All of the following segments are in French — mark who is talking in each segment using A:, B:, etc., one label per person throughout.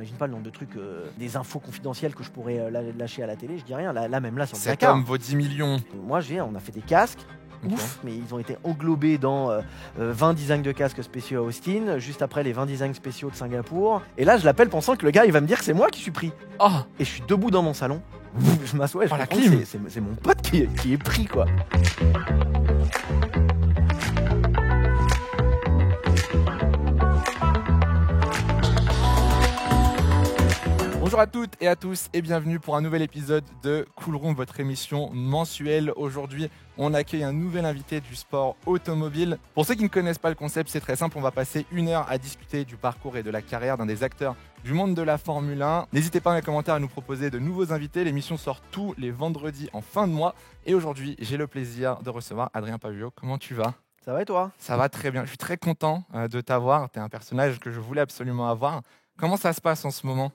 A: t'imagines pas le nombre de trucs, des infos confidentielles que je pourrais lâcher à la télé, je dis rien. Là même là, sur le
B: Cet
A: Dakar.
B: homme vaut 10 millions.
A: Moi, on a fait des casques.
B: Ok.
A: Ouf, mais ils ont été englobés dans 20 designs de casques spéciaux à Austin, juste après les 20 designs spéciaux de Singapour. Et là, je l'appelle pensant que le gars, il va me dire que c'est moi qui suis pris.
B: Oh,
A: Et je suis debout dans mon salon, je m'assois et je
B: Oh, la
A: comprends
B: clim.
A: que c'est mon pote qui est pris, quoi.
B: bonjour à toutes et à tous et bienvenue pour un nouvel épisode de Cool Room, votre émission mensuelle. Aujourd'hui, on accueille un nouvel invité du sport automobile. Pour ceux qui ne connaissent pas le concept, c'est très simple. On va passer 1 heure à discuter du parcours et de la carrière d'un des acteurs du monde de la Formule 1. N'hésitez pas dans les commentaires à nous proposer de nouveaux invités. L'émission sort tous les vendredis en fin de mois. Et aujourd'hui, j'ai le plaisir de recevoir Adrien Pavio. Comment tu vas ?
A: Ça va et toi?
B: Ça va très bien. Je suis très content de t'avoir. Tu es un personnage que je voulais absolument avoir. Comment ça se passe en ce moment ?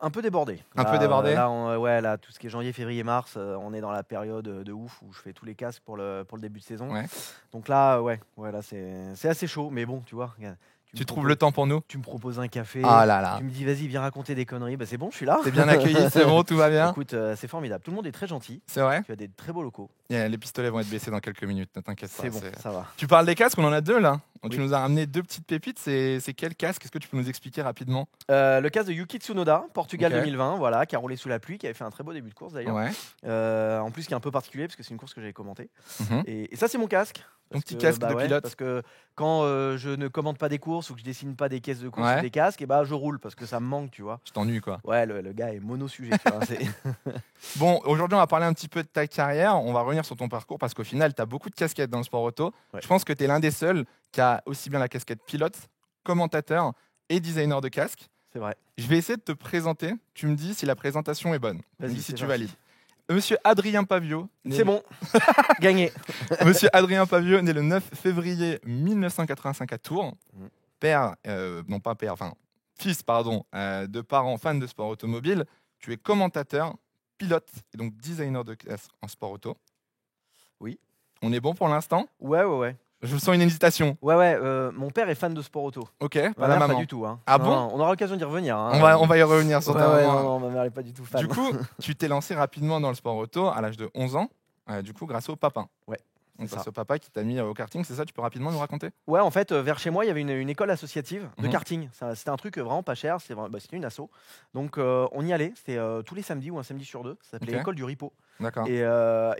A: Un peu débordé.
B: Un peu débordé
A: Là, tout ce qui est janvier, février, mars, on est dans la période de ouf où je fais tous les casques pour le début de saison.
B: Ouais.
A: Donc là, là c'est assez chaud, mais bon, tu vois. Regarde,
B: Tu trouves le temps pour nous ?
A: Tu me proposes un café,
B: Ah là là.
A: tu me dis vas-y, viens raconter des conneries. Bah c'est bon, je suis là.
B: T'es bien accueilli, c'est bon, tout va bien ?
A: Écoute, c'est formidable. Tout le monde est très gentil.
B: C'est vrai ?
A: Tu as des très beaux locaux.
B: Les pistolets vont être baissés dans quelques minutes, ne t'inquiète pas.
A: C'est bon, ça va.
B: Tu parles des casques, on en a 2 là. Tu
A: Oui.
B: nous as ramené 2 petites pépites. C'est quel casque ? Est-ce que tu peux nous expliquer rapidement ?
A: Le casque de Yuki Tsunoda, Portugal
B: Ok.
A: 2020, voilà, qui a roulé sous la pluie, qui avait fait un très beau début de course d'ailleurs.
B: Ouais.
A: En plus, qui est un peu particulier parce que c'est une course que j'avais commentée.
B: Mhm.
A: Et ça, c'est mon casque.
B: Ton
A: Parce
B: petit
A: que,
B: casque de pilote.
A: Parce que quand je ne commente pas des courses ou que je dessine pas des caisses de course
B: Ouais.
A: ou des casques, et bah je roule parce que ça me manque, tu vois.
B: Je t'ennuie quoi.
A: Ouais, le gars est mono-sujet, tu vois.
B: Bon, aujourd'hui, on va parler un petit peu de ta carrière. On va revenir sur ton parcours parce qu'au final, tu as beaucoup de casquettes dans le sport auto.
A: Ouais.
B: Je pense que tu es l'un des seuls qui a aussi bien la casquette pilote, commentateur et designer de casque.
A: C'est vrai.
B: Je vais essayer de te présenter. Tu me dis si la présentation est bonne. Tu me
A: Vas-y,
B: dis si
A: c'est
B: tu
A: parti.
B: valides. Monsieur Adrien Pavio.
A: C'est bon, gagné.
B: Monsieur Adrien Pavio, né le 9 février 1985 à Tours.
A: Mm.
B: Fils, de parents fans de sport automobile. Tu es commentateur, pilote et donc designer de casque en sport auto.
A: Oui.
B: On est bon pour l'instant ?
A: Ouais.
B: Je sens une hésitation.
A: Ouais, mon père est fan de sport auto.
B: Ok,
A: Ma
B: pas la
A: mère,
B: maman.
A: pas du tout. Hein.
B: Ah
A: Non,
B: bon
A: non, on aura l'occasion d'y revenir. Hein.
B: On va y revenir sur
A: Ouais,
B: ta maman.
A: non, ma mère est pas du tout fan.
B: Du coup, tu t'es lancé rapidement dans le sport auto à l'âge de 11 ans, grâce au papa.
A: Ouais,
B: Donc,
A: c'est
B: grâce
A: ça.
B: au papa qui t'a mis au karting, c'est ça ? Tu peux rapidement nous raconter ?
A: Ouais, en fait, vers chez moi, il y avait une école associative de
B: Mhm.
A: karting. C'était un truc vraiment pas cher, c'était une asso. Donc, on y allait, c'était tous les samedis ou un samedi sur 2. Ça s'appelait
B: Ok.
A: l'école du Ripo.
B: D'accord.
A: Et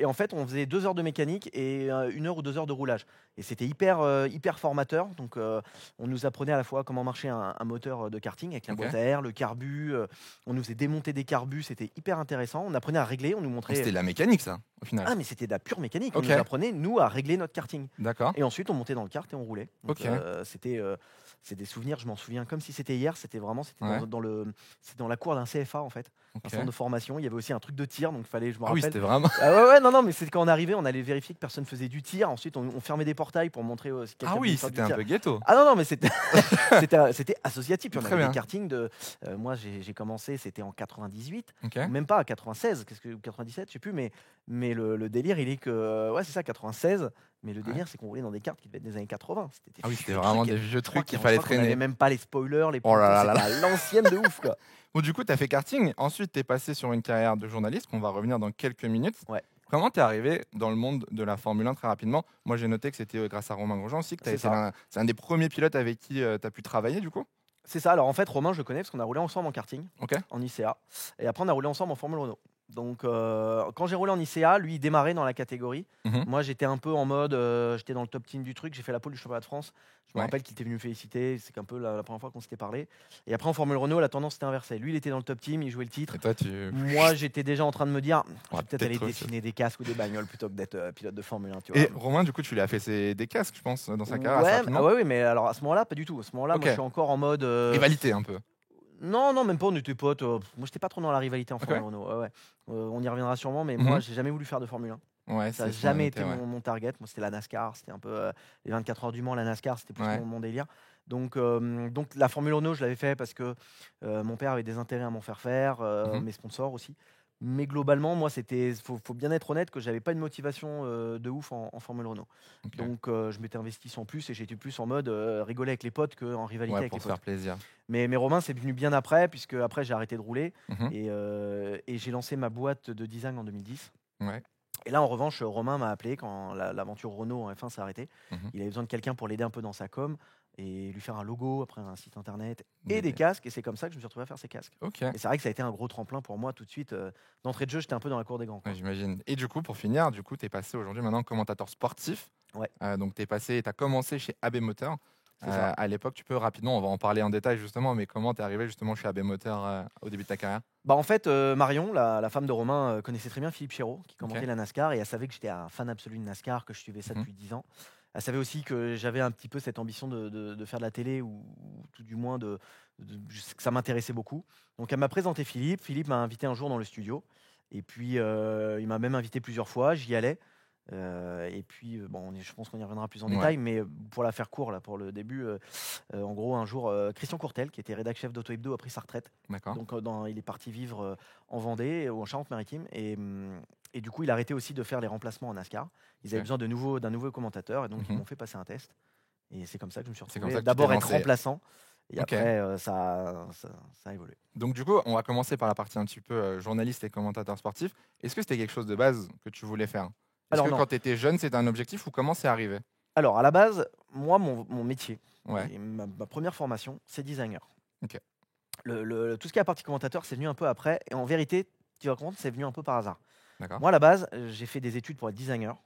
A: en fait, on faisait 2 heures de mécanique et 1 heure ou 2 heures de roulage. Et c'était hyper formateur. Donc, on nous apprenait à la fois comment marcher un moteur de karting avec la
B: Ok.
A: boîte à air, le carbu. On nous faisait démonter des carbus. C'était hyper intéressant. On apprenait à régler. On nous montrait.
B: C'était de la mécanique, ça, au final.
A: Ah, mais c'était de la pure mécanique.
B: Ok.
A: On nous apprenait, nous, à régler notre karting.
B: D'accord.
A: Et ensuite, on montait dans le kart et on roulait. Donc,
B: Ok.
A: c'est des souvenirs, je m'en souviens comme si c'était hier. C'était
B: Ouais.
A: c'était dans la cour d'un CFA, en fait, un
B: Ok.
A: centre de formation. Il y avait aussi un truc de tir, donc je me
B: Ah oui,
A: rappelle.
B: c'était vraiment.
A: Ah ouais, non, mais c'est quand on arrivait, on allait vérifier que personne faisait du tir. Ensuite, on fermait des portails pour montrer si quelqu'un
B: Ah oui,
A: voulait faire du
B: c'était un
A: tir.
B: peu ghetto.
A: Ah non, mais c'était c'était associatif. Puis on
B: Très
A: avait
B: bien.
A: des kartings de. Moi, j'ai commencé, c'était en 98,
B: Ok.
A: même pas à 96, 97, je sais plus, mais le délire, il est que. Ouais, c'est ça, 96. Mais le délire, c'est qu'on roulait dans des cartes qui devaient être des années 80.
B: Ah oui, c'était
A: vieux
B: vraiment
A: trucs.
B: des vieux
A: Je crois
B: trucs qu'il
A: qu'on-
B: fallait
A: je crois qu'on avait
B: traîner.
A: même pas les spoilers, les
B: Oh là là
A: c'était à l'ancienne de ouf, quoi.
B: Bon, du coup, tu as fait karting. Ensuite, tu es passé sur une carrière de journaliste, qu'on va revenir dans quelques minutes.
A: Ouais.
B: Comment tu es arrivé dans le monde de la Formule 1 très rapidement ? Moi, j'ai noté que c'était grâce à Romain Grosjean aussi, que
A: C'est
B: c'est un des premiers pilotes avec qui tu as pu travailler, du coup.
A: C'est ça. Alors en fait, Romain, je le connais parce qu'on a roulé ensemble en karting,
B: Ok.
A: en ICA. Et après, on a roulé ensemble en Formule Renault. Donc, quand j'ai roulé en ICA, lui, il démarrait dans la catégorie.
B: Mhm.
A: Moi, j'étais un peu en mode, j'étais dans le top team du truc. J'ai fait la pole du championnat de France. Je me
B: Ouais.
A: rappelle qu'il était venu me féliciter. C'est un peu la première fois qu'on s'était parlé. Et après, en Formule Renault, la tendance était inversée. Lui, il était dans le top team, il jouait le titre.
B: Et toi, tu.
A: Moi, j'étais déjà en train de me dire, je
B: On va
A: vais peut-être aller
B: peut-être
A: dessiner des casques ou des bagnoles plutôt que d'être pilote de Formule 1. Tu vois.
B: Et Romain, du coup, tu lui as fait des casques, je pense, dans sa carrière. assez
A: Ouais,
B: rapidement.
A: ouais, mais alors à ce moment-là, pas du tout. À ce moment-là,
B: Ok.
A: moi, je suis encore en mode.
B: Rivalité un peu.
A: Non, même pas, on était potes. Moi, j'étais pas trop dans la rivalité en
B: Ok.
A: Formule Renault. Ouais. On y reviendra sûrement, mais
B: Mhm.
A: moi, j'ai jamais voulu faire de Formule 1.
B: Ouais,
A: Ça n'a
B: c'est
A: jamais
B: son
A: été
B: invité, ouais.
A: mon target. Moi, c'était la NASCAR. C'était un peu les 24 heures du Mans, la NASCAR, c'était plus
B: Ouais.
A: mon délire. Donc, la Formule Renault, je l'avais fait parce que mon père avait des intérêts à m'en faire faire,
B: Mhm.
A: mes sponsors aussi. Mais globalement, moi, faut bien être honnête que j'avais pas une motivation de ouf en Formule Renault.
B: Ok.
A: Donc, je m'étais investi sans plus et j'étais plus en mode rigoler avec les potes qu'en rivalité
B: Ouais,
A: avec
B: pour
A: les
B: te faire
A: potes.
B: plaisir.
A: Mais Romain, c'est venu bien après, puisque après, j'ai arrêté de rouler
B: Mhm.
A: et j'ai lancé ma boîte de design en 2010.
B: Ouais.
A: Et là, en revanche, Romain m'a appelé quand l'aventure Renault en F1 s'est arrêtée.
B: Mhm.
A: Il avait besoin de quelqu'un pour l'aider un peu dans sa com et lui faire un logo, après un site internet et des
B: Des-
A: casques. Et c'est comme ça que je me suis retrouvé à faire ces casques.
B: Ok.
A: Et c'est vrai que ça a été un gros tremplin pour moi tout de suite. D'entrée de jeu, j'étais un peu dans la cour des grands,
B: Ouais,
A: quoi.
B: j'imagine. Et du coup, pour finir, tu es passé aujourd'hui maintenant commentateur sportif.
A: Ouais,
B: Donc, tu as commencé chez AB Moteur.
A: c'est ça.
B: À l'époque, tu peux rapidement, on va en parler en détail justement, mais comment tu es arrivé justement chez AB Moteur au début de ta carrière?
A: Bah en fait, Marion, la femme de Romain, connaissait très bien Philippe Chéreau, qui commentait
B: Ok.
A: la NASCAR, et elle savait que j'étais un fan absolu de NASCAR, que je suivais ça
B: Mhm.
A: depuis 10 ans. Elle savait aussi que j'avais un petit peu cette ambition de faire de la télé, ou tout du moins que ça m'intéressait beaucoup. Donc elle m'a présenté Philippe. Philippe m'a invité un jour dans le studio, et puis il m'a même invité plusieurs fois, j'y allais. Et puis, bon, je pense qu'on y reviendra plus en
B: Ouais,
A: détail, mais pour la faire court, là, pour le début, en gros, un jour, Christian Courtel, qui était rédac chef d'Auto Hebdo, a pris sa retraite.
B: d'accord.
A: Donc, il est parti vivre en Vendée ou en Charente-Maritime. Et du coup, il a arrêté aussi de faire les remplacements en NASCAR. Ils avaient
B: Ok.
A: besoin d'un nouveau commentateur. Et donc, ils
B: Mhm.
A: m'ont fait passer un test. Et c'est comme ça que je me suis
B: C'est comme
A: retrouvé.
B: ça que tu t'es
A: D'abord être
B: lancé.
A: remplaçant. Et
B: Ok.
A: après, ça a évolué.
B: Donc du coup, on va commencer par la partie un petit peu journaliste et commentateur sportif. Est-ce que c'était quelque chose de base que tu voulais faire? Est-ce
A: Alors,
B: que
A: non.
B: quand tu étais jeune, c'était un objectif ou comment c'est arrivé?
A: Alors, à la base, moi, mon métier,
B: Ouais.
A: et ma première formation, c'est designer.
B: Ok.
A: Tout ce qui est la partie commentateur, c'est venu un peu après. Et en vérité, tu vas comprendre, c'est venu un peu par hasard.
B: D'accord.
A: Moi, à la base, j'ai fait des études pour être designer.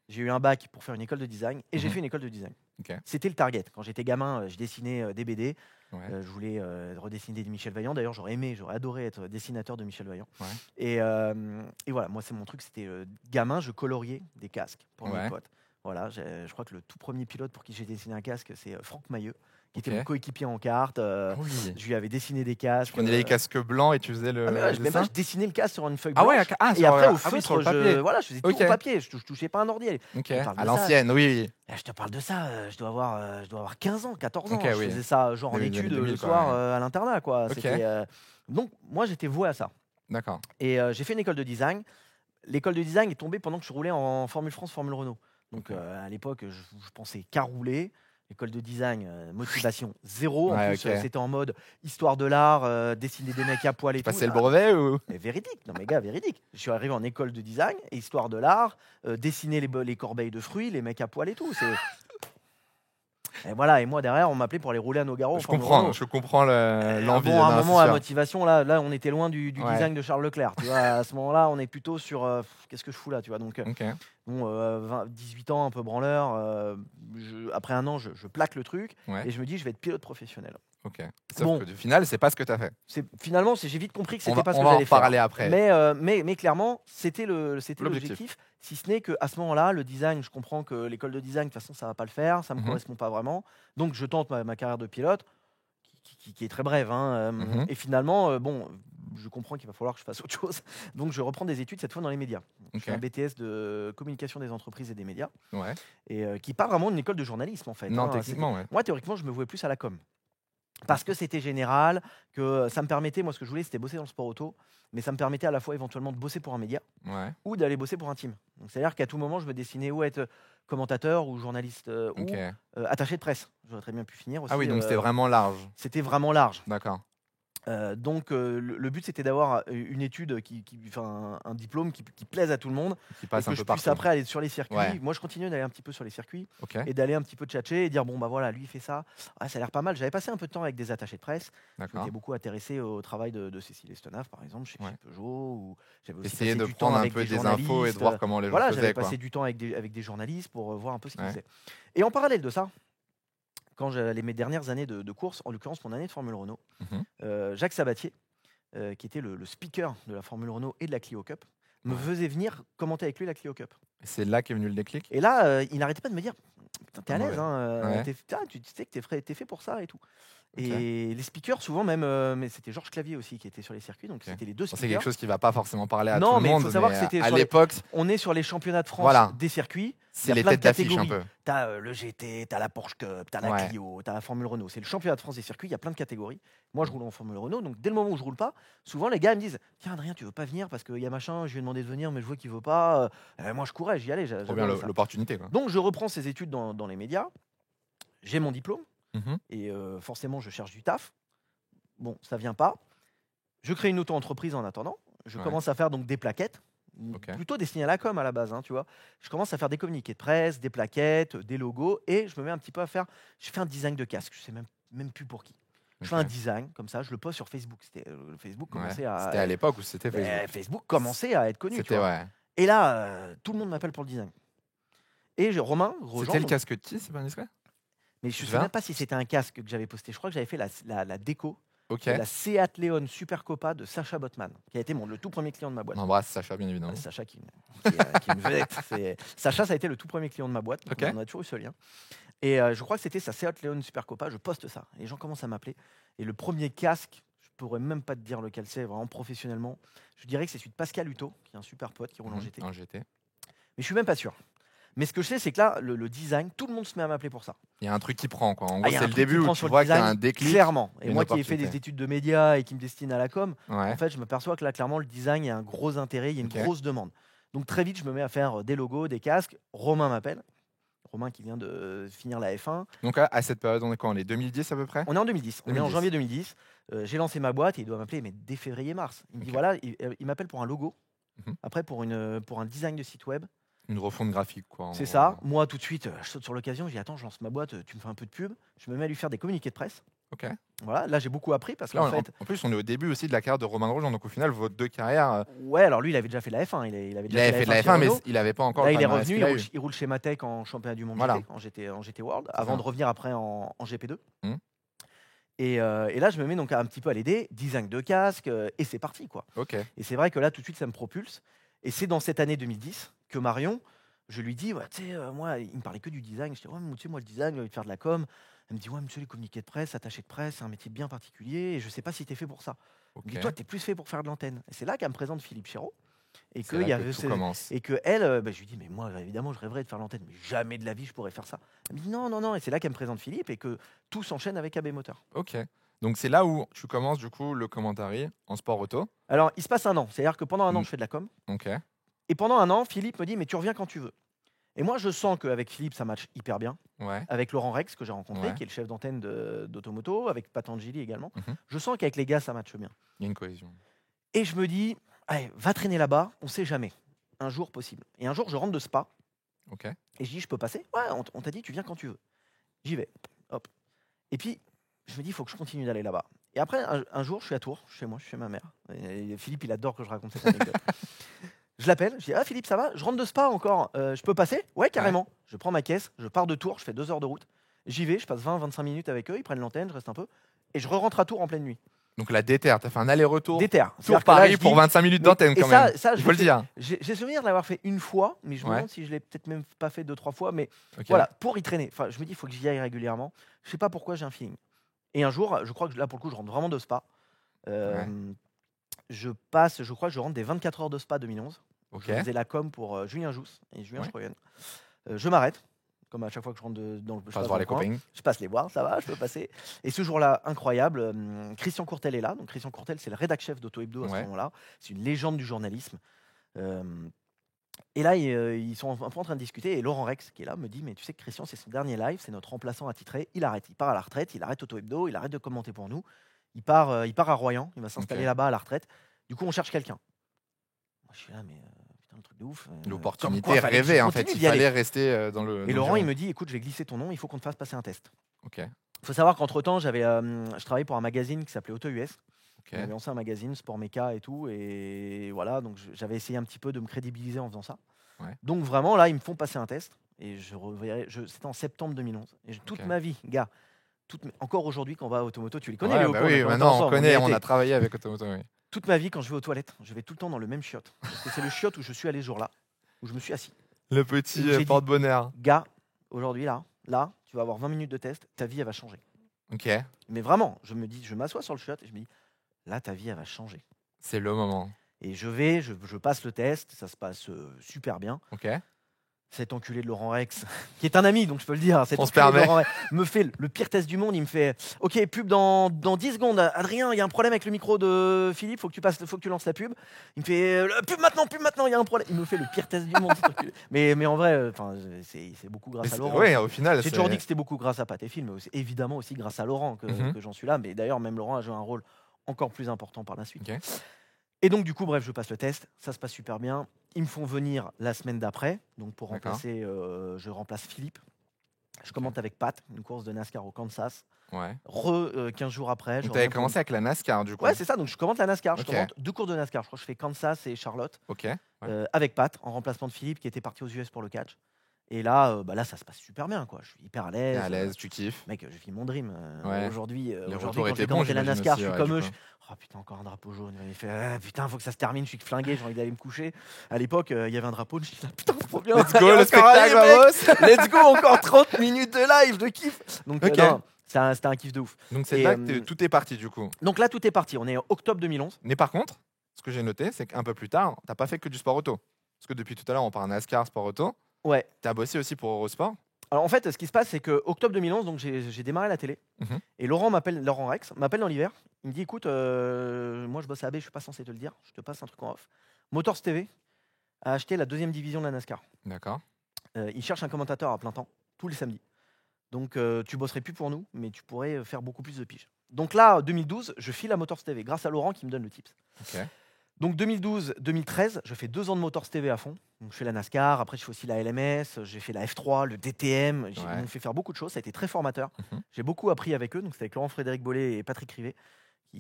A: J'ai eu un bac pour faire une école de design et j'ai
B: Mhm.
A: fait une école de design.
B: Ok.
A: C'était le target. Quand j'étais gamin, je dessinais des BD.
B: Ouais.
A: Je voulais redessiner des Michel Vaillant. D'ailleurs, j'aurais adoré être dessinateur de Michel Vaillant.
B: Ouais.
A: Et voilà, moi, c'est mon truc. C'était gamin, je coloriais des casques pour
B: Ouais.
A: mes potes. Voilà, je crois que le tout premier pilote pour qui j'ai dessiné un casque, c'est Franck Mailleux, qui
B: Ok.
A: était mon coéquipier en kart.
B: Ah oui.
A: Je lui avais dessiné des
B: Tu
A: casques.
B: prenais les casques blancs et tu faisais le
A: Ah mais ouais,
B: le
A: même pas,
B: dessin?
A: je dessinais le casque sur une feuille
B: Ah ouais,
A: blanche. Et
B: sur,
A: après, au
B: oui,
A: feutre,
B: sur le papier.
A: voilà, je faisais tout
B: Ok.
A: au papier. Je touchais pas un ordi.
B: Ok.
A: Je te parle
B: À
A: de ça.
B: l'ancienne, oui.
A: Je te parle de ça, je dois avoir 15 ans, 14 ans.
B: Ok,
A: Je
B: oui.
A: faisais ça genre en
B: Début des années
A: études
B: 2000,
A: le
B: quoi,
A: soir
B: ouais.
A: à l'internat, quoi.
B: Ok.
A: Donc, moi, j'étais voué à ça.
B: D'accord.
A: Et j'ai fait une école de design. L'école de design est tombée pendant que je roulais en Formule France, Formule Renault. Donc,
B: Ok.
A: à l'époque, je pensais qu'à rouler. École de design, motivation zéro. En
B: Ouais,
A: plus,
B: ok.
A: c'était en mode histoire de l'art, dessiner des mecs à poil et
B: Tu
A: tout.
B: passais le brevet ou?
A: Mais véridique, non mais gars, véridique. Je suis arrivé en école de design, et histoire de l'art, dessiner les corbeilles de fruits, les mecs à poil et tout. Et voilà, et moi derrière, on m'appelait pour aller rouler à Nogaro en
B: Je
A: Formule
B: comprends,
A: Renault.
B: je comprends l'envie.
A: Bon, à un
B: non, c'est
A: moment, la
B: sûr.
A: motivation, là, on était loin du
B: Ouais.
A: design de Charles Leclerc. Tu vois, à ce moment-là, on est plutôt sur qu'est-ce que je fous là, tu vois. Donc,
B: Ok.
A: bon, 18 ans, un peu branleur. Après un an, je plaque le truc
B: Ouais.
A: et je me dis, je vais être pilote professionnel.
B: Ok. Sauf
A: Bon.
B: que au final, c'est pas ce que tu as fait.
A: Finalement, j'ai vite compris que
B: On
A: c'était
B: va,
A: pas ce
B: on
A: que
B: va en
A: j'allais faire.
B: reparler après.
A: Mais clairement, c'était
B: L'objectif.
A: l'objectif. Si ce n'est qu'à ce moment-là, le design, je comprends que l'école de design, de toute façon, ça va pas le faire, ça me
B: Mhm.
A: correspond pas vraiment. Donc, je tente ma carrière de pilote, qui est très brève, hein,
B: Mhm.
A: et finalement, bon, je comprends qu'il va falloir que je fasse autre chose. Donc, je reprends des études, cette fois dans les médias. Je fais
B: Ok.
A: un BTS de communication des entreprises et des médias,
B: Ouais.
A: et qui part vraiment d'une école de journalisme, en fait.
B: Non,
A: hein.
B: techniquement, ouais.
A: Moi, théoriquement, je me vouais plus à la com. Parce que c'était général, que ça me permettait, moi ce que je voulais c'était bosser dans le sport auto, mais ça me permettait à la fois éventuellement de bosser pour un média
B: Ouais.
A: ou d'aller bosser pour un team. Donc c'est-à-dire qu'à tout moment je me destinais ou à être commentateur ou journaliste
B: Ok.
A: ou attaché de presse. J'aurais très bien pu finir aussi.
B: Ah oui, donc c'était vraiment large.
A: C'était vraiment large.
B: D'accord.
A: Donc le but c'était d'avoir une étude, enfin un diplôme qui plaise à tout le monde
B: Qui
A: et
B: passe
A: que
B: un
A: je
B: peu
A: puisse
B: partout.
A: après aller sur les circuits.
B: Ouais.
A: Moi je continue d'aller un petit peu sur les circuits
B: Ok.
A: et d'aller un petit peu tchatcher et dire bon bah voilà, lui il fait ça, ah, ça a l'air pas mal. J'avais passé un peu de temps avec des attachés de presse. Je
B: D'accord.
A: m'étais beaucoup intéressé au travail de Cécile Estonave par exemple chez
B: Ouais.
A: Peugeot, ou j'avais aussi
B: Essayer
A: passé
B: de
A: du temps
B: prendre un
A: avec
B: peu
A: des
B: des infos et de
A: journalistes,
B: voir comment les gens
A: voilà,
B: faisaient,
A: j'avais
B: quoi.
A: passé du temps avec des journalistes pour voir un peu ce qu'ils
B: Ouais.
A: faisaient. Et en parallèle de ça, quand j'allais mes dernières années de course, en l'occurrence mon année de Formule Renault,
B: Mhm.
A: Jacques Sabatier, qui était le speaker de la Formule Renault et de la Clio Cup, me
B: Ouais.
A: faisait venir commenter avec lui la Clio Cup.
B: Et c'est là qu'est venu le déclic.
A: Et là, il n'arrêtait pas de me dire putain, t'es à
B: Ah
A: l'aise,
B: ouais.
A: hein,
B: Ouais.
A: tu sais que t'es fait pour ça et tout. Et les speakers, souvent même, mais c'était Georges Clavier aussi qui était sur les circuits, donc c'était les deux
B: C'est
A: speakers.
B: quelque chose qui va pas forcément parler à tout
A: Non,
B: le
A: mais il
B: monde.
A: faut savoir que
B: mais
A: c'était
B: à
A: sur les-
B: l'époque,
A: On est sur les championnats de France
B: Voilà.
A: des circuits.
B: c'est
A: Il y a
B: les
A: plein de
B: têtes d'affiche un
A: catégories.
B: peu.
A: T'as le GT, t'as la Porsche Cup, t'as la
B: Ouais.
A: Clio, t'as la Formule Renault. C'est le championnat de France des circuits, il y a plein de catégories. Moi, je roule en Formule Renault, donc dès le moment où je roule pas, souvent les gars ils me disent tiens, Adrien, tu veux pas venir parce qu'il y a machin, je lui ai demandé de venir, mais je vois qu'il veut pas. Moi, je courais, j'y allais.
B: Trop bien
A: j'adorais ça.
B: l'opportunité. Quoi.
A: Donc, je reprends ces études dans les médias. J'ai mon diplôme
B: Mhm.
A: et forcément, je cherche du taf. Bon, ça vient pas. Je crée une auto-entreprise en attendant. Je
B: Ouais.
A: commence à faire donc des plaquettes,
B: Ok.
A: plutôt destinées à la com à la base, hein, tu vois. Je commence à faire des communiqués de presse, des plaquettes, des logos, et je me mets un petit peu à faire. Je fais un design de casque. Je sais même plus pour qui. Je fais un
B: Ok.
A: design comme ça. Je le poste sur Facebook. Facebook
B: Ouais.
A: commençait à.
B: C'était à l'époque où c'était
A: Ben,
B: Facebook.
A: Facebook commençait à être connu. Tu
B: C'était
A: vois.
B: ouais.
A: Et là, tout le monde m'appelle pour le design. Et Romain Grosjean.
B: C'était le
A: donc-
B: casque de qui, c'est pas indiscret?
A: Mais je ne
B: Tu
A: sais
B: vas
A: même pas si c'était un casque que j'avais posté. Je crois que j'avais fait la déco.
B: Ok.
A: La Seat Leon Super Copa de Sacha Botman, qui a été le tout premier client de ma boîte.
B: On embrasse Sacha, bien évidemment.
A: Sacha qui est une vedette. Sacha, ça a été le tout premier client de ma boîte. Donc
B: Ok.
A: on a toujours eu ce lien. Et je crois que c'était sa Seat Leon Super Copa. Je poste ça. Les gens commencent à m'appeler. Et le premier casque, je pourrais même pas te dire lequel c'est, vraiment professionnellement. Je dirais que c'est celui de Pascal Hutto, qui est un super pote qui roule en GT.
B: En GT.
A: Mais je suis même pas sûr. Mais ce que je sais, c'est que là, le design, tout le monde se met à m'appeler pour ça.
B: Il y a un truc qui prend, quoi. En
A: Ah,
B: gros,
A: il y a
B: c'est
A: un
B: le
A: truc
B: début
A: qui
B: où
A: prend
B: tu
A: sur le
B: vois qu'il y a
A: design,
B: un déclic.
A: Clairement. Et
B: une
A: moi qui ai fait
B: opportunité.
A: des études de médias et qui me destine à la com,
B: Ouais.
A: en fait, je me perçois que là, clairement, le design, il y a un gros intérêt, il y a une
B: Ok.
A: grosse demande. Donc très vite, je me mets à faire des logos, des casques. Romain m'appelle. Romain qui vient de finir la F1.
B: Donc à cette période, on est quoi? On est 2010 à peu près?
A: On est en 2010. On est en
B: 2010.
A: janvier 2010. J'ai lancé ma boîte et il doit m'appeler mais dès février-mars. Il me dit
B: Ok.
A: voilà, il m'appelle pour un logo.
B: Mhm.
A: Après pour un design de site web.
B: Une refonte graphique, quoi. en
A: C'est
B: gros.
A: ça. Moi, tout de suite, je saute sur l'occasion. Je dis attends, je lance ma boîte, tu me fais un peu de pub. Je me mets à lui faire des communiqués de presse.
B: Ok.
A: Voilà, là j'ai beaucoup appris parce
B: Là,
A: qu'en
B: en
A: fait,
B: plus, on est au début aussi de la carrière de Romain Grosjean. Donc au final, vos deux carrières,
A: ouais, alors lui il avait déjà fait la F1. Il avait
B: il
A: déjà
B: avait fait de la
A: chez
B: F1, mais
A: Renault.
B: il n'avait pas encore
A: Là,
B: le
A: il est
B: palmarès
A: revenu,
B: qu'il a eu.
A: il roule chez Matec en championnat du monde
B: Voilà.
A: GT, en GT World,
B: C'est
A: avant
B: ça.
A: de revenir après en GP2.
B: Mhm.
A: Et là, je me mets donc un petit peu à l'aider, design de casque, et c'est parti, quoi.
B: Ok.
A: Et c'est vrai que là, tout de suite, ça me propulse. Et c'est dans cette année 2010 que Marion, je lui dis, ouais, tu sais, moi, il me parlait que du design. Je dis, ouais, mais tu sais, moi, le design, j'ai envie de faire de la com. Elle me dit, ouais, monsieur, les communiqués de presse, attaché de presse, c'est un métier bien particulier, et je sais pas si tu es fait pour ça.
B: Ok.
A: Elle me dit, toi, tu es plus fait pour faire de l'antenne. Et c'est là qu'elle me présente Philippe Chéreau. Et
B: C'est
A: que,
B: là
A: il y
B: que
A: avait
B: tout commence.
A: et que elle, je lui dis, mais moi, évidemment, je rêverais de faire l'antenne, mais jamais de la vie, je pourrais faire ça. Elle me dit, non, non, non. Et c'est là qu'elle me présente Philippe et que tout s'enchaîne avec AB Moteur.
B: Ok. Donc c'est là où tu commences du coup le commentary en sport auto.
A: Alors, il se passe un an. C'est-à-dire que pendant un an,
B: Mm.
A: je fais de la com.
B: Ok.
A: Et pendant un an, Philippe me dit, mais tu reviens quand tu veux. Et moi, je sens qu'avec Philippe, ça match hyper bien.
B: Ouais.
A: Avec Laurent Rex, que j'ai rencontré,
B: Ouais.
A: qui est le chef d'antenne d'Automoto, avec Patangeli également.
B: Mhm.
A: Je sens qu'avec les gars, ça matche bien.
B: Il y a une cohésion.
A: Et je me dis, allez, va traîner là-bas, on sait jamais. Un jour possible. Et un jour, je rentre de Spa.
B: Ok.
A: Et je dis, je peux passer? Ouais, on t'a dit, tu viens quand tu veux. J'y vais. Hop. Et puis, je me dis, il faut que je continue d'aller là-bas. Et après, un jour, je suis à Tours, je suis chez moi, je suis chez ma mère. Et Philippe, il adore que je raconte cette anecdote. Je l'appelle, je dis, ah Philippe, ça va? Je rentre de Spa encore. Je peux passer? Ouais, carrément. Je prends ma caisse, je pars de Tours, je fais 2 heures de route. J'y vais, je passe 20-25 minutes avec eux, ils prennent l'antenne, je reste un peu. Et je rentre à Tours en pleine nuit.
B: Donc la déterre, tu as fait un aller-retour
A: Déter.
B: Tour Paris pour 25 minutes d'antenne
A: et
B: quand
A: ça,
B: même.
A: ça,
B: Il
A: je
B: faut le
A: fais-
B: dire.
A: J'ai souvenir de l'avoir fait une fois, mais je me
B: Ouais.
A: demande si je l'ai peut-être même pas fait 2-3 fois. Mais
B: Ok.
A: voilà, pour y traîner. Enfin, je me dis, il faut que j'y aille régulièrement. Je sais pas pourquoi j'ai un feeling. Et un jour, je crois que là, pour le coup, je rentre vraiment de Spa. Je crois que je rentre des 24 heures de Spa 2011.
B: Ok.
A: Je faisais la com pour Julien Jousse et Julien
B: Ouais.
A: Stroyen. Je m'arrête, comme à chaque fois que je rentre dans le je
B: Passe
A: passe
B: voir
A: dans
B: les
A: le coin.
B: copains.
A: Je passe les voir, ça va, je peux passer. Et ce jour-là, incroyable, Christian Courtel est là. Donc Christian Courtel, c'est le rédac-chef d'Auto Hebdo à ce
B: Ouais.
A: moment-là. C'est une légende du journalisme. Et là, ils sont un peu en train de discuter. Et Laurent Rex, qui est là, me dit, mais tu sais que Christian, c'est son dernier live, c'est notre remplaçant attitré. Il arrête, il part à la retraite, il arrête Auto Hebdo, il arrête de commenter pour nous. Il part à Royan, il va s'installer
B: Ok.
A: là-bas à la retraite. Du coup, on cherche quelqu'un. Moi, je suis là, mais putain, le truc de ouf.
B: L'opportunité
A: Comme quoi, fallait que je
B: rêvée en fait.
A: continue
B: Il
A: d'y aller.
B: fallait rester dans le.
A: Et
B: dans le
A: Laurent,
B: giron.
A: il me dit, écoute, je vais glisser ton nom, il faut qu'on te fasse passer un test.
B: Ok.
A: Il faut savoir qu'entre-temps, je travaillais pour un magazine qui s'appelait Auto US.
B: Ok.
A: On avait lancé un magazine, Sport Méca et tout. Et voilà, donc j'avais essayé un petit peu de me crédibiliser en faisant ça.
B: Ouais.
A: Donc vraiment, là, ils me font passer un test. Et c'était en septembre 2011. Et toute
B: Ok.
A: ma vie, gars, encore aujourd'hui, quand on va à Automoto, tu les connais,
B: Ouais,
A: les
B: bah
A: locaux,
B: oui,
A: on a commenté
B: maintenant on
A: ensemble,
B: connaît,
A: y a
B: on
A: été.
B: a travaillé avec Automoto. Oui.
A: Toute ma vie, quand je vais aux toilettes, je vais tout le temps dans le même chiotte. Parce que c'est le chiotte où je suis allé ce jour-là, où je me suis assis.
B: Le petit
A: J'ai dit-
B: porte-bonheur.
A: Gars, aujourd'hui, là, tu vas avoir 20 minutes de test, ta vie, elle va changer.
B: Ok,
A: Mais vraiment, je m'assois sur le shot et je me dis, là, ta vie, elle va changer.
B: c'est le moment.
A: Et je passe le test, ça se passe super bien.
B: Ok.
A: Cet enculé de Laurent Rex, qui est un ami, donc je peux le dire, cet
B: On se
A: enculé de
B: permet.
A: Laurent Rex me fait le pire test du monde. Il me fait OK, pub dans 10 secondes. Adrien, il y a un problème avec le micro de Philippe, faut que tu lances la pub. Il me fait pub maintenant, il y a un problème. Il me fait le pire test du monde. Cet enculé. Mais en vrai, c'est beaucoup grâce à Laurent.
B: Oui, au final.
A: J'ai toujours dit que c'était beaucoup grâce à Pat et Phil, mais évidemment aussi grâce à Laurent que j'en suis là. Mais d'ailleurs, même Laurent a joué un rôle encore plus important par la suite.
B: Ok.
A: Et donc, du coup, bref, je passe le test, ça se passe super bien. Ils me font venir la semaine d'après, donc pour
B: D'accord.
A: remplacer, je remplace Philippe. Je commente avec Pat, une course de NASCAR au Kansas.
B: Ouais.
A: 15 jours après.
B: Donc, tu avais commencé avec la NASCAR, du coup.
A: Ouais, c'est ça, donc je commente la NASCAR.
B: Ok.
A: Je commente 2 courses de NASCAR. Je crois que je fais Kansas et Charlotte
B: Ok. Ouais.
A: avec Pat, en remplacement de Philippe, qui était parti aux US pour le catch. Et là, là, ça se passe super bien, quoi. Je suis hyper à
B: T'es
A: l'aise.
B: à l'aise, tu kiffes.
A: Mec, je vis mon dream.
B: Ouais.
A: Aujourd'hui,
B: Les
A: quand
B: retours
A: je
B: étaient
A: vais
B: bons,
A: commenter la
B: j'imagine
A: NASCAR,
B: aussi,
A: je suis
B: ouais,
A: comme
B: du
A: eux.
B: coup.
A: Oh putain, encore un drapeau jaune. Il fait putain, faut que ça se termine, je suis flingué, j'ai envie d'aller me coucher. À l'époque, il y avait un drapeau, je dis putain, trop bien.
B: Let's
A: Il y
B: go,
A: a
B: le
A: encore un
B: spectacle,
A: mec.
B: vamos.
A: Let's go, encore 30 minutes de live, de kiff. Donc,
B: Ok.
A: non, c'était un kiff de ouf.
B: Donc, c'est
A: Et,
B: là que tout est parti, du coup.
A: Donc là, tout est parti. On est en octobre 2011.
B: Mais par contre, ce que j'ai noté, c'est qu'un peu plus tard, t'as pas fait que du sport auto. Parce que depuis tout à l'heure, on parle NASCAR, sport auto.
A: Ouais.
B: T'as bossé aussi pour Eurosport.
A: Alors en fait, ce qui se passe, c'est que octobre 2011, donc j'ai démarré la télé.
B: Mhm.
A: Et Laurent Rex m'appelle dans l'hiver. Il me dit écoute, moi je bosse à AB, je suis pas censé te le dire. Je te passe un truc en off. Motors TV a acheté la 2e division de la NASCAR.
B: D'accord.
A: Il cherche un commentateur à plein temps tous les samedis. Donc tu bosserais plus pour nous, mais tu pourrais faire beaucoup plus de piges. Donc là, 2012, je file à Motors TV grâce à Laurent qui me donne le tips.
B: Ok.
A: Donc 2012-2013, je fais 2 ans de Motors TV à fond. Donc je fais la NASCAR, après je fais aussi la LMS, j'ai fait la F3, le DTM. J'ai
B: Ouais.
A: donc fait faire beaucoup de choses, ça a été très formateur.
B: Mhm.
A: J'ai beaucoup appris avec eux, donc c'était avec Laurent-Frédéric Bollet et Patrick Rivet,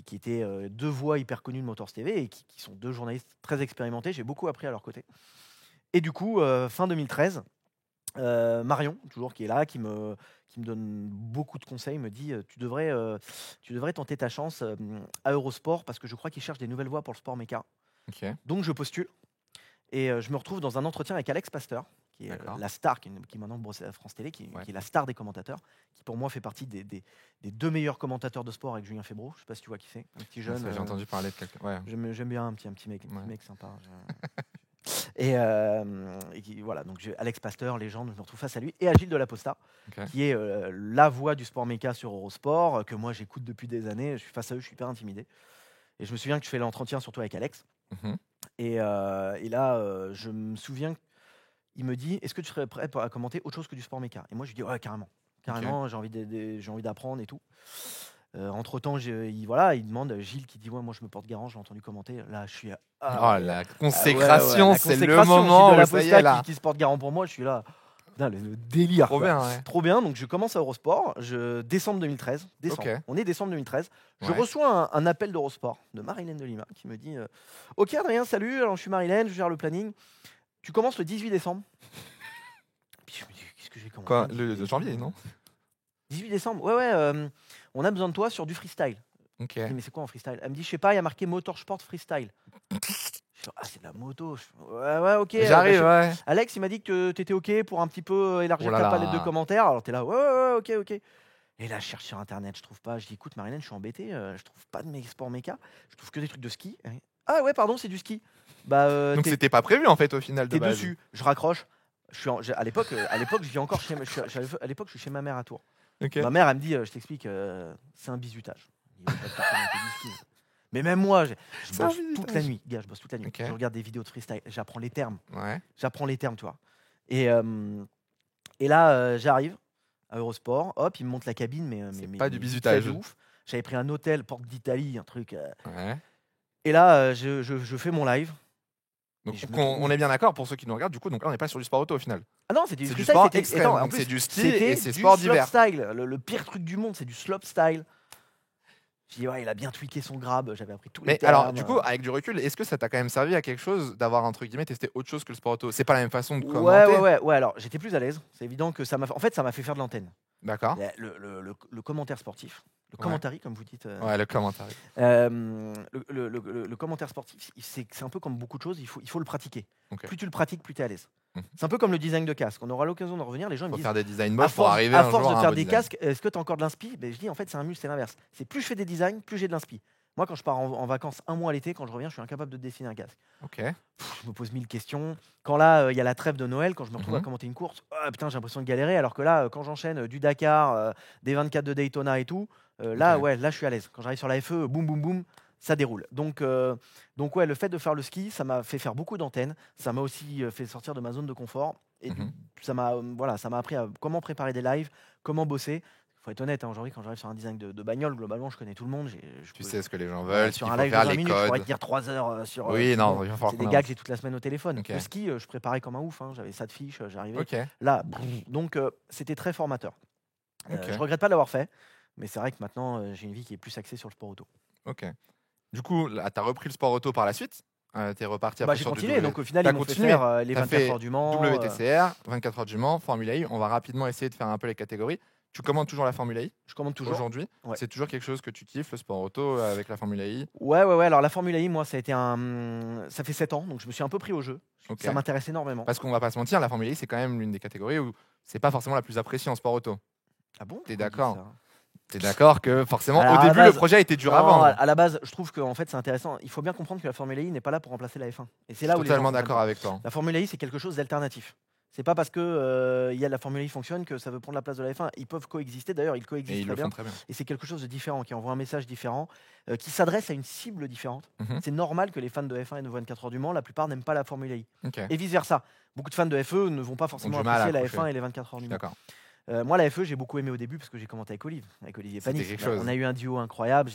A: qui étaient 2 voix hyper connues de Motors TV et qui sont 2 journalistes très expérimentés. J'ai beaucoup appris à leur côté. Et du coup, fin 2013, Marion, toujours qui est là, qui me donne beaucoup de conseils, me dit tu devrais tenter ta chance à Eurosport parce que je crois qu'ils cherchent des nouvelles voies pour le sport méca.
B: Ok.
A: Donc je postule et je me retrouve dans un entretien avec Alex Pasteur, qui est
B: D'accord.
A: la star, qui maintenant bosse à France Télé, qui
B: Ouais.
A: est la star des commentateurs, qui pour moi fait partie des 2 meilleurs commentateurs de sport avec Julien Febvreau. Je sais pas si tu vois qui c'est, un petit jeune.
B: Ça, j'ai entendu parler de quelqu'un. Ouais.
A: J'aime bien un petit mec,
B: Ouais.
A: mec sympa. Et voilà, donc j'ai Alex Pasteur, légende, je me retrouve face à lui, et à Gilles Delaposta,
B: Ok.
A: qui est la voix du sport méca sur Eurosport, que moi j'écoute depuis des années. Je suis face à eux, je suis hyper intimidé. Et je me souviens que je fais l'entretien surtout avec Alex.
B: Mhm.
A: Et là, je me souviens qu'il me dit est-ce que tu serais prêt à commenter autre chose que du sport méca? Et moi je lui dis ouais, carrément. J'ai envie d'apprendre et tout. Entre-temps, il demande Gilles qui dit ouais, moi je me porte garant, j'ai entendu commenter. Là, je suis
B: Oh, la consécration,
A: la
B: c'est le
A: consécration,
B: moment
A: Gilles
B: où ça y est
A: Delaposta
B: là.
A: qui se porte garant pour moi. Je suis là, putain, le délire.
B: Trop
A: quoi.
B: bien, ouais.
A: Trop bien. Donc je commence à Eurosport, décembre 2013.
B: Ok.
A: On est décembre 2013. Je
B: Ouais.
A: reçois un appel d'Eurosport de Marilène de Lima qui me dit ok Adrien, salut, alors je suis Marilène, je gère le planning. Tu commences le 18 décembre. Puis je me dis qu'est-ce que j'ai commencé
B: Quoi, le janvier, non?
A: 18 décembre. Ouais, on a besoin de toi sur du freestyle.
B: Ok.
A: Je dis, mais c'est quoi en freestyle? Elle me dit, je sais pas, il y a marqué Motorsport Freestyle. Je fais, ah, c'est de la moto. Ouais, ok.
B: J'arrive, ouais.
A: Alex, il m'a dit que tu étais ok pour un petit peu élargir
B: Oh là
A: ta
B: là.
A: palette de commentaires. Alors t'es là, ouais, ok. Et là, je cherche sur internet, je trouve pas. Je dis, écoute, Marilène, je suis embêté, je trouve pas de mes sports méca. Je trouve que des trucs de ski. Ah ouais, pardon, c'est du ski. Bah,
B: Donc
A: t'es
B: c'était pas prévu en fait au final de
A: t'es
B: base.
A: dessus. Je raccroche. À l'époque, je vis encore chez à l'époque, je suis chez ma mère à Tours.
B: Ok.
A: Ma mère, elle me dit, je t'explique, c'est un bizutage. Il veut pas te faire commenter du ski. Mais même moi, je
B: C'est un
A: bosse toute
B: bizutage.
A: la nuit. Gars, je bosse toute la nuit.
B: Ok.
A: Je regarde des vidéos de freestyle. J'apprends les termes.
B: Ouais.
A: Tu vois. Et là, j'arrive à Eurosport. Hop, il me monte la cabine.
B: C'est
A: mais
B: pas du
A: vite
B: bizutage.
A: fait de ouf. J'avais pris un hôtel, porte d'Italie, un truc.
B: Ouais.
A: Et là, je fais mon live.
B: Donc
A: Et je me
B: on est bien d'accord pour ceux qui nous regardent. Du coup, donc là on n'est pas sur du sport auto au final.
A: Ah non, c'était du
B: C'est du
A: freestyle.
B: sport
A: c'était-
B: extrême.
A: attends, en
B: Donc
A: plus,
B: c'est du ski
A: c'était
B: et c'est
A: du
B: sport d'hiver.
A: slopestyle. Le pire truc du monde, c'est du slopestyle. Je dis, ouais, il a bien tweaké son grab. J'avais appris tous les
B: Mais
A: termes.
B: alors, du coup, avec du recul, est-ce que ça t'a quand même servi à quelque chose d'avoir entre guillemets testé autre chose que le sport auto? C'est pas la même façon de commenter.
A: Ouais. Alors, j'étais plus à l'aise. C'est évident que ça m'a fait faire de l'antenne.
B: D'accord.
A: Le commentaire sportif, le
B: Ouais.
A: commentary, comme vous dites.
B: Ouais, le commentaire.
A: Le commentaire sportif, c'est un peu comme beaucoup de choses, il faut le pratiquer.
B: Ok.
A: Plus tu le pratiques, plus tu es à l'aise.
B: Mhm.
A: C'est un peu comme le design de casque. On aura l'occasion d'en revenir. Les gens me
B: Faut
A: disent,
B: faire des designs
A: à
B: moches pour
A: force,
B: arriver
A: à
B: un
A: force
B: jour
A: de
B: à un
A: faire
B: beau
A: des
B: design.
A: casques, est-ce que tu as encore de l'inspi? Je dis, en fait, c'est un muscle, c'est l'inverse. C'est plus je fais des designs, plus j'ai de l'inspi. Moi, quand je pars en vacances un mois à l'été, quand je reviens, je suis incapable de dessiner un casque.
B: Ok.
A: Je me pose 1000 questions. Quand là, il y a la trêve de Noël, quand je me retrouve à
B: Mhm.
A: commenter une course, ah, putain, j'ai l'impression de galérer. Alors que là, quand j'enchaîne du Dakar, des 24 de Daytona et tout, là,
B: Ok.
A: ouais, là, je suis à l'aise. Quand j'arrive sur la FE, boum, boum, boum, ça déroule. Donc ouais, le fait de faire le ski, ça m'a fait faire beaucoup d'antennes. Ça m'a aussi fait sortir de ma zone de confort. Et
B: Mhm.
A: ça m'a appris à comment préparer des lives, comment bosser. Faut être honnête, hein, aujourd'hui, quand j'arrive sur un design de bagnole, globalement, je connais tout le monde.
B: Tu sais ce que les gens
A: Voilà,
B: veulent, ce
A: sur
B: qu'il
A: un
B: faut
A: live de
B: faire,
A: 20
B: les
A: minutes, je pourrais te
B: codes.
A: dire 3 heures sur.
B: Oui,
A: c'est
B: non,
A: bon,
B: il va falloir
A: c'est
B: qu'on
A: des gars
B: avance.
A: que j'ai toute la semaine au téléphone.
B: Ok.
A: Le ski, je préparais comme un ouf. Hein, j'avais ça de fiches, j'arrivais.
B: Ok.
A: Là, donc c'était très formateur.
B: Ok.
A: Je regrette pas de l'avoir fait, mais c'est vrai que maintenant, j'ai une vie qui est plus axée sur le sport auto.
B: Ok. Du coup, là, tu as repris le sport auto par la suite. Tu es reparti
A: Bah,
B: après
A: j'ai
B: sur du
A: continué, donc au final,
B: T'as
A: ils m'ont fait
B: continué.
A: faire les
B: T'as
A: 24
B: fait
A: heures du Mans.
B: WTCR, 24 heures du Mans, Formule I. On va rapidement essayer de faire un peu les catégories. Tu commandes toujours la Formule I
A: Je commande toujours.
B: aujourd'hui.
A: Ouais.
B: C'est toujours quelque chose que tu kiffes, le sport auto avec la Formule I.
A: Ouais. Alors la Formule I, moi, ça fait 7 ans, donc je me suis un peu pris au jeu.
B: Ok.
A: Ça m'intéresse énormément.
B: Parce qu'on va pas se mentir, la Formule I, c'est quand même l'une des catégories où c'est pas forcément la plus appréciée en sport auto.
A: Ah bon?
B: T'es
A: Pourquoi vous dites
B: d'accord?
A: ça?
B: T'es d'accord que forcément,
A: Alors,
B: au
A: à la
B: début, le
A: base-
B: projet était dur à
A: Non,
B: vendre.
A: à la base, je trouve que en fait, c'est intéressant. Il faut bien comprendre que la Formule I n'est pas là pour remplacer la F1. Et c'est là où les gens
B: Totalement
A: comprennent
B: d'accord
A: pas.
B: avec toi.
A: La Formule I, c'est quelque chose d'alternatif. C'est pas parce que y a la Formule I fonctionne que ça veut prendre la place de la F1. Ils peuvent coexister. D'ailleurs, ils
B: Et
A: coexistent
B: ils
A: très
B: le
A: bien.
B: font très bien.
A: Et c'est quelque chose de différent, qui envoie un message différent, qui s'adresse à une cible différente.
B: Mhm.
A: C'est normal que les fans de F1 et de 24 heures du Mans, la plupart n'aiment pas la Formule I.
B: Ok.
A: Et vice versa. Beaucoup de fans de FE ne vont pas forcément
B: du mal à
A: apprécier la
B: accrocher.
A: F1 et les 24 heures du Mans.
B: D'accord.
A: Moi, la FE, j'ai beaucoup aimé au début parce que j'ai commenté avec Olive, avec Olivier
B: C'était
A: Panis.
B: quelque chose.
A: On a eu un duo incroyable.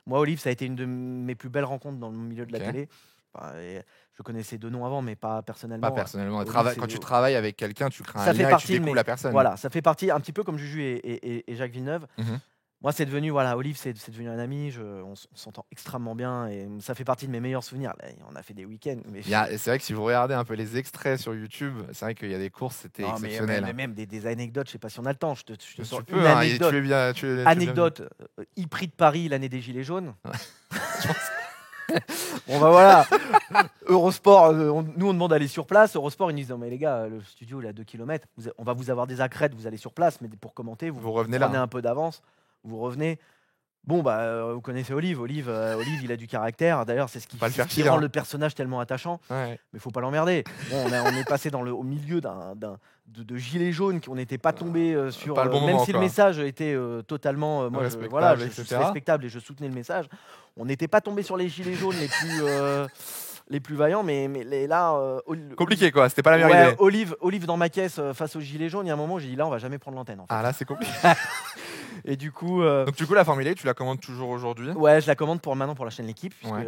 A: Moi, Olive, ça a été une de mes plus belles rencontres dans le milieu de la
B: Ok.
A: télé. Enfin, je connaissais de nom avant, mais pas personnellement.
B: Pas personnellement.
A: Olive,
B: Quand
A: c'est-
B: tu travailles avec quelqu'un, tu crées
A: Ça
B: un
A: fait
B: lien et tu
A: partie de
B: découvres
A: mes-
B: la personne.
A: Voilà, ça fait partie un petit peu comme Juju et Jacques Villeneuve.
B: Mhm.
A: Moi, c'est devenu, voilà, Olive, c'est devenu un ami. On s'entend extrêmement bien et ça fait partie de mes meilleurs souvenirs. Là, on a fait des week-ends. Mais
B: C'est vrai que si vous regardez un peu les extraits sur YouTube, c'est vrai qu'il y a des courses, c'était
A: Non, mais
B: exceptionnel.
A: même des anecdotes. Je sais pas si on a le temps. Je te sors
B: Tu
A: une
B: peux, hein,
A: anecdote.
B: tu es bien. Tu es bien
A: Anecdote, e-prix de Paris, l'année des Gilets jaunes.
B: Je pense-
A: Bon bah voilà, Eurosport, nous on demande d'aller sur place. Eurosport, ils nous disent non mais les gars, le studio il est à 2 km. On va vous avoir des accrètes, vous allez sur place, mais pour commenter,
B: Vous revenez là.
A: prenez un peu d'avance, vous revenez. Bon bah vous connaissez Olive, il a du caractère. D'ailleurs c'est ce qui,
B: Pas le faire
A: qui
B: chier,
A: rend
B: hein.
A: le personnage tellement attachant.
B: Ouais.
A: Mais faut pas l'emmerder. Bon, on est passé au milieu de gilets jaunes, on n'était pas tombé sur.
B: Pas le bon
A: même
B: moment,
A: si
B: quoi.
A: le message était totalement, moi,
B: Respectable,
A: je
B: etc.
A: suis respectable et je soutenais le message. On n'était pas tombé sur les gilets jaunes les plus vaillants, mais là.
B: Compliqué quoi, c'était pas la meilleure
A: Ouais,
B: idée.
A: Olive dans ma caisse face aux gilets jaunes. Il y a un moment, où j'ai dit là, on va jamais prendre l'antenne. En fait.
B: Ah là, c'est compliqué.
A: Et du coup.
B: Donc du coup, la Formule 1, tu la commandes toujours aujourd'hui.
A: Ouais, je la commande maintenant pour la chaîne L'équipe. Puisque,
B: Ouais.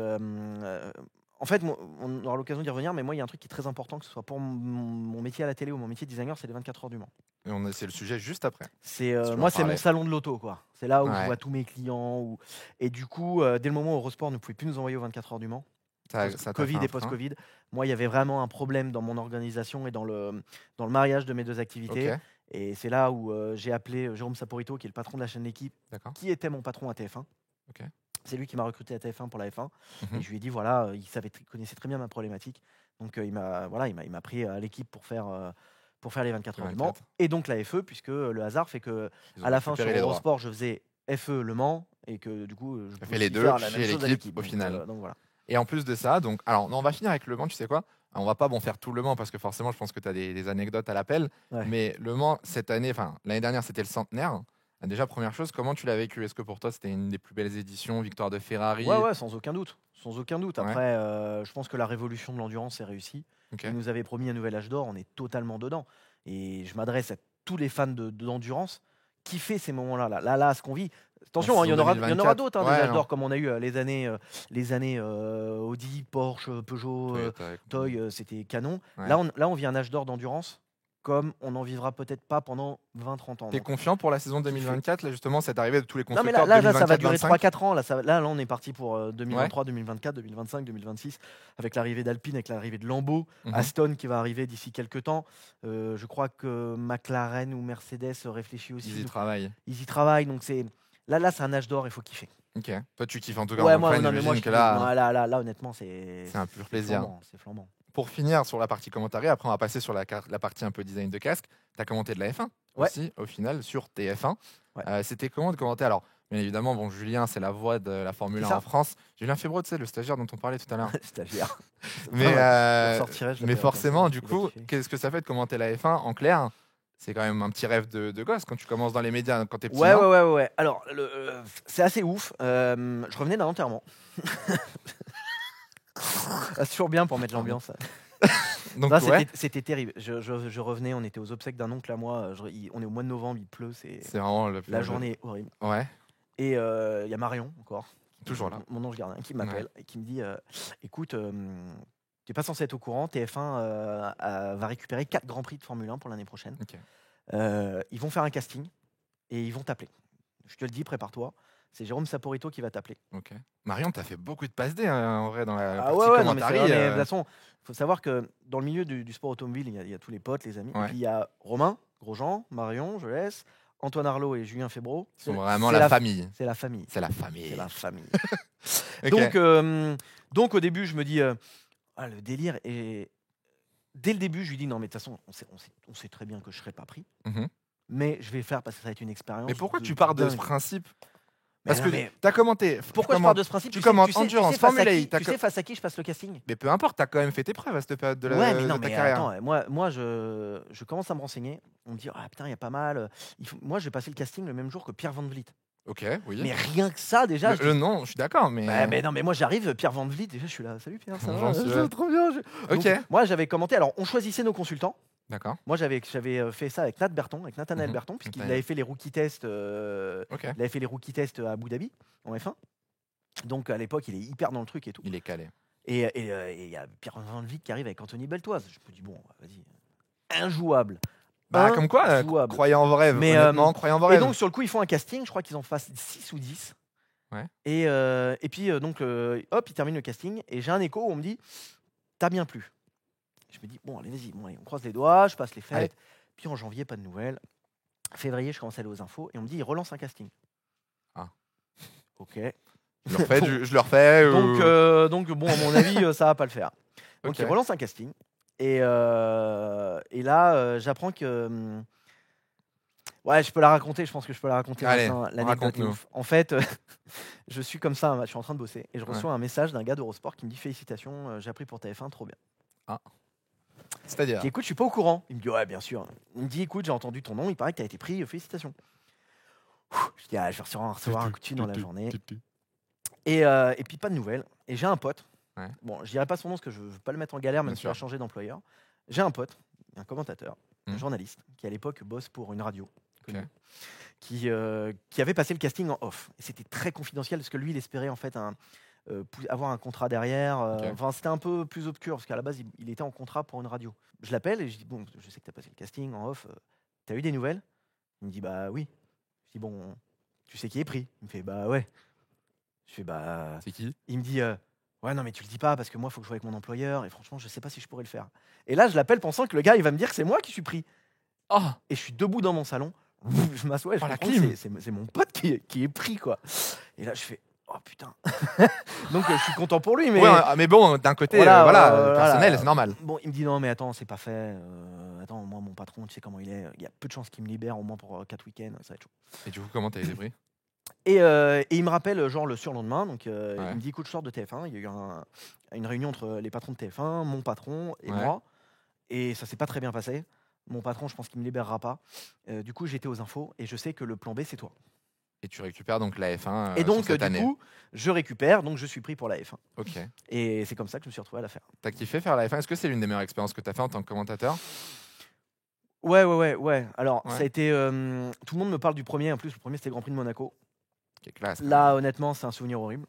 A: en fait, on aura l'occasion d'y revenir, mais moi, il y a un truc qui est très important, que ce soit pour mon métier à la télé ou mon métier de designer, c'est les 24 heures du Mans.
B: Et c'est le sujet juste après.
A: C'est
B: Tu vas
A: moi,
B: en
A: c'est mon
B: parler.
A: salon de l'auto, quoi. C'est là où je
B: Ouais.
A: vois tous mes clients. Et du coup, dès le moment où Eurosport ne pouvait plus nous envoyer aux 24 heures du Mans,
B: Ça t'a
A: Covid
B: fait un
A: et
B: frein.
A: post-Covid, moi, il y avait vraiment un problème dans mon organisation et dans le mariage de mes deux activités.
B: Ok,
A: Et c'est là où j'ai appelé Jérôme Saporito, qui est le patron de la chaîne L'équipe,
B: d'accord.
A: qui était mon patron à TF1.
B: Ok.
A: C'est lui qui m'a recruté à TF1 pour la F1.
B: Mhm.
A: Et je lui ai dit, voilà, il connaissait très bien ma problématique. Donc il m'a pris à l'équipe pour faire les 24 heures du Mans.
B: 24.
A: Et donc la FE, puisque le hasard fait que
B: Ils ont
A: à la fin sur
B: récupéré les droits.
A: Eurosport, je faisais FE Le Mans et que du coup, je
B: fait
A: pouvais
B: les
A: aussi
B: deux
A: faire la
B: chez
A: même chose à
B: l'équipe,
A: l'équipe.
B: au
A: Donc,
B: final.
A: donc voilà.
B: Et en plus de ça, donc, alors non, on va finir avec Le Mans, tu sais quoi? On va pas faire tout Le Mans parce que forcément, je pense que tu as des anecdotes à l'appel.
A: Ouais.
B: Mais Le Mans, cette année, enfin l'année dernière, c'était le centenaire. Déjà, première chose, comment tu l'as vécu? Est-ce que pour toi, c'était une des plus belles éditions, victoire de Ferrari?
A: Ouais, sans aucun doute. Sans aucun doute.
B: Ouais.
A: Après, je pense que la révolution de l'endurance est réussie.
B: Ok.
A: Ils nous avaient promis un nouvel âge d'or, on est totalement dedans. Et je m'adresse à tous les fans d'endurance qui fait ces moments-là. Là, ce qu'on vit. Attention,
B: En
A: il y en
B: saison
A: aura
B: 2024.
A: d'autres,
B: Ouais,
A: des âges
B: non.
A: d'or comme on a eu les années Audi, Porsche, Peugeot,
B: Toyota,
A: Toy, c'était canon.
B: Ouais.
A: Là, on vit un âge d'or d'endurance comme on n'en vivra peut-être pas pendant 20-30 ans.
B: T'es
A: Donc,
B: confiant pour la saison 2024 là justement cette arrivée de tous les
A: non, mais
B: constructeurs
A: là, ça va
B: 2024
A: durer
B: 25.
A: 3-4 ans. Là, on est parti pour
B: Ouais.
A: 2023, 2024, 2025, 2026, avec l'arrivée d'Alpine, avec l'arrivée de Lambeau,
B: Mhm.
A: Aston qui va arriver d'ici quelques temps. Je crois que McLaren ou Mercedes réfléchit aussi.
B: Ils y
A: Donc,
B: travaillent.
A: ils y travaillent. Donc, là, c'est un âge d'or, il faut kiffer.
B: Ok. Toi tu kiffes en tout cas
A: Ouais,
B: en
A: moi,
B: Ukraine,
A: non, mais moi,
B: j'imagine
A: je
B: que
A: kiffe.
B: là
A: Non, là, honnêtement, c'est
B: c'est un pur plaisir.
A: flambant. C'est flambant.
B: Pour finir sur la partie commentaire, après on va passer sur la partie un peu design de casque. Tu as commenté de la F1
A: Ouais.
B: aussi, au final, sur TF1.
A: Ouais.
B: C'était comment de commenter? Alors, bien évidemment, bon, Julien, c'est la voix de la Formule
A: C'est
B: 1
A: ça.
B: en France. Julien Febvre, tu sais, le stagiaire dont on parlait tout à l'heure.
A: Stagiaire.
B: Mais,
A: Je le ressortirais, je
B: mais
A: l'appellerais
B: forcément,
A: comme ça,
B: du
A: il va
B: coup,
A: kiffer.
B: qu'est-ce que ça fait de commenter la F1 en clair? C'est quand même un petit rêve de gosse quand tu commences dans les médias quand t'es petit.
A: Ouais,
B: non
A: ouais. Alors, c'est assez ouf. Je revenais d'un enterrement. C'est toujours bien pour mettre l'ambiance.
B: Donc,
A: Non,
B: ouais,
A: c'était terrible. Je revenais, on était aux obsèques d'un oncle à moi. On est au mois de novembre, il pleut,
B: c'est vraiment
A: la journée est horrible.
B: Ouais,
A: Et il y a Marion encore,
B: toujours là.
A: mon ange gardien, qui m'appelle et qui me dit écoute, t'es pas censé être au courant, TF1 va récupérer 4 grands prix de Formule 1 pour l'année prochaine.
B: Ok.
A: Ils vont faire un casting et ils vont t'appeler. Je te le dis, prépare-toi. C'est Jérôme Saporito qui va t'appeler.
B: Ok. Marion, t'as fait beaucoup de passes D en vrai dans la
A: Ah
B: partie
A: ouais, non, mais
B: commentary,
A: mais de toute façon, il faut savoir que dans le milieu du sport automobile, il y a tous les potes, les amis.
B: Ouais.
A: Et puis il y a Romain, Grosjean, Marion, je laisse, Antoine Arlot et Julien Febvre.
B: Ils sont vraiment
A: c'est
B: la famille.
A: C'est la famille.
B: C'est la famille.
A: C'est la famille.
B: Ok.
A: Donc au début, je me dis, le délire. Et dès le début, je lui dis, non, mais de toute façon, on sait très bien que je ne serai pas pris.
B: Mhm.
A: Mais je vais le faire parce que ça va être une expérience.
B: Mais pourquoi
A: de
B: tu pars de ce
A: dingue.
B: principe?
A: Mais
B: Parce
A: non,
B: que
A: mais
B: t'as commenté.
A: pourquoi je
B: commentes-
A: pars de ce principe?
B: tu commentes
A: sais
B: endurance,
A: face à
B: Formule
A: qui-
B: E, t'as
A: tu sais face à qui je passe le casting?
B: Mais peu importe, t'as quand même fait tes preuves à cette période de,
A: Ouais, mais non,
B: de ta
A: mais
B: carrière.
A: attends, moi je commence à me renseigner. On me dit, ah putain, il y a pas mal. Moi, j'ai passé le casting le même jour que Pierre Van Vliet.
B: Ok, oui.
A: Mais rien que ça, déjà.
B: Le nom, je suis d'accord, mais.
A: Bah, mais non, mais moi j'arrive, Pierre Van Vliet, déjà je suis là. Salut Pierre, ça
B: Bonjour,
A: va?
B: monsieur.
A: Ça va trop bien.
B: Ok,
A: Donc, moi j'avais commenté. Alors, on choisissait nos consultants.
B: d'accord.
A: Moi j'avais fait ça avec Nathanaël
B: Mhm.
A: Berton, puisqu'il
B: Nathanaël.
A: avait fait les rookie tests.
B: Ok.
A: Il avait fait les rookie tests à Abu Dhabi en F1. Donc à l'époque, il est hyper dans le truc et tout.
B: Il est calé.
A: Et il y a Pierre Van Vliet qui arrive avec Anthony Beltoise. Je me dis, bon, vas-y. Injouable.
B: Bah, comme quoi,
A: Injouable.
B: croyez en vos rêves.
A: Mais,
B: Honnêtement, croyez en vos
A: Et
B: rêves.
A: donc sur le coup, ils font un casting. Je crois qu'ils en fassent 6 ou 10.
B: Ouais.
A: Et puis donc, hop, ils terminent le casting. Et j'ai un écho où on me dit, t'as bien plu. Je me dis, bon, allez, vas-y. Bon, allez, on croise les doigts, je passe les fêtes.
B: Allez.
A: Puis en janvier, pas de nouvelles. Février, je commence à aller aux infos. Et on me dit, il relance un casting.
B: Ah.
A: Ok.
B: Je le refais, je le refais.
A: Donc, bon, à mon avis, ça va pas le faire. Donc,
B: Ok.
A: il relance un casting. Et là, j'apprends que. Ouais, je peux la raconter. Je pense que je peux la raconter.
B: Allez,
A: l'anecdote est
B: raconte-nous.
A: ouf. En fait, je suis comme ça. Je suis en train de bosser. Et je reçois un message d'un gars d'Eurosport qui me dit félicitations, j'ai appris pour TF1, trop bien.
B: C'est-à-dire.
A: Je dis, écoute, je suis pas au courant. Il me dit, ouais, bien sûr. Il me dit, écoute, j'ai entendu ton nom. Il paraît que tu as été pris. Félicitations. Je dis, je vais recevoir un coup de fil dans la journée. Et puis pas de nouvelles. Et j'ai un pote.
B: Ouais.
A: Bon, je dirais pas son nom parce que je veux pas le mettre en galère, même
B: Bien
A: s'il a
B: sûr.
A: changé d'employeur. J'ai un pote, un commentateur, un
B: Mhm.
A: journaliste, qui à l'époque bosse pour une radio, connue,
B: Ok.
A: qui avait passé le casting en off. Et c'était très confidentiel parce que lui, il espérait en fait avoir un contrat derrière.
B: Ok.
A: Enfin, c'était un peu plus obscur parce qu'à la base, il était en contrat pour une radio. Je l'appelle et je dis, bon, je sais que tu as passé le casting en off. T'as eu des nouvelles? Il me dit, bah oui. Je dis, bon, tu sais qui est pris? Il me fait, bah ouais. Je fais, bah.
B: C'est qui?
A: Il me dit, ouais, non, mais tu le dis pas parce que moi, il faut que je joue avec mon employeur et franchement, je sais pas si je pourrais le faire. Et là, je l'appelle pensant que le gars, il va me dire que c'est moi qui suis pris.
B: Oh,
A: Et je suis debout dans mon salon, je m'assois et je
B: Oh, la
A: comprends
B: clim.
A: que c'est mon pote qui est pris, quoi. Et là, je fais, oh putain. Donc, je suis content pour lui, mais.
B: Ouais, mais bon, d'un côté,
A: Voilà,
B: personnel,
A: voilà.
B: c'est normal.
A: Bon, il me dit, non, mais attends, c'est pas fait. Attends, moi, mon patron, tu sais comment il est. Il y a peu de chances qu'il me libère, au moins pour 4 week-ends. Ça va être chaud.
B: Et du coup, comment t'as été pris?
A: Et il me rappelle genre le surlendemain, donc il me dit écoute, je sors de TF1, il y a eu une réunion entre les patrons de TF1, mon patron et
B: Ouais.
A: moi, et ça s'est pas très bien passé. Mon patron, je pense qu'il me libérera pas. Du coup, j'étais aux infos et je sais que le plan B, c'est toi.
B: Et tu récupères donc la F1
A: Et donc,
B: sur cette
A: du
B: année.
A: coup, je récupère, donc je suis pris pour la F1.
B: Ok.
A: Et c'est comme ça que je me suis retrouvé à la faire.
B: T'as kiffé faire la F1? Est-ce que c'est l'une des meilleures expériences que t'as fait en tant que commentateur?
A: Ouais. Alors,
B: Ouais.
A: ça a été. Tout le monde me parle du premier. En plus, le premier, c'était le Grand Prix de Monaco.
B: Quelle classe. quand
A: Là,
B: même.
A: honnêtement, c'est un souvenir horrible.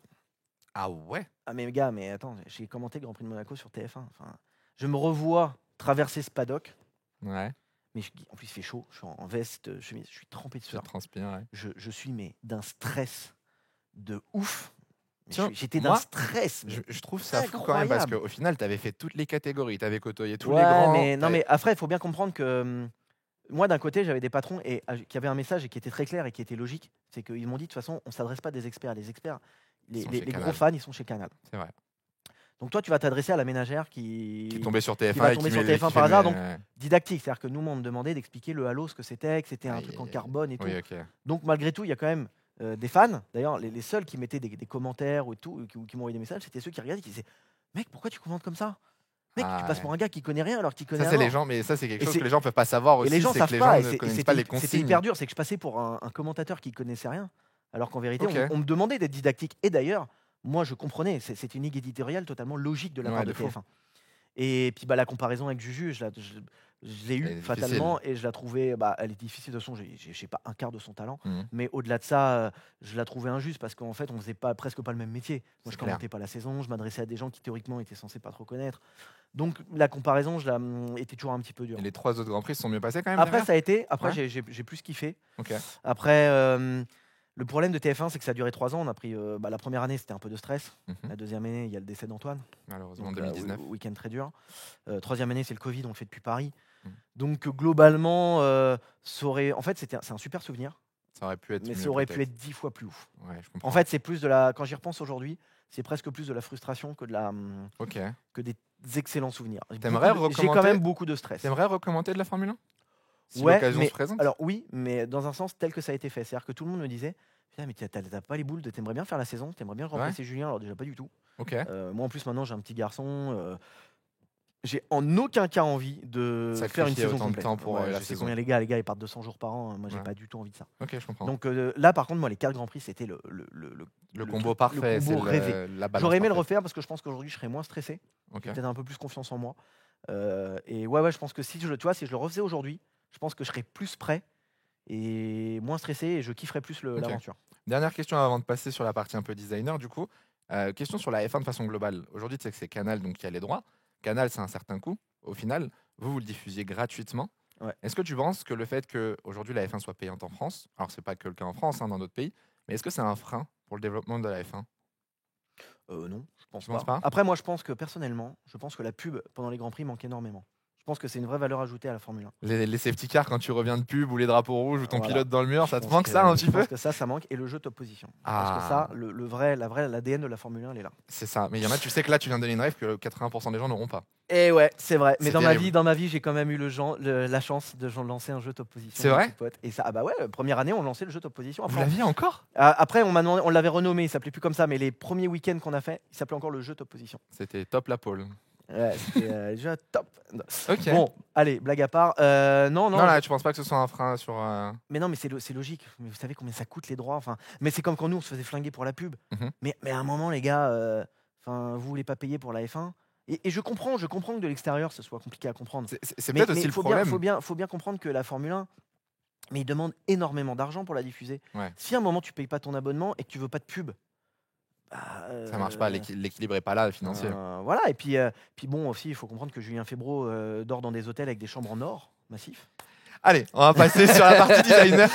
B: Ah ouais.
A: Ah mais gars, mais attends, j'ai commenté le Grand Prix de Monaco sur TF1. Enfin, je me revois traverser ce paddock.
B: Ouais.
A: Mais en plus, il fait chaud. Je suis en veste, chemise, je suis trempé de
B: Tu
A: sueur.
B: transpires, ouais.
A: Je suis mais d'un stress de ouf. Mais
B: Tiens,
A: j'étais d'un
B: moi,
A: stress.
B: Je trouve ça fou quand même parce
A: incroyable.
B: qu'au final, tu avais fait toutes les catégories, tu avais côtoyé tous les
A: Ouais,
B: grands.
A: mais non, mais après, il faut bien comprendre que moi, d'un côté, j'avais des patrons qui avaient un message et qui était très clair et qui était logique. C'est qu'ils m'ont dit de toute façon, on s'adresse pas à des experts. Les experts,
B: Ils sont
A: les
B: chez
A: gros
B: Canal.
A: fans, ils sont chez Canal.
B: C'est vrai.
A: Donc toi, tu vas t'adresser à la ménagère
B: Qui
A: qui
B: est tombé sur TF1
A: va
B: et
A: tomber
B: qui
A: sur
B: met-
A: TF1
B: qui
A: par
B: fait
A: hasard.
B: mes-
A: Donc didactique, c'est-à-dire que nous, on me demandait d'expliquer le Halo, ce que c'était, que c'était un
B: Aïe,
A: truc en
B: aïe, aïe.
A: carbone et tout.
B: Oui, ok.
A: Donc malgré tout, il y a quand même des fans. D'ailleurs, les seuls qui mettaient des commentaires ou tout, qui m'envoyaient des messages, c'était ceux qui regardaient et qui disaient mec, pourquoi tu commentes comme ça? Mec, tu
B: Ah,
A: passes
B: ouais.
A: pour un gars qui connaît rien alors qu'il connaît
B: Ça, c'est les
A: alors.
B: gens, mais ça, c'est quelque
A: Et
B: chose
A: c'est-
B: que les gens peuvent pas savoir
A: Et
B: aussi.
A: les gens
B: c'est
A: savent
B: que les
A: pas.
B: gens
A: Et
B: ne connaissent pas les
A: c'était
B: consignes.
A: hyper dur. C'est que je passais pour un commentateur qui connaissait rien. Alors qu'en vérité,
B: Ok.
A: on me demandait d'être didactique. Et d'ailleurs, moi, je comprenais. C'est une ligne éditoriale totalement logique de la
B: Ouais,
A: part
B: de
A: de
B: fou.
A: TF1. Et puis la comparaison avec Juju, je l'ai
B: Elle est
A: eue fatalement et je la trouvais, elle est difficile de toute façon, je sais pas un quart de son talent,
B: Mhm.
A: mais au-delà de ça, je la trouvais injuste parce qu'en fait on faisait presque pas le même métier. Moi
B: C'est
A: je
B: clair.
A: commentais pas la saison, je m'adressais à des gens qui théoriquement étaient censés pas trop connaître. Donc la comparaison, était toujours un petit peu dure.
B: Et les 3 autres Grands Prix se sont mieux passés quand même.
A: Après
B: derrière
A: ça a été, après
B: Ouais.
A: j'ai plus kiffé.
B: Ok.
A: Après le problème de TF1 c'est que ça a duré 3 ans, on a pris la première année c'était un peu de stress,
B: Mhm.
A: la deuxième année il y a le décès d'Antoine.
B: Malheureusement,
A: Donc,
B: 2019.
A: week-end très dur. Troisième année, c'est le Covid, on le fait depuis Paris.
B: Mm.
A: Donc globalement, en fait, c'est un super souvenir,
B: Ça aurait pu être
A: mais
B: mieux,
A: ça aurait pu
B: peut-être.
A: être 10 fois plus ouf.
B: Ouais, je comprends.
A: En fait, c'est plus quand j'y repense aujourd'hui, c'est presque plus de la frustration
B: Ok.
A: que des excellents souvenirs.
B: T'aimerais
A: J'ai quand
B: recommander-
A: même beaucoup de stress.
B: T'aimerais recommander de la Formule 1 si
A: Ouais,
B: l'occasion
A: mais
B: se présente.
A: alors oui, mais dans un sens tel que ça a été fait. C'est-à-dire que tout le monde me disait, putain, mais t'as pas les boules, t'aimerais bien faire la saison, t'aimerais bien remplacer Julien, alors déjà pas du tout.
B: Ok.
A: Moi en plus maintenant j'ai un petit garçon. J'ai en aucun cas envie de faire
B: Sacrifier
A: une saison
B: autant de
A: complète.
B: temps pour,
A: Ouais,
B: la
A: je sais
B: saison.
A: combien les gars ils partent 200 jours par an. Moi j'ai
B: Ouais.
A: pas du tout envie de ça.
B: Ok, je comprends.
A: Donc là par contre moi les 4 grands prix c'était le
B: combo
A: truc-
B: parfait,
A: le combo
B: c'est
A: rêvé.
B: la balance
A: J'aurais aimé le
B: parfaite.
A: refaire parce que je pense qu'aujourd'hui je serais moins stressé,
B: Ok.
A: peut-être un peu plus confiance en moi. Et ouais je pense que si je le refaisais aujourd'hui, je pense que je serais plus prêt et moins stressé et je kifferais plus
B: Ok.
A: l'aventure.
B: Dernière question avant de passer sur la partie un peu designer du coup. Question sur la F1 de façon globale. Aujourd'hui, tu sais que c'est Canal donc qui a les droits. Canal, c'est un certain coût. Au final, vous le diffusiez gratuitement.
A: Ouais.
B: Est-ce que tu penses que le fait qu'aujourd'hui la F1 soit payante en France, alors c'est pas que le cas en France, dans d'autres pays, mais est-ce que c'est un frein pour le développement de la F1 ?
A: Non, je pense
B: Tu penses
A: pas.
B: pas
A: Après moi je pense que personnellement, je pense que la pub pendant les grands prix manque énormément. Je pense que c'est une vraie valeur ajoutée à la Formule 1.
B: Les safety cars quand tu reviens de pub ou les drapeaux rouges ou ton
A: Voilà.
B: pilote dans le mur, ça
A: Je
B: te
A: pense
B: manque
A: que-
B: ça un
A: je
B: petit peu
A: pense que ça manque et le jeu top position. Parce que ça,
B: Ah.
A: l'ADN de la Formule 1, elle est là.
B: C'est ça. Mais il y en a, tu sais que là, tu viens de donner une rêve que 80% des gens n'auront pas.
A: Et ouais, c'est vrai. Mais
B: C'est
A: dans
B: terrible.
A: ma vie, j'ai quand même eu la chance de lancer un jeu top position.
B: C'est vrai
A: avec mes potes. Et ça, bah ouais, première année, on lançait le jeu top position.
B: Vous
A: Enfin,
B: l'aviez encore
A: après, on l'avait renommé, il s'appelait plus comme ça, mais les premiers week-ends qu'on a fait, il s'appelait encore le jeu top position.
B: C'était top la pole.
A: Ouais, c'était déjà top.
B: Ok.
A: Bon, allez, blague à part. Non,
B: non, là, tu penses pas que ce soit un frein sur.
A: Mais non, mais c'est logique. Mais vous savez combien ça coûte les droits. Enfin, mais c'est comme quand nous on se faisait flinguer pour la pub.
B: Mhm.
A: Mais à un moment, les gars, vous voulez pas payer pour la F1. Et je comprends que de l'extérieur, ce soit compliqué à comprendre.
B: C'est
A: Mais
B: peut-être aussi le
A: faut
B: problème.
A: faut bien comprendre que la Formule 1, mais ils demandent énormément d'argent pour la diffuser.
B: Ouais.
A: Si à un moment tu payes pas ton abonnement et que tu veux pas de pub,
B: Ça marche pas, l'équilibre est pas là, le financier.
A: voilà. Et puis bon aussi, il faut comprendre que Julien Febvreau dort dans des hôtels avec des chambres en or massif.
B: Allez, on va passer sur la partie designer.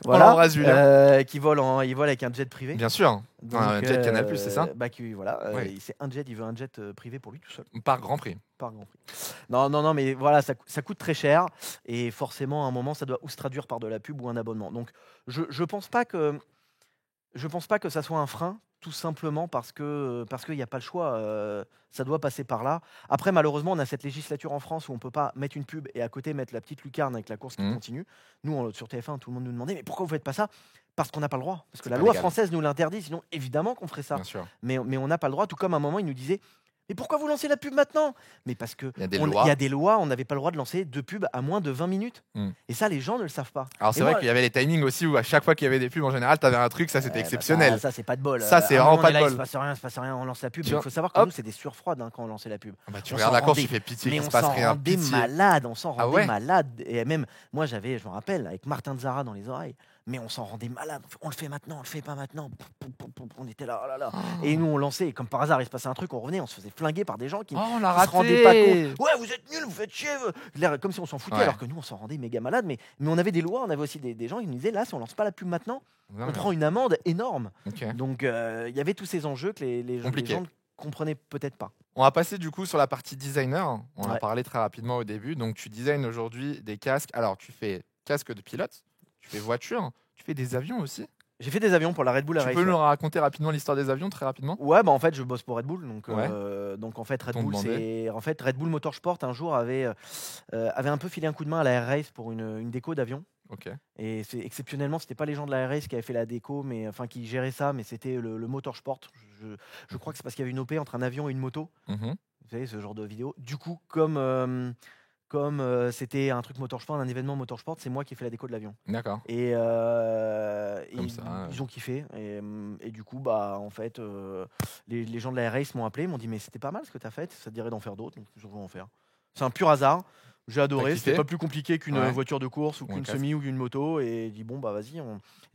A: Voilà.
B: l'embrasse, Julien.
A: Il vole avec un jet privé.
B: Bien sûr.
A: Donc,
B: Un jet Canal+, c'est ça
A: il veut un jet privé pour lui tout seul,
B: Par Grand Prix.
A: par Grand Prix. Non, mais voilà, ça coûte très cher et forcément à un moment ça doit ou se traduire par de la pub ou un abonnement. Donc je pense pas que ça soit un frein, tout simplement parce qu'il n'y a pas le choix. Ça doit passer par là. Après, malheureusement, on a cette législature en France où on peut pas mettre une pub et à côté mettre la petite lucarne avec la course qui
B: Mhm.
A: continue. Nous, sur TF1, tout le monde nous demandait mais pourquoi vous faites pas ça? Parce qu'on n'a pas le droit. Parce que la
B: pas
A: loi
B: légal.
A: française nous l'interdit. Sinon, évidemment qu'on ferait ça.
B: Bien sûr.
A: Mais on n'a pas le droit. Tout comme à un moment, ils nous disaient mais pourquoi vous lancez la pub maintenant? Mais parce que
B: Il y a des
A: il
B: lois.
A: y a des lois, on n'avait pas le droit de lancer deux pubs à moins de 20 minutes.
B: Mm.
A: Et ça, les gens ne le savent pas.
B: Alors c'est
A: Et
B: vrai
A: moi-
B: qu'il y avait les timings aussi où à chaque fois qu'il y avait des pubs en général, t'avais un truc, ça c'était exceptionnel.
A: Ça, c'est pas de bol.
B: Ça, c'est
A: À un
B: vraiment
A: moment,
B: pas
A: on est
B: de
A: là,
B: bol.
A: Il se passe rien, on lance la pub.
B: Tu
A: Il
B: vois,
A: faut savoir que
B: hop.
A: nous, c'est des sursfroides quand on lançait la pub.
B: Ah bah, tu
A: On
B: regardes
A: s'en
B: la course,
A: rendait-
B: tu fais pitié
A: Mais
B: qu'il
A: on
B: se passe
A: s'en
B: rien.
A: rendait
B: Pitié.
A: malade, on s'en
B: Ah
A: rendait
B: ouais
A: malade. Et même, moi, je me rappelle, avec Martin Zara dans les oreilles. mais on s'en rendait malade. On le fait maintenant, on le fait pas maintenant. On était là, oh là là.
B: Oh,
A: Et nous, on lançait, et comme par hasard, il se passait un truc, on revenait, on se faisait flinguer par des gens qui
B: on l'a
A: se rendaient pas
B: raté.
A: compte. Ouais, vous êtes nuls, vous faites chier. L'air comme si on s'en foutait,
B: Ouais.
A: alors que nous, on s'en rendait méga malade. Mais on avait des lois, on avait aussi des gens qui nous disaient, là, si on lance pas la pub maintenant,
B: Non,
A: on
B: mais-
A: prend une amende énorme.
B: Ok.
A: Donc, il y avait tous ces enjeux que les
B: Compliqué.
A: gens ne comprenaient peut-être pas.
B: On va passer du coup sur la partie designer. On a
A: Ouais.
B: parlé très rapidement au début. Donc tu designes aujourd'hui des casques. Alors tu fais casque de pilote, tu fais voiture, tu fais des avions aussi.
A: J'ai fait des avions pour la Red Bull
B: Tu
A: Race.
B: peux
A: Ouais.
B: nous raconter rapidement l'histoire des avions très rapidement?
A: Ouais, bah en fait, je bosse pour Red Bull,
B: Ouais.
A: donc en fait, Red
B: T'ont
A: Bull,
B: demandé.
A: Red Bull Motorsport un jour avait un peu filé un coup de main à la Air Race pour une déco d'avion.
B: Ok.
A: Et exceptionnellement, c'était pas les gens de la Air Race qui avaient fait la déco, mais enfin qui géraient ça, mais c'était le Motorsport. Je crois que c'est parce qu'il y avait une OP entre un avion et une moto.
B: Mhm.
A: Vous savez, ce genre de vidéo. Du coup, comme c'était un truc motorsport, un événement motorsport, c'est moi qui ai fait la déco de l'avion.
B: D'accord.
A: Et
B: Comme ça,
A: ils ont kiffé. Et du coup, bah, en fait, les gens de la RACE m'ont appelé, m'ont dit mais c'était pas mal ce que tu as fait, ça te dirait d'en faire d'autres. Donc je vais en faire. C'est un pur hasard. J'ai adoré.
B: kiffé?
A: C'était pas plus compliqué qu'une
B: Ouais.
A: voiture de course ou
B: Ou un
A: qu'une
B: casque.
A: semi ou une moto. Et j'ai dit bon bah vas-y.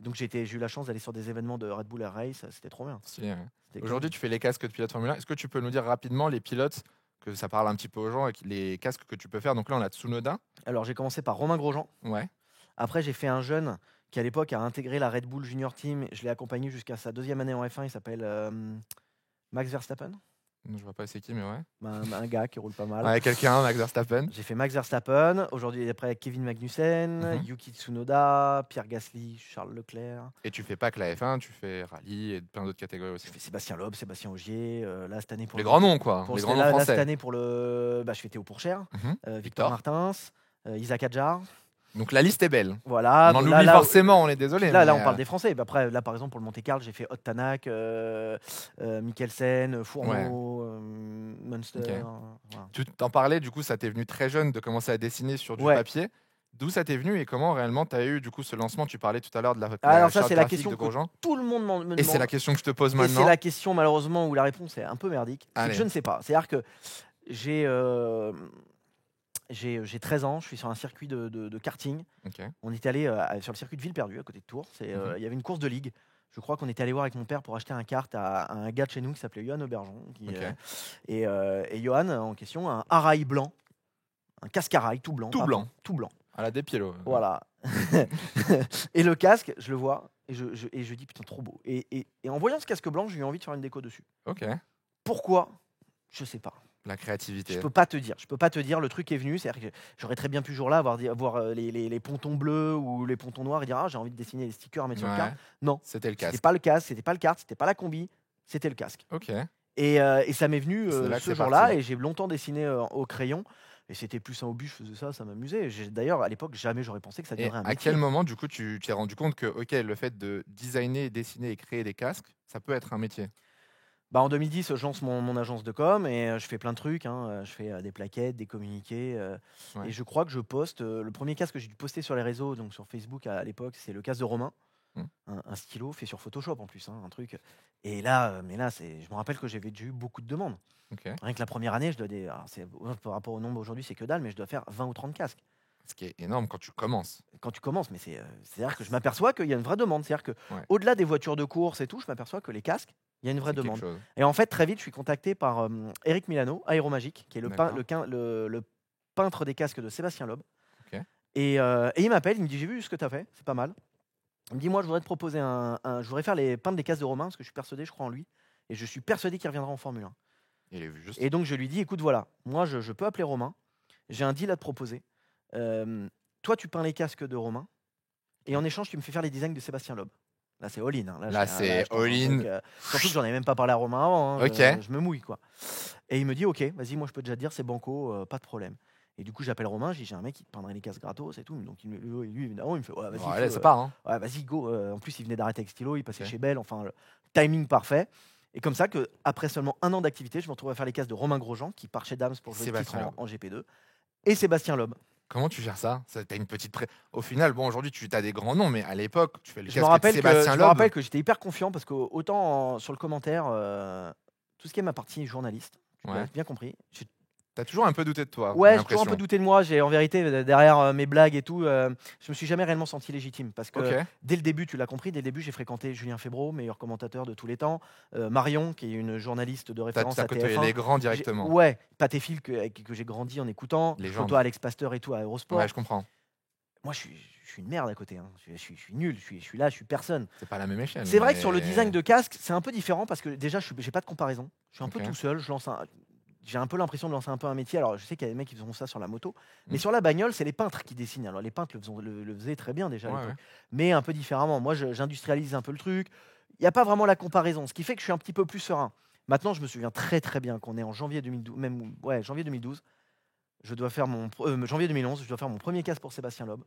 A: Donc j'ai eu la chance d'aller sur des événements de Red Bull Air Race. C'était trop bien.
B: Stylé, ouais.
A: C'était
B: Aujourd'hui, tu fais les casques de pilote Formule 1. Est-ce que tu peux nous dire rapidement les pilotes, que ça parle un petit peu aux gens, et les casques que tu peux faire? Donc là, on a Tsunoda.
A: Alors j'ai commencé par Romain Grosjean.
B: Ouais.
A: Après j'ai fait un jeune qui à l'époque a intégré la Red Bull Junior Team. Je l'ai accompagné jusqu'à sa 2e année en F1. Il s'appelle Max Verstappen.
B: Je vois pas c'est qui, mais ouais.
A: Un gars qui roule pas mal.
B: Ouais, quelqu'un, Max Verstappen.
A: J'ai fait Max Verstappen, aujourd'hui après Kevin Magnussen,
B: Mhm.
A: Yuki Tsunoda, Pierre Gasly, Charles Leclerc.
B: Et tu fais pas que la F1, tu fais rallye et plein d'autres catégories aussi.
A: J'ai fait Sébastien Loeb, Sébastien Ogier, là cette année pour
B: Les grands noms, quoi.
A: pour
B: Les
A: le-
B: grands
A: là,
B: noms
A: là, cette
B: français.
A: année pour le je fais Théo Pourchère,
B: Mhm.
A: Victor
B: Victor.
A: Martins, Isaac Adjar.
B: Donc la liste est belle.
A: Voilà.
B: On en
A: donc
B: oublie forcément, on est désolé.
A: Là,
B: mais,
A: on parle des Français. Bah, après, là, par exemple, pour le Monte-Carlo, j'ai fait Ott Tanak, Mikkelsen, Fourneau, Munster.
B: Ok.
A: Voilà.
B: Tu t'en parlais, du coup, ça t'est venu très jeune de commencer à dessiner sur du
A: Ouais.
B: papier. D'où ça t'est venu et comment réellement tu as eu du coup ce lancement? Tu parlais tout à l'heure de la
A: Alors ça,
B: charte
A: c'est la
B: graphique
A: question
B: de
A: que
B: Grosjean.
A: tout le monde me
B: Et c'est
A: demande.
B: la question que je te pose
A: Et
B: maintenant.
A: c'est la question malheureusement où la réponse est un peu merdique. C'est
B: Allez.
A: que je ne sais pas. C'est-à-dire que j'ai 13 ans, je suis sur un circuit de karting.
B: Ok.
A: On était allé sur le circuit de Villeperdue à côté de Tours. Il y avait une course de ligue. Je crois qu'on était allé voir avec mon père pour acheter un kart à un gars de chez nous qui s'appelait Johan Aubergeon.
B: Ok.
A: Et Johan en question a un Arail blanc, un casque Arail tout blanc.
B: Tout
A: pas
B: blanc.
A: tout blanc.
B: À la Despiello.
A: Voilà. Et le casque, je le vois et je dis putain trop beau. Et en voyant ce casque blanc, j'ai eu envie de faire une déco dessus.
B: Ok.
A: Pourquoi? Je sais pas.
B: La créativité.
A: Je peux pas te dire. Je peux pas te dire. Le truc est venu. C'est-à-dire que j'aurais très bien pu ce jour-là voir les pontons bleus ou les pontons noirs et dire ah j'ai envie de dessiner les stickers à mettre sur le
B: Ouais.
A: casque. Non.
B: C'était le
A: C'était
B: casque.
A: pas le casque. C'était pas le kart. C'était pas la combi. C'était le casque.
B: Ok.
A: Et ça m'est venu
B: C'est là que
A: ce
B: c'est
A: jour-là
B: parti.
A: et j'ai longtemps dessiné au crayon. Et c'était plus un hobby, je faisais ça m'amusait. D'ailleurs, à l'époque, jamais j'aurais pensé que ça
B: Et
A: deviendrait un
B: à
A: métier.
B: quel moment, du coup, tu t'es rendu compte que ok, le fait de designer, dessiner et créer des casques, ça peut être un métier?
A: Bah, en 2010, je lance mon agence de com et je fais plein de trucs. Je fais des plaquettes, des communiqués.
B: Ouais.
A: Et je crois que je poste. Le premier casque que j'ai dû poster sur les réseaux, donc sur Facebook à l'époque, c'est le casque de Romain.
B: Mm.
A: Un stylo fait sur Photoshop en plus, un truc. Et là, je me rappelle que j'avais déjà eu beaucoup de demandes.
B: Ok.
A: Rien que la première année, par rapport au nombre aujourd'hui, c'est que dalle, mais je dois faire 20 ou 30 casques.
B: Ce qui est énorme quand tu commences.
A: Quand tu commences, mais c'est-à-dire que je m'aperçois qu'il y a une vraie demande. C'est-à-dire que
B: Ouais.
A: au-delà des voitures de course et tout, je m'aperçois que les casques, il y a une vraie
B: C'est quelque
A: demande.
B: chose.
A: Et en fait, très vite, je suis contacté par Eric Milano, Aéromagique, qui est le
B: D'accord.
A: peintre des casques de Sébastien Loeb.
B: Ok.
A: Et il m'appelle, il me dit j'ai vu ce que tu as fait, c'est pas mal. Il me dit moi je voudrais te proposer je voudrais faire peindre les casques de Romain parce que je suis persuadé, je crois en lui, et je suis persuadé qu'il reviendra en Formule 1.
B: Il est vu juste.
A: Et donc je lui dis écoute voilà, moi je peux appeler Romain, j'ai un deal à te proposer. Toi tu peins les casques de Romain et en échange tu me fais faire les designs de Sébastien Loeb. Là c'est all-in. Hein.
B: Là, c'est
A: je tente un
B: all-in.
A: truc, surtout que j'en ai même pas parlé à Romain avant. Hein.
B: Ok.
A: Je me mouille quoi. Et il me dit ok vas-y moi je peux déjà te dire c'est banco, pas de problème. Et du coup j'appelle Romain, j'ai un mec qui te peindrait les casques gratos et tout. Donc lui évidemment il me fait ouais, vas-y.
B: Bon, allez,
A: fais,
B: ça part. Hein.
A: ouais, vas-y, go. En plus, il venait d'arrêter avec Stylo, il passait
B: Ok.
A: chez Bell, enfin, le timing parfait. Et comme ça, après seulement un an d'activité, je me retrouve à faire les casques de Romain Grosjean, qui part chez Dams pour jouer le titre
B: Sébastien Loeb.
A: en GP2, et Sébastien Loeb.
B: Comment tu gères ça? T'as une petite Au final, bon, aujourd'hui, tu as des grands noms, mais à l'époque, tu fais le
A: Je
B: casque
A: me
B: de
A: rappelle
B: Sébastien
A: je me
B: Loeb.
A: rappelle que j'étais hyper confiant parce que autant sur le commentaire, tout ce qui est ma partie journaliste, tu
B: Ouais.
A: l'as bien compris,
B: T'as toujours un peu douté de toi.
A: Ouais,
B: j'ai
A: j'ai toujours un peu
B: l'impression.
A: douté de moi. En vérité, derrière mes blagues et tout, je me suis jamais réellement senti légitime. Parce que
B: Ok.
A: dès le début, tu l'as compris, dès le début, j'ai fréquenté Julien Febvreau, meilleur commentateur de tous les temps. Marion, qui est une journaliste de référence
B: T'as
A: à
B: côtoyé
A: TF1.
B: les grands directement.
A: Ouais, Pathé Phil, que j'ai grandi en écoutant.
B: Légende.
A: Côtoie Alex Pasteur et tout à Eurosport.
B: Ouais, je comprends.
A: Moi, je suis une merde à côté. Hein. Je suis nul. Je suis là, je suis personne.
B: C'est pas la même échelle.
A: C'est vrai
B: mais-
A: que sur le design de casque, c'est un peu différent parce que déjà, j'ai pas de comparaison. Je suis un peu
B: Ok.
A: tout seul. J'ai un peu l'impression de lancer un peu un métier. Alors, je sais qu'il y a des mecs qui font ça sur la moto, mais
B: Mm.
A: sur la bagnole, c'est les peintres qui dessinent. Alors, les peintres le faisaient très bien déjà, à
B: Ouais,
A: l'époque,
B: ouais.
A: mais un peu différemment. Moi, j'industrialise un peu le truc. Il n'y a pas vraiment la comparaison, ce qui fait que je suis un petit peu plus serein. Maintenant, je me souviens très très bien qu'on est en janvier 2012, janvier 2012. Je dois faire janvier 2011. Je dois faire mon premier casque pour Sébastien Loeb.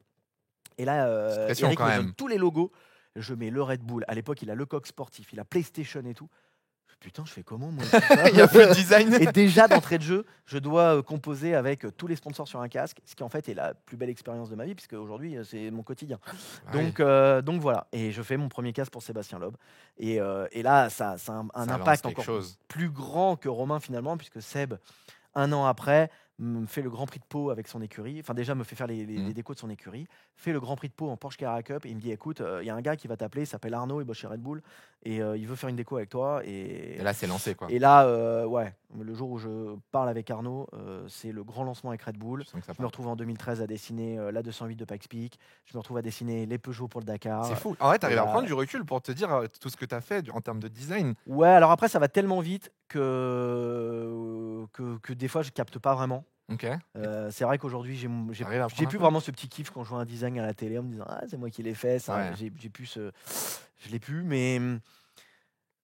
A: Et là,
B: Petite pression
A: Eric
B: quand
A: me
B: même.
A: donne tous les logos. Je mets le Red Bull. À l'époque, il a le coq sportif, il a PlayStation et tout. Putain, je fais comment moi tout ça
B: Il y a plus de design.
A: Et déjà d'entrée de jeu, je dois composer avec tous les sponsors sur un casque, ce qui en fait est la plus belle expérience de ma vie, puisque aujourd'hui c'est mon quotidien.
B: Ouais.
A: Donc voilà. Et je fais mon premier casque pour Sébastien Loeb. Et là, ça a un
B: Ça lance
A: impact
B: quelque
A: encore
B: chose.
A: plus grand que Romain finalement, puisque Seb, un an après, me fait le Grand Prix de Pau avec son écurie. Enfin, déjà, me fait faire les décos de son écurie. Fait le Grand Prix de Pau en Porsche Carrera Cup. Et il me dit écoute, il y a un gars qui va t'appeler, il s'appelle Arnaud, il bosse chez Red Bull. Et il veut faire une déco avec toi.
B: Et là, c'est lancé quoi.
A: Et là, ouais, le jour où je parle avec Arnaud, c'est le grand lancement avec Red Bull.
B: Je sens que ça
A: Je me retrouve en 2013 à dessiner la 208 de Pikes Peak. Je me retrouve à dessiner les Peugeot pour le Dakar.
B: C'est fou. En vrai, t'arrives
A: et
B: à
A: là-
B: prendre du recul pour te dire tout ce que t'as fait en termes de design.
A: Ouais, alors après, ça va tellement vite que des fois, je capte pas vraiment.
B: Ok.
A: C'est vrai qu'aujourd'hui, j'ai
B: T'arrives à
A: j'ai
B: prendre
A: plus
B: un peu.
A: vraiment ce petit kiff quand je vois un design à la télé en me disant ah c'est moi qui l'ai fait. Ça,
B: Ouais.
A: j'ai plus je l'ai plus,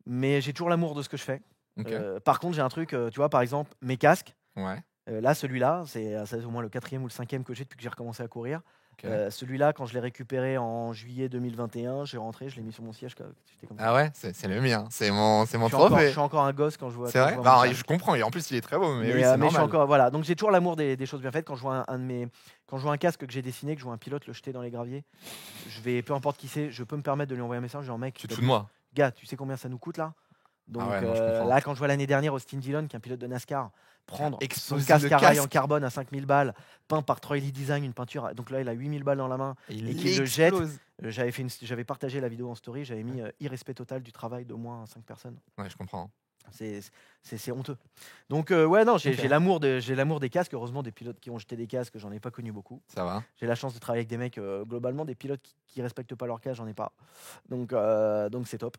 A: mais j'ai toujours l'amour de ce que je fais.
B: Ok.
A: Par contre, j'ai un truc, tu vois, par exemple, mes casques.
B: Ouais.
A: Là, celui-là, c'est au moins le 4e ou le 5e que j'ai depuis que j'ai recommencé à courir.
B: Ok.
A: Celui-là, quand je l'ai récupéré en juillet 2021, j'ai rentré, je l'ai mis sur mon siège. J'étais comme ça.
B: Ah ouais, c'est le mien. C'est mon
A: Je suis encore- je
B: trophée.
A: suis encore un gosse quand je vois.
B: C'est
A: quand
B: vrai.
A: je vois
B: Bah,
A: mon
B: alors,
A: casque.
B: je comprends. Et en plus, il est très beau. Mais,
A: Mais,
B: oui,
A: euh,
B: c'est
A: mais je suis
B: normal.
A: encore voilà. Donc j'ai toujours l'amour des choses bien faites. Quand je vois quand je vois un casque que j'ai dessiné, que je vois un pilote le jeter dans les graviers, peu importe qui c'est, je peux me permettre de lui envoyer un message genre mec,
B: Tu te fous de moi.
A: gars, tu sais combien ça nous coûte là? Donc
B: ouais, non, je comprends.
A: là, quand je vois l'année dernière Austin Dillon, qui est un pilote de NASCAR, prendre son
B: Explosé
A: casque
B: le
A: à rail en
B: casque.
A: carbone à 5000 balles, peint par Troy Lee Design, une peinture. Donc là, il a 8000 balles dans la main.
B: Et
A: et qu'il le jette.
B: explose.
A: J'avais partagé la vidéo en story, j'avais mis irrespect total du travail d'au moins 5 personnes.
B: Ouais, je comprends.
A: C'est honteux. Donc ouais, non, j'ai
B: Ok.
A: l'amour des casques. Heureusement, des pilotes qui ont jeté des casques, j'en ai pas connu beaucoup.
B: Ça va.
A: J'ai la chance de travailler avec des mecs, globalement, des pilotes qui respectent pas leur casque, j'en ai pas. Donc c'est top.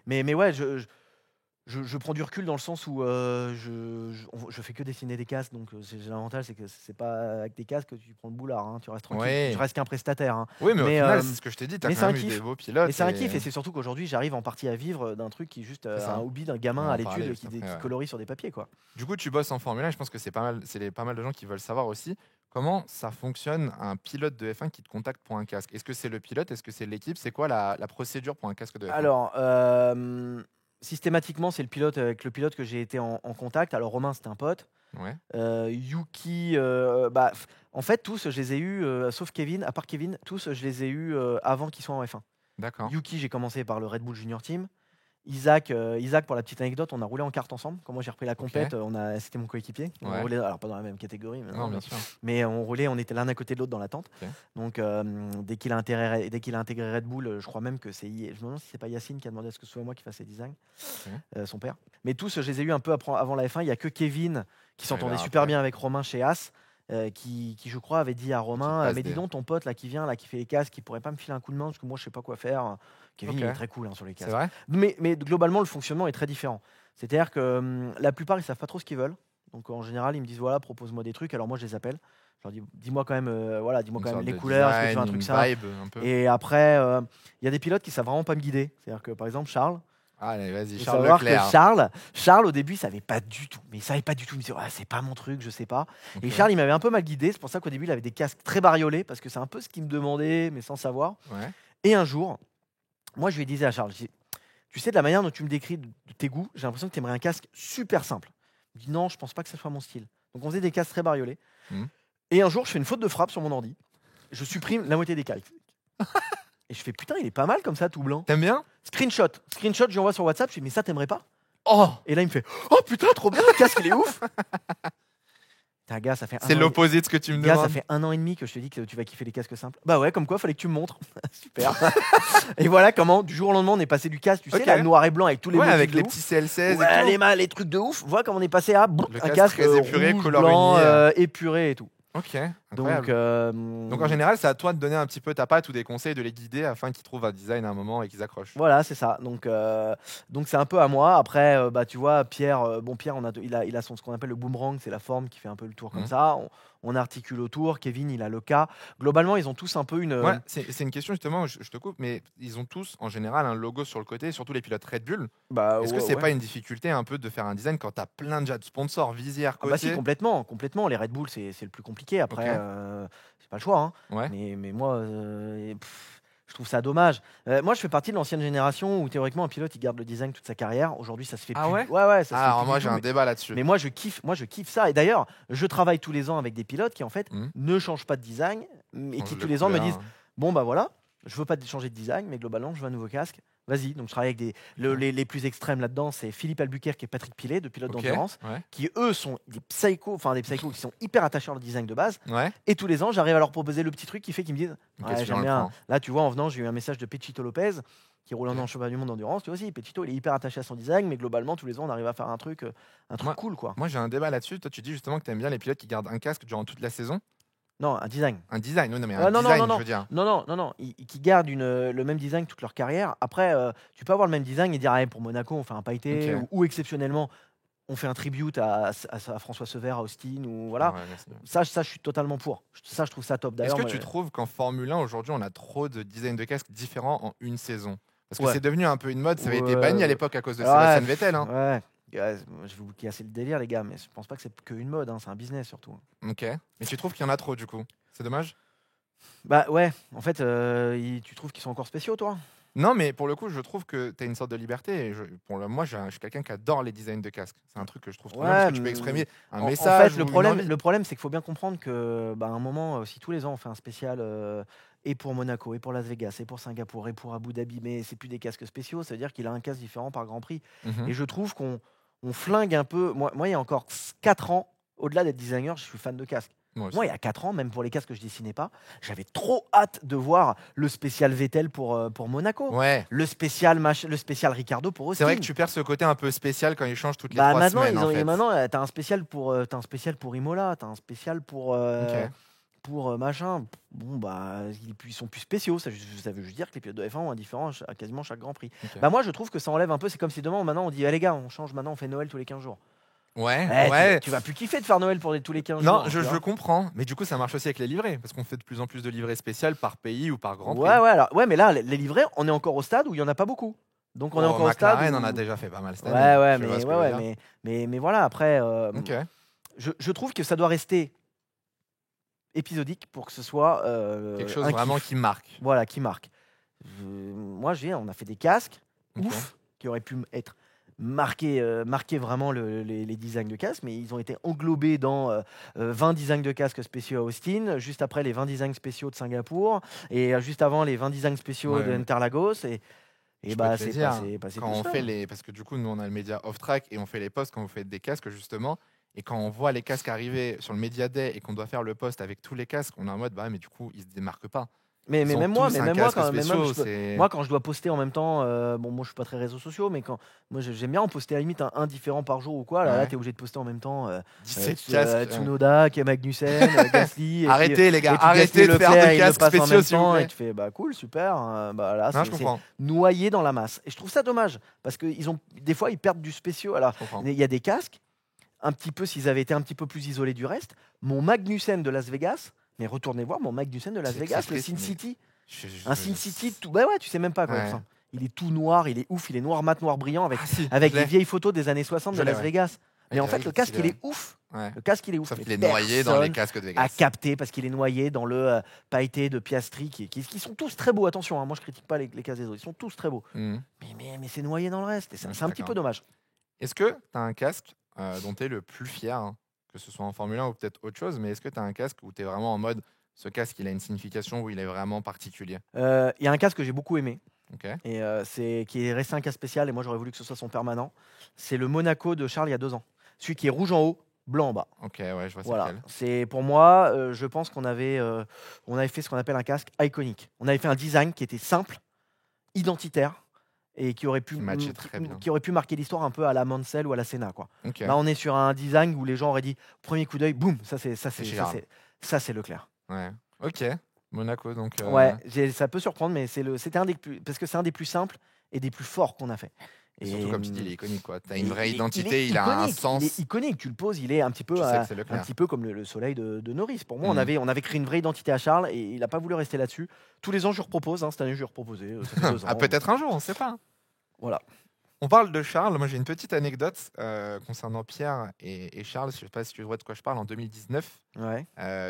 A: Mais ouais, je prends du recul dans le sens où je fais que dessiner des casques. Donc j'ai l'avantage, c'est que c'est pas avec des casques que tu prends le boulard. Hein, tu restes tranquille.
B: Ouais.
A: Je reste qu'un prestataire. Hein.
B: Oui, mais au
A: Mais,
B: final, c'est ce que je t'ai dit. T'as
A: mais
B: quand
A: c'est
B: même
A: un
B: eu
A: kiff.
B: des beaux pilotes.
A: Mais c'est un kiff et c'est surtout qu'aujourd'hui, j'arrive en partie à vivre d'un truc qui est juste
B: C'est ça.
A: un hobby d'un
B: On
A: gamin
B: va
A: à
B: en parler
A: l'étude
B: juste
A: qui
B: après, ouais.
A: colorie sur des papiers. Quoi.
B: Du coup, tu bosses en Formule 1. Je pense que c'est pas mal de gens qui veulent savoir aussi comment ça fonctionne un pilote de F1 qui te contacte pour un casque. Est-ce que c'est le pilote? Est-ce que c'est l'équipe? C'est quoi la procédure pour un casque de F1?
A: Alors, systématiquement, c'est avec le pilote que j'ai été en contact. Alors, Romain, c'était un pote.
B: Ouais.
A: Yuki, en fait, tous, je les ai eus, sauf Kevin, à part Kevin, tous, je les ai eus avant qu'ils soient en F1.
B: D'accord.
A: Yuki, j'ai commencé par le Red Bull Junior Team. Isaac, pour la petite anecdote, on a roulé en kart ensemble. Quand moi j'ai repris la compète, c'était mon coéquipier. On
B: Ouais.
A: roulait, alors pas dans la même catégorie,
B: Non, bien sûr.
A: mais on roulait, on était l'un à côté de l'autre dans la tente.
B: Ok.
A: Donc dès qu'il a intégré Red Bull, je crois même que je me demande si c'est pas Yacine qui a demandé à ce que ce soit moi qui fasse les designs, son père. Mais tous, je les ai eu un peu avant la F1. Il y a que Kevin qui s'entendait
B: Arrivé
A: super
B: après.
A: bien avec Romain chez As. Qui je crois avait dit à Romain
B: passe
A: mais dis
B: des-
A: donc ton pote là qui vient là qui fait les casques qui pourrait pas me filer un coup de main parce que moi je sais pas quoi faire. Kevin
B: Ok.
A: il est très cool hein, sur les
B: C'est
A: casques.
B: vrai?
A: Mais globalement, le fonctionnement est très différent. C'est-à-dire que la plupart, ils savent pas trop ce qu'ils veulent. Donc en général, ils me disent voilà, propose-moi des trucs. Alors moi, je les appelle. Je leur dis dis-moi quand même, dis-moi
B: Une
A: quand même
B: sorte
A: les
B: de
A: couleurs, est-ce que tu veux un
B: design,
A: truc
B: une
A: simple.
B: vibe un peu.
A: Et après, il y a des pilotes qui savent vraiment pas me guider. C'est-à-dire que par exemple, Charles.
B: Allez, vas-y,
A: Faut
B: Charles
A: savoir
B: Leclerc.
A: que Charles, au début, il savait pas du tout. Mais il savait pas du tout. Il me disait c'est pas mon truc, je sais pas.
B: Ok.
A: Et Charles, il m'avait un peu mal guidé. C'est pour ça qu'au début, il avait des casques très bariolés parce que c'est un peu ce qu'il me demandait, mais sans savoir.
B: Ouais.
A: Et un jour, moi, je lui disais à Charles, je dis, tu sais, de la manière dont tu me décris de tes goûts, j'ai l'impression que tu aimerais un casque super simple. Il me dit non, je pense pas que ce soit mon style. Donc on faisait des casques très bariolés. Et un jour, je fais une faute de frappe sur mon ordi. Je supprime la moitié des calques. Et je fais putain, il est pas mal comme ça, tout blanc.
B: T'aimes bien?
A: Screenshot, je lui envoie sur WhatsApp. Je fais mais ça, t'aimerais pas?
B: Oh!
A: Et là, il me fait oh putain, trop bien, le casque, il est ouf. T'as un gars, ça fait
B: C'est l'opposé de ce que tu me
A: Gars, ça
B: demandes.
A: fait 1 an et demi que je te dis que tu vas kiffer les casques simples. Bah ouais, comme quoi, fallait que tu me montres. Super. Et voilà comment, du jour au lendemain, on est passé du casque, tu sais,
B: Ok.
A: là, noir et blanc avec tous les
B: Ouais,
A: motifs
B: avec
A: de
B: les
A: ouf.
B: petits CL16
A: Ouais,
B: et tout.
A: les trucs de ouf. Voilà comment on est passé à
B: Le
A: un
B: casque
A: casque
B: très épuré,
A: rouge,
B: couleur
A: blanc,
B: unie.
A: épuré et tout.
B: Ok,
A: Donc,
B: incroyable. Donc en général, c'est à toi de donner un petit peu ta patte ou des conseils, de les guider afin qu'ils trouvent un design à un moment et qu'ils accrochent.
A: voilà, c'est ça. Donc c'est un peu à moi. Après, bah, tu vois, Pierre, Pierre, il a ce qu'on appelle le boomerang, c'est la forme qui fait un peu le tour comme
B: Mhm.
A: ça. On articule autour. Kevin, il a le K. Globalement, ils ont tous un peu une.
B: Ouais, c'est une question justement, je te coupe, mais ils ont tous en général un logo sur le côté, surtout les pilotes Red Bull.
A: Bah
B: Est-ce que
A: ouais,
B: c'est
A: ouais.
B: pas une difficulté un peu de faire un design quand tu as plein déjà de sponsors, visière,
A: Ah bah si,
B: côtier?
A: complètement, complètement. Les Red Bull, c'est le plus compliqué. Après,
B: Ok.
A: c'est pas le choix, hein.
B: Ouais.
A: Mais moi, je trouve ça dommage. Moi, je fais partie de l'ancienne génération où théoriquement un pilote il garde le design toute sa carrière. Aujourd'hui, ça se fait
B: Ah
A: plus.
B: ouais?
A: Ouais, ça se fait
B: Alors
A: plus
B: moi
A: du
B: j'ai
A: tout.
B: un débat là-dessus.
A: Mais moi, je kiffe ça. Et d'ailleurs, je travaille tous les ans avec des pilotes qui en fait
B: Mhm.
A: ne changent pas de design et
B: Change
A: qui
B: de
A: tous les ans me
B: couleur.
A: disent bon bah voilà, je veux pas changer de design, mais globalement, je veux un nouveau casque. Vas-y, donc je travaille avec
B: Ok.
A: les plus extrêmes là-dedans, c'est Philippe Albuquerque et Patrick Pilet, de pilotes
B: Ok.
A: d'endurance
B: Ouais.
A: qui eux sont des psychos qui sont hyper attachés à leur design de base.
B: Ouais.
A: Et tous les ans, j'arrive à leur proposer le petit truc qui fait qu'ils me disent
B: Ok,
A: ouais,
B: tu viens
A: j'aime
B: le
A: bien.
B: prends.
A: Là, tu vois, en venant, j'ai eu un message de Pechito Lopez qui roule
B: Ok.
A: en championnat du monde d'endurance. Tu vois aussi, Pechito, il est hyper attaché à son design, mais globalement, tous les ans, on arrive à faire un truc
B: Moi,
A: cool, quoi.
B: moi j'ai un débat là-dessus. Toi tu dis justement que tu aimes bien les pilotes qui gardent un casque durant toute la saison.
A: Non, un design.
B: Un design, oui, non mais un
A: Non,
B: design, je veux dire.
A: non, qui gardent le même design toute leur carrière. Après, tu peux avoir le même design et dire ah, pour Monaco, on fait un pailleté
B: Ok.
A: ou exceptionnellement, on fait un tribute à François Sever, à Austin ou voilà.
B: Ouais, mais c'est bien.
A: Ça, je suis totalement pour. Ça, je trouve ça top.
B: Est-ce
A: D'ailleurs,
B: que
A: moi,
B: tu trouves qu'en Formule 1 aujourd'hui on a trop de designs de casques différents en une saison? Parce que
A: ouais.
B: c'est devenu un peu une mode, ça avait été
A: Ouais,
B: banni à
A: ouais.
B: l'époque à cause de
A: Alors,
B: Sébastien Vettel. Hein.
A: ouais. Ouais, je vais vous casser le délire, les gars, mais je pense pas que c'est qu'une mode, hein, c'est un business surtout.
B: Ok. Mais tu trouves qu'il y en a trop du coup? C'est dommage?
A: Bah ouais, en fait, tu trouves qu'ils sont encore spéciaux, toi?
B: Non, mais pour le coup, je trouve que tu as une sorte de liberté. Et moi, je suis quelqu'un qui adore les designs de casques. C'est un truc que je trouve trop bien parce
A: Ouais,
B: que tu peux exprimer un
A: en
B: message
A: fait,
B: ou une envie.
A: le problème, c'est qu'il faut bien comprendre que, bah, à un moment, si tous les ans on fait un spécial et pour Monaco, et pour Las Vegas, et pour Singapour, et pour Abu Dhabi, mais c'est plus des casques spéciaux, ça veut dire qu'il a un casque différent par Grand Prix.
B: Mhm.
A: Et je trouve qu'on flingue un peu. Moi, il y a encore 4 ans, au-delà d'être designer, je suis fan de casques.
B: Moi aussi.
A: Moi, il y a 4 ans, même pour les casques que je dessinais pas, j'avais trop hâte de voir le spécial Vettel pour Monaco,
B: Ouais.
A: le spécial Ricardo pour
B: C'est
A: Austin.
B: vrai que tu perds ce côté un peu spécial quand ils changent toutes les
A: Bah
B: 3
A: maintenant,
B: semaines. En fait.
A: maintenant, t'as un spécial pour Imola, t'as un spécial
B: Ok.
A: pour machin. Bon bah ils sont plus spéciaux. Ça veut juste dire que les pilotes de F1 ont un différent à quasiment chaque Grand Prix.
B: Ok.
A: Bah moi, je trouve que ça enlève un peu. C'est comme si demain, maintenant, on dit ah, les gars, on change. Maintenant, on fait Noël tous les 15 jours.
B: Ouais.
A: Eh,
B: Ouais.
A: tu vas plus kiffer de faire Noël pour tous les 15
B: Non,
A: jours. Tu
B: je
A: vois.
B: comprends. Mais du coup, ça marche aussi avec les livrets. Parce qu'on fait de plus en plus de livrets spéciales par pays ou par Grand Prix.
A: Ouais, mais là, les livrets, on est encore au stade où il y en a pas beaucoup. Donc on est encore au stade.
B: McLaren
A: Où...
B: en a déjà fait pas mal cette année.
A: Ouais,
B: Tu vois ce que je veux dire.
A: mais voilà. Après,
B: Ok.
A: je trouve que ça doit rester épisodique pour que ce soit
B: Quelque chose
A: un
B: vraiment
A: kiff.
B: qui marque.
A: Voilà, qui marque. Moi, on a fait des casques
B: Ok.
A: ouf qui auraient pu être marquer vraiment les designs de casques, mais ils ont été englobés dans 20 designs de casques spéciaux à Austin, juste après les 20 designs spéciaux de Singapour, et juste avant les 20 designs spéciaux
B: Ouais,
A: de
B: ouais.
A: Interlagos. Et
B: Je peux
A: bah,
B: te le
A: c'est
B: dire,
A: passé
B: quand
A: tout
B: on
A: seul.
B: fait parce que du coup, nous, on a le média off-track et on fait les posts quand vous faites des casques, justement. Et quand on voit les casques arriver sur le Media Day et qu'on doit faire le post avec tous les casques, on est en mode, bah, mais du coup, ils se démarquent pas.
A: Mais
B: Ils ont
A: même moi,
B: tous un casque spéciaux.
A: moi, quand je dois poster en même temps, bon, moi je suis pas très réseaux sociaux, mais moi j'aime bien en poster à la limite un différent par jour ou quoi. Là,
B: Ouais.
A: tu es obligé de poster en même temps
B: 17 casques.
A: Tsunoda, Kei Magnussen, Gasly. Et
B: Arrêtez, les gars,
A: et puis
B: arrêtez
A: Gasly
B: de faire
A: Leclerc,
B: de
A: il le
B: casques
A: passe en
B: spéciaux,
A: même
B: s'il vous
A: temps,
B: plaît.
A: et tu fais bah cool, super. Bah là,
B: Non, je
A: c'est
B: comprends.
A: noyé dans la masse. Et je trouve ça dommage parce que des fois ils perdent du spéciaux. Alors
B: Je comprends.
A: il y a des casques, un petit peu s'ils avaient été un petit peu plus isolés du reste. Mon Magnussen de Las Vegas, mais retournez voir mon Magnussen de Las
B: C'est
A: Vegas, le
B: triste,
A: Sin
B: mais-
A: City.
B: Je-
A: Un Sin City, tout... bah ouais, tu sais même pas quoi.
B: Ouais.
A: Enfin, il est tout noir, il est ouf, il est noir mat, noir brillant avec,
B: Ah, si,
A: avec
B: je l'ai.
A: des vieilles photos des années 60 de
B: Je l'ai,
A: Las
B: ouais.
A: Vegas. Mais
B: Ouais,
A: en fait, le casque, il est ouf.
B: Ouais.
A: Le casque, il est ouf.
B: Sauf
A: Mais
B: qu'il est noyé dans les
A: personne
B: casques de
A: a
B: Vegas.
A: capté parce qu'il est noyé dans le pailleté de Piastri qui sont tous très beaux. Attention, hein, moi je critique pas les casques des autres, ils sont tous très beaux.
B: Mhm.
A: Mais c'est noyé dans le reste. Et
B: Ouais, je
A: c'est
B: suis
A: un petit
B: d'accord.
A: peu dommage.
B: Est-ce que tu as un casque dont tu es le plus fier, hein, que ce soit en Formule 1 ou peut-être autre chose, mais est-ce que tu as un casque où tu es vraiment en mode ce casque il a une signification où il est vraiment particulier?
A: Il y a un casque que j'ai beaucoup aimé.
B: Ok.
A: Et qui est resté un cas spécial, et moi j'aurais voulu que ce soit son permanent. C'est le Monaco de Charles il y a 2 ans. Celui qui est rouge en haut, blanc en bas.
B: Ok, ouais, je vois c'est
A: Voilà,
B: lequel.
A: c'est pour moi, je pense on avait fait ce qu'on appelle un casque iconique. On avait fait un design qui était simple, identitaire et qui aurait pu,
B: Qui matchait très bien.
A: qui aurait pu marquer l'histoire un peu à la Mansell ou à la Senna, quoi.
B: Ok,
A: Là, on est sur un design où les gens auraient dit, premier coup d'œil, boum,
B: c'est Charles.
A: ça c'est Leclerc.
B: Ouais. Ok, Monaco, donc.
A: Ouais, ça peut surprendre, mais c'était un des plus, parce que c'est un des plus simples et des plus forts qu'on a fait.
B: Et surtout,
A: Et,
B: comme tu dis, il est iconique, quoi. T'as
A: et
B: une vraie
A: il est
B: identité, il a un
A: iconique, il
B: sens.
A: est iconique. Tu le poses, il est un petit peu,
B: Tu sais que c'est
A: un
B: Leclerc.
A: petit peu comme le soleil de Norris. Pour moi,
B: Mm.
A: on avait créé une vraie identité à Charles et il n'a pas voulu rester là-dessus. Tous les ans, je lui repropose. Cette année, je lui ai reproposé. Ça fait 2 ans.
B: Ah, peut-être un jour, on sait pas.
A: Voilà.
B: On parle de Charles. Moi, j'ai une petite anecdote concernant Pierre et Charles. Je sais pas si tu vois de quoi je parle. En 2019,
A: Ouais.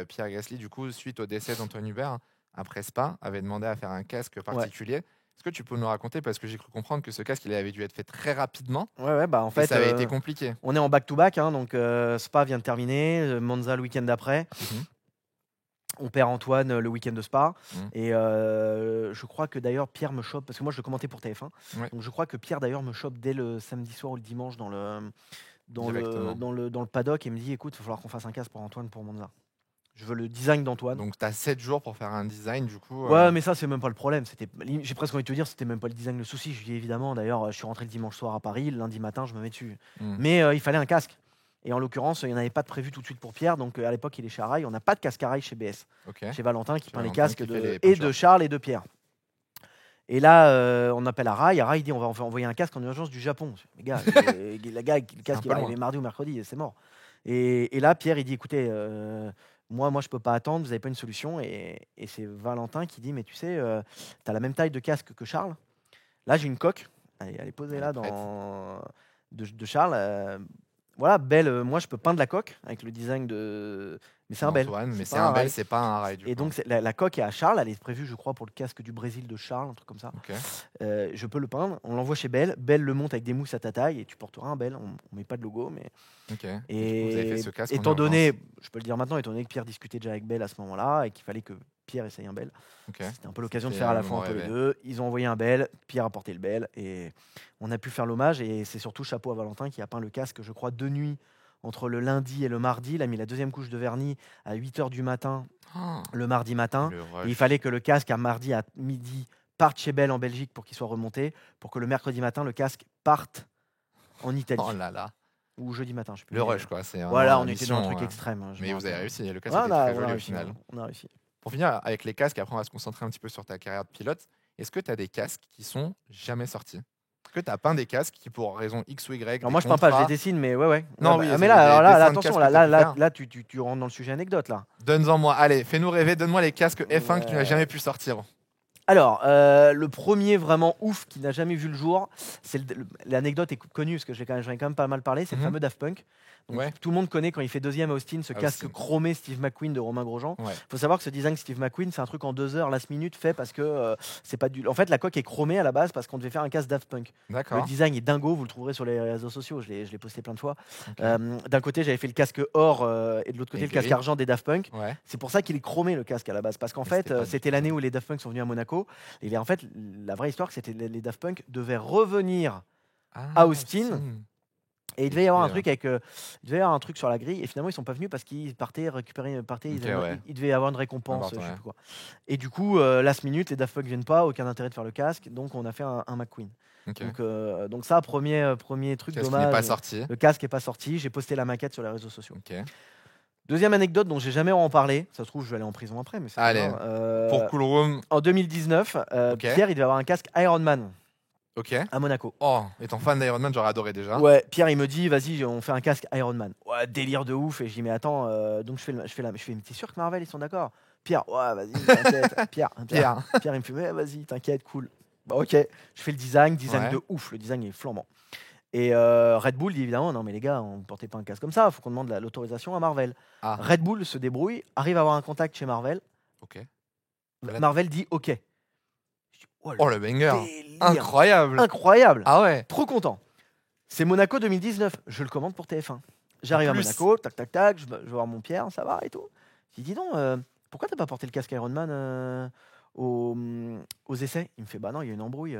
B: Pierre Gasly, du coup, suite au décès d'Antoine Hubert, après Spa, avait demandé à faire un casque particulier. Est-ce que tu peux nous raconter, parce que j'ai cru comprendre que ce casque, il avait dû être fait très rapidement
A: Ouais, bah en
B: et
A: fait,
B: ça avait été compliqué.
A: on est en back-to-back, hein, donc Spa vient de terminer, Monza le week-end d'après.
B: Mhm.
A: On perd Antoine le week-end de Spa.
B: Mhm.
A: Et je crois que d'ailleurs Pierre me chope, parce que moi je le commentais pour TF1.
B: Ouais.
A: Donc je crois que Pierre d'ailleurs me chope dès le samedi soir ou le dimanche dans
B: Directement.
A: le paddock et me dit écoute, il va falloir qu'on fasse un casque pour Antoine pour Monza. Je veux le design d'Antoine.
B: Donc, tu as 7 jours pour faire un design, du coup.
A: Ouais, mais ça, c'est même pas le problème. J'ai presque envie de te dire, c'était même pas le design le souci. Je lui dis évidemment, d'ailleurs, je suis rentré le dimanche soir à Paris, le lundi matin, je me mets dessus.
B: Mm.
A: Mais il fallait un casque. Et en l'occurrence, il n'y en avait pas de prévu tout de suite pour Pierre. Donc à l'époque, il est chez Arail. On n'a pas de casque Arail chez BS.
B: Ok.
A: Chez Valentin qui
B: Chez
A: peint les
B: Valentin
A: casques
B: qui fait les
A: et
B: peintures.
A: de Charles et de Pierre. Et là, on appelle Arail. Arail dit on va envoyer un casque en urgence du Japon. Je dis, mais gars, le casque il
B: peu
A: va arriver
B: loin.
A: mardi ou mercredi, c'est mort. Et là, Pierre, il dit écoutez, moi, je peux pas attendre, vous n'avez pas une solution. Et c'est Valentin qui dit mais tu sais, tu as la même taille de casque que Charles. Là, j'ai une coque. Elle est posée
B: Elle
A: là
B: est prête.
A: de Charles. Voilà, belle. Moi, je peux peindre la coque avec le design de. Mais c'est un bel.
B: Antoine, mais c'est
A: pas
B: un
A: Arail.
B: bel, c'est pas un rail, du
A: Et
B: coup.
A: donc, la coque est à Charles. Elle est prévue, je crois, pour le casque du Brésil de Charles, un truc comme ça.
B: Ok.
A: Je peux le peindre. On l'envoie chez Bell. Bell le monte avec des mousses à ta taille et tu porteras un Bell. On met pas de logo, mais.
B: Ok. Et du coup, vous
A: Et
B: avez fait ce casque en
A: étant
B: urgence.
A: donné, je peux le dire maintenant, étant donné que Pierre discutait déjà avec Bell à ce moment-là et qu'il fallait que Pierre essaye un Bell,
B: Ok.
A: c'était un peu l'occasion de
B: C'était
A: faire à la
B: un
A: fois un
B: moment
A: peu les
B: rêvé.
A: deux. Ils ont envoyé un Bell, Pierre a porté le Bell et on a pu faire l'hommage. Et c'est surtout chapeau à Valentin qui a peint le casque, je crois, de nuit entre le lundi et le mardi. Il a mis la deuxième couche de vernis à 8h du matin,
B: Oh,
A: le mardi matin.
B: le
A: Et
B: rush.
A: il fallait que le casque à mardi à midi parte chez Bell en Belgique pour qu'il soit remonté, pour que le mercredi matin, le casque parte en Italie.
B: Oh là là.
A: Ou jeudi matin, je sais plus.
B: Le
A: mais,
B: rush, quoi. C'est
A: voilà,
B: vraiment
A: on
B: la
A: était dans un
B: mission,
A: truc extrême. Je
B: Mais
A: me
B: vous avez
A: rappelle.
B: réussi. Le casque
A: Ouais,
B: était très joli au final.
A: on a réussi.
B: Pour finir avec les casques, après on va se concentrer un petit peu sur ta carrière de pilote. Est-ce que tu as des casques qui sont jamais sortis? Est-ce que tu as peint des casques qui, pour raison X ou Y,
A: Alors moi, je peins pas, je les dessine, mais ouais.
B: Non,
A: Ouais,
B: oui,
A: bah,
B: c'est
A: mais là,
B: des
A: alors là,
B: dessins de
A: attention,
B: casques
A: là,
B: que t'as pu faire.
A: là, tu rentres dans le sujet anecdote là.
B: Donne-en moi. Allez, fais-nous rêver. Donne-moi les casques F1 que tu n'as
A: Ouais.
B: jamais pu sortir.
A: Alors, le premier vraiment ouf qui n'a jamais vu le jour, l'anecdote est connue parce que j'en ai quand même pas mal parlé, c'est le fameux Daft Punk. Donc,
B: Ouais.
A: tout le monde connaît quand il fait deuxième à Austin ce casque
B: Austin.
A: chromé Steve McQueen de Romain Grosjean.
B: Ouais.
A: Faut savoir que ce design Steve McQueen, c'est un truc en 2 heures, last minute, fait parce que c'est pas du. En fait, la coque est chromée à la base parce qu'on devait faire un casque Daft Punk. Le
B: D'accord.
A: design est dingo, vous le trouverez sur les réseaux sociaux, je l'ai posté plein de fois.
B: Ok.
A: D'un côté, j'avais fait le casque or et de l'autre côté,
B: Et
A: le casque
B: gris.
A: argent des Daft Punk.
B: Ouais.
A: C'est pour ça qu'il est chromé le casque à la base, parce qu'en
B: Mais
A: fait,
B: c'était pas du
A: c'était
B: tout
A: l'année où les Daft Punk sont venus à Monaco. Et en fait, la vraie histoire, c'était que les Daft Punk devaient revenir
B: Ah,
A: à Austin. Et il devait y avoir un
B: puis,
A: truc il devait y avoir un truc sur la grille. Et finalement, ils sont pas venus parce qu'ils partaient récupérer,
B: Ok, ouais.
A: il devait y avoir une récompense,
B: Important,
A: je sais
B: ouais.
A: plus quoi. Et du coup, last minute, les Daft Punk viennent pas, aucun intérêt de faire le casque, donc on a fait un McQueen.
B: Ok.
A: Donc ça, premier truc
B: Casque qui
A: dommage.
B: n'est pas sorti.
A: Le casque est pas sorti. J'ai posté la maquette sur les réseaux sociaux.
B: Ok.
A: Deuxième anecdote dont j'ai jamais en parlé, ça se trouve je vais aller en prison après, mais c'est pas
B: Allez,
A: grave.
B: Pour Cool Room.
A: En 2019,
B: Ok.
A: Pierre il devait avoir un casque Ironman
B: Ok.
A: à Monaco.
B: Oh, étant fan d'Iron Man, j'aurais adoré déjà.
A: Ouais, Pierre il me dit vas-y on fait un casque Ironman. Ouais, délire de ouf et je dis mais attends donc je fais mais t'es sûr que Marvel ils sont d'accord? Pierre ouais vas-y t'inquiète. Pierre il me fait ouais, vas-y t'inquiète cool. Bah ok, je fais le design
B: Ouais.
A: de ouf, le design est flambant. Et Red Bull dit évidemment non mais les gars on portait pas un casque comme ça, faut qu'on demande l'autorisation à Marvel.
B: Ah.
A: Red Bull se débrouille, arrive à avoir un contact chez Marvel.
B: Ok.
A: Marvel dit OK. Je dis,
B: Oh le banger.
A: délire.
B: Incroyable.
A: Incroyable.
B: Ah ouais.
A: Trop content. C'est Monaco 2019. Je le commande pour TF1. J'arrive à
B: plus.
A: Monaco, tac tac tac, je vais voir mon Pierre, ça va et tout. Je dis dis donc, pourquoi t'as pas porté le casque Ironman aux essais? Il me fait bah non, il y a une embrouille.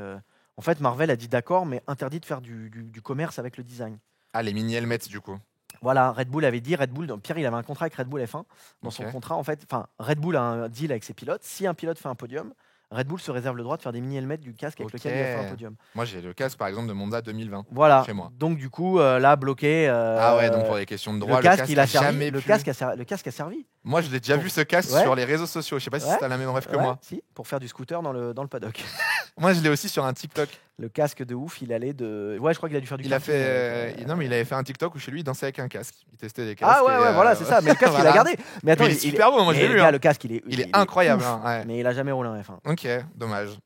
A: En fait, Marvel a dit d'accord, mais interdit de faire du commerce avec le design.
B: Ah, les mini helmets du coup.
A: Voilà, Red Bull avait dit, donc Pierre, il avait un contrat avec Red Bull F1. Dans son
B: Ok.
A: contrat, en fait, Red Bull a un deal avec ses pilotes. Si un pilote fait un podium, Red Bull se réserve le droit de faire des mini-helmets du casque avec
B: Ok.
A: lequel il a fait un podium.
B: Moi, j'ai le casque, par exemple, de Monza 2020
A: Voilà,
B: chez moi.
A: donc du coup, là, bloqué.
B: Ah ouais, donc pour des questions de droit,
A: le casque, il a
B: a
A: servi.
B: jamais
A: Le
B: pu.
A: casque a servi.
B: Moi, je l'ai déjà
A: Pour-
B: vu ce casque
A: Ouais.
B: sur les réseaux sociaux. Je sais pas si
A: Ouais.
B: c'est la même rêve que
A: Ouais,
B: moi.
A: si, pour faire du scooter dans le paddock.
B: Moi, je l'ai aussi sur un TikTok.
A: Le casque de ouf, il allait de. Ouais, je crois qu'il a dû faire du
B: Il a
A: karting,
B: fait, non, mais il avait fait un TikTok où chez lui, il dansait avec un casque. Il testait des casques.
A: Ah ouais, ouais, voilà, c'est ça. Mais le casque, il
B: voilà.
A: a gardé. Mais attends,
B: Mais il est super beau, moi, je
A: mais
B: l'ai
A: le
B: vu,
A: gars,
B: hein.
A: le casque,
B: Il est incroyable.
A: ouf,
B: hein, ouais.
A: Mais il a jamais roulé en F1.
B: Ok, dommage.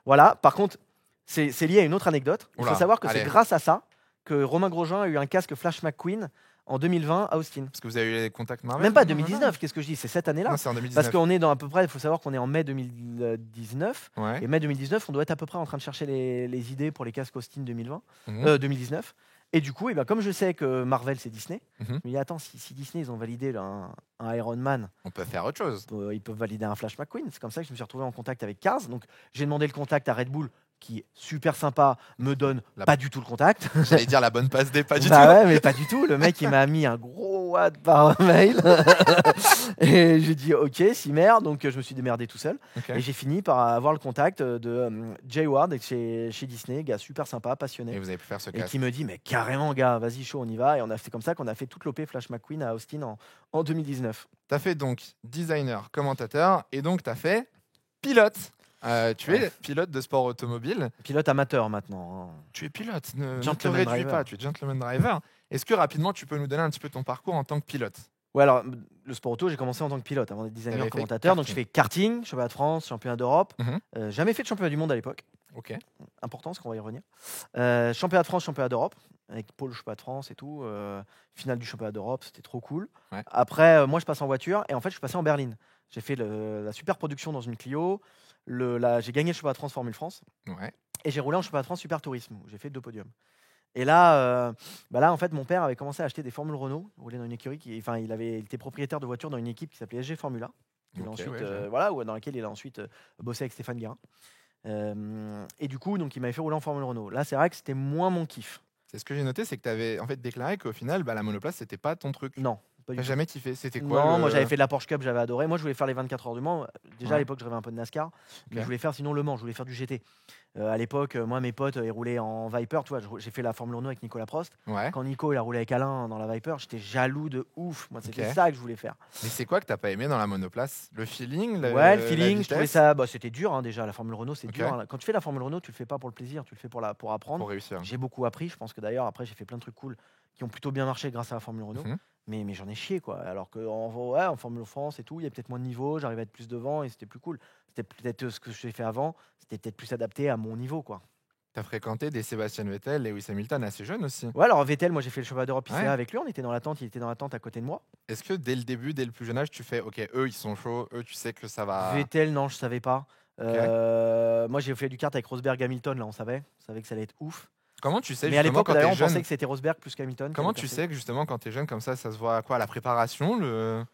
A: Voilà, par contre, c'est lié à une autre anecdote. Il
B: Oula,
A: faut savoir que
B: allez.
A: c'est grâce à ça que Romain Grosjean a eu un casque Flash McQueen en 2020 à Austin.
B: Parce que vous avez eu les contacts Marvel.
A: Même pas
B: non,
A: 2019, qu'est-ce que je dis? C'est cette année-là.
B: Non, c'est en 2019.
A: Parce qu'on est dans à peu près, il faut savoir qu'on est en mai 2019.
B: Ouais.
A: Et mai 2019, on doit être à peu près en train de chercher les idées pour les casques Austin
B: Mhm.
A: 2019. Et du coup, comme je sais que Marvel, c'est Disney,
B: Mhm.
A: je me dis, attends, si Disney, ils ont validé un Iron Man,
B: On peut faire autre chose.
A: ils peuvent valider un Flash McQueen. C'est comme ça que je me suis retrouvé en contact avec Cars. Donc, j'ai demandé le contact à Red Bull, qui est super sympa, me donne pas du tout le contact.
B: J'allais dire la bonne passe D, pas du
A: Bah
B: tout.
A: ouais, mais pas du tout. Le mec, il m'a mis un gros what par mail. Et j'ai dit, ok, si merde. Donc, je me suis démerdé tout seul.
B: Ok.
A: Et j'ai fini par avoir le contact de Jay Ward chez Disney, gars super sympa, passionné.
B: Et vous avez pu faire ce
A: Et
B: casque.
A: qui me dit, mais carrément, gars, vas-y, chaud, on y va. Et c'est comme ça qu'on a fait toute l'OP Flash McQueen à Austin en 2019.
B: T'as fait donc designer, commentateur, et donc t'as fait pilote. Tu es pilote de sport automobile.
A: Pilote amateur maintenant. Hein.
B: Tu es pilote, ne te
A: Gentleman
B: réduis
A: driver.
B: pas, tu es gentleman driver. Est-ce que rapidement tu peux nous donner un petit peu ton parcours en tant que pilote?
A: Ouais, alors, le sport auto, j'ai commencé en tant que pilote avant d'être designer,
B: T'avais fait
A: commentateur. Donc, je
B: karting.
A: fais karting, championnat de France, championnat d'Europe.
B: Mhm.
A: Jamais fait de championnat du monde à l'époque.
B: Ok.
A: Important, parce qu'on va y revenir. Championnat de France, championnat d'Europe, avec Paul, championnat de France et tout. Finale du championnat d'Europe, c'était trop cool.
B: Ouais.
A: Après, moi, je passe en voiture et en fait, je suis passé en berline. J'ai fait la super production dans une Clio. J'ai gagné le championnat de France Formule France
B: Ouais.
A: et j'ai roulé en championnat de France Super Tourisme où j'ai fait 2 podiums. Et là, en fait, mon père avait commencé à acheter des Formules Renault. Il roulait dans une écurie il était propriétaire de voitures dans une équipe qui s'appelait SG Formula.
B: Ok, ouais,
A: Dans laquelle il a ensuite bossé avec Stéphane Guérin. Et du coup, donc, il m'avait fait rouler en Formule Renault. Là, c'est vrai que c'était moins mon kiff.
B: C'est ce que j'ai noté, c'est que tu avais en fait déclaré qu'au final, la monoplace, c'était pas ton truc.
A: Non, pas du
B: T'as
A: tout.
B: jamais kiffé. C'était quoi
A: Non,
B: le-
A: moi j'avais fait de la Porsche Cup, j'avais adoré. Moi je voulais faire les 24 heures du Mans. Déjà à
B: Ouais.
A: l'époque je rêvais un peu de NASCAR, mais
B: Ok.
A: je voulais faire sinon Le Mans, je voulais faire du GT. À l'époque, moi mes potes ils roulaient en Viper, tu vois, j'ai fait la Formule Renault avec Nicolas Prost.
B: Ouais.
A: Quand Nico il a roulé avec Alain dans la Viper, j'étais jaloux de ouf. Moi c'était
B: Ok.
A: ça que je voulais faire.
B: Mais c'est quoi que t'as pas aimé dans la monoplace? Le feeling
A: Ouais, le
B: la
A: feeling, je trouvais
B: vitesse
A: ça. C'était dur hein, déjà, la Formule Renault c'est
B: Ok.
A: dur. Hein. Quand tu fais la Formule Renault, tu le fais pas pour le plaisir, tu le fais pour apprendre.
B: pour réussir.
A: J'ai beaucoup appris, je pense que d'ailleurs après j'ai fait plein de trucs cool qui ont plutôt bien marché grâce à la Formule Renault.
B: Mhm.
A: Mais j'en ai chié quoi. Alors en Formule France et tout, il y a peut-être moins de niveau, j'arrivais à être plus devant et c'était plus cool. C'était peut-être ce que j'ai fait avant, c'était peut-être plus adapté à mon niveau quoi.
B: T'as fréquenté des Sébastien Vettel, Lewis Hamilton assez jeunes aussi.
A: Ouais, alors Vettel, moi j'ai fait le championnat d'Europe ICA
B: Ouais.
A: avec lui, on était dans la tente, il était dans la tente à côté de moi.
B: Est-ce que dès le début, dès le plus jeune âge, tu fais OK, eux ils sont chauds, eux tu sais que ça va.
A: Vettel, non, je savais pas. Moi j'ai fait du kart avec Rosberg Hamilton, là on savait que ça allait être ouf.
B: Comment tu sais
A: Mais à
B: justement
A: l'époque
B: quand
A: d'ailleurs
B: t'es
A: on
B: jeune
A: pensait que c'était Rosberg plus qu'Hamilton.
B: Comment tu sais que justement quand t'es jeune comme ça se voit à quoi? La préparation, le.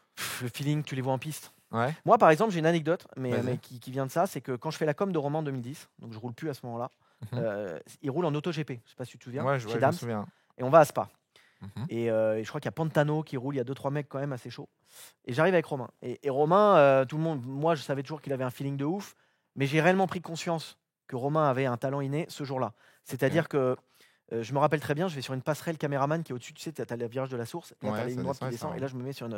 A: Le feeling, tu les vois en piste.
B: Ouais.
A: Moi par exemple j'ai une anecdote
B: Vas-y.
A: mais qui vient de ça, c'est que quand je fais la com de Romain en 2010, donc je roule plus à ce moment-là, il roule en AutoGP, je sais pas si tu te souviens,
B: Ouais,
A: chez
B: je me
A: Dams,
B: souviens.
A: et on va à Spa.
B: Mhm.
A: Et je crois qu'il y a Pantano qui roule, il y a 2-3 mecs quand même assez chauds. Et j'arrive avec Romain. Et Romain, tout le monde, moi je savais toujours qu'il avait un feeling de ouf, mais j'ai réellement pris conscience que Romain avait un talent inné ce jour-là. C'est-à-dire que je me rappelle très bien, je vais sur une passerelle caméraman qui est au-dessus, tu sais, tu as le virage de la source, et
B: Ouais,
A: tu as la
B: ça
A: ligne droite
B: descend
A: qui
B: et ça
A: descend, et
B: remonte.
A: là je me mets sur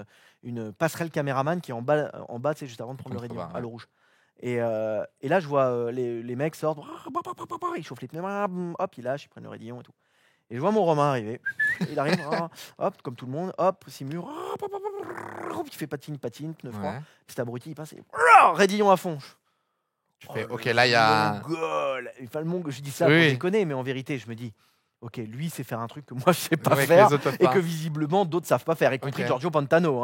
A: une passerelle caméraman qui est en bas tu sais, juste avant de prendre le
B: Contrebar,
A: rayon, à
B: ouais.
A: l'eau rouge. Et là je vois les mecs sortent, ils chauffent les pneus, hop, ils lâchent, ils prennent le rayon et tout. Et je vois mon Romain arriver. Il arrive, hop, comme tout le monde, hop, simule, hop, il fait patine, pneu froid.
B: Ouais.
A: Cet abruti, il passe et raidillon à fond.
B: Tu fais OK, là il y a.
A: Mongol. Enfin, je dis ça
B: Oui,
A: pour
B: oui.
A: déconner, mais en vérité, je me dis, ok, lui sait faire un truc que moi je sais pas
B: Ouais, que
A: faire.
B: les autres peuvent
A: Et
B: pas.
A: que visiblement d'autres savent pas faire, y compris
B: Ok.
A: Giorgio Pantano.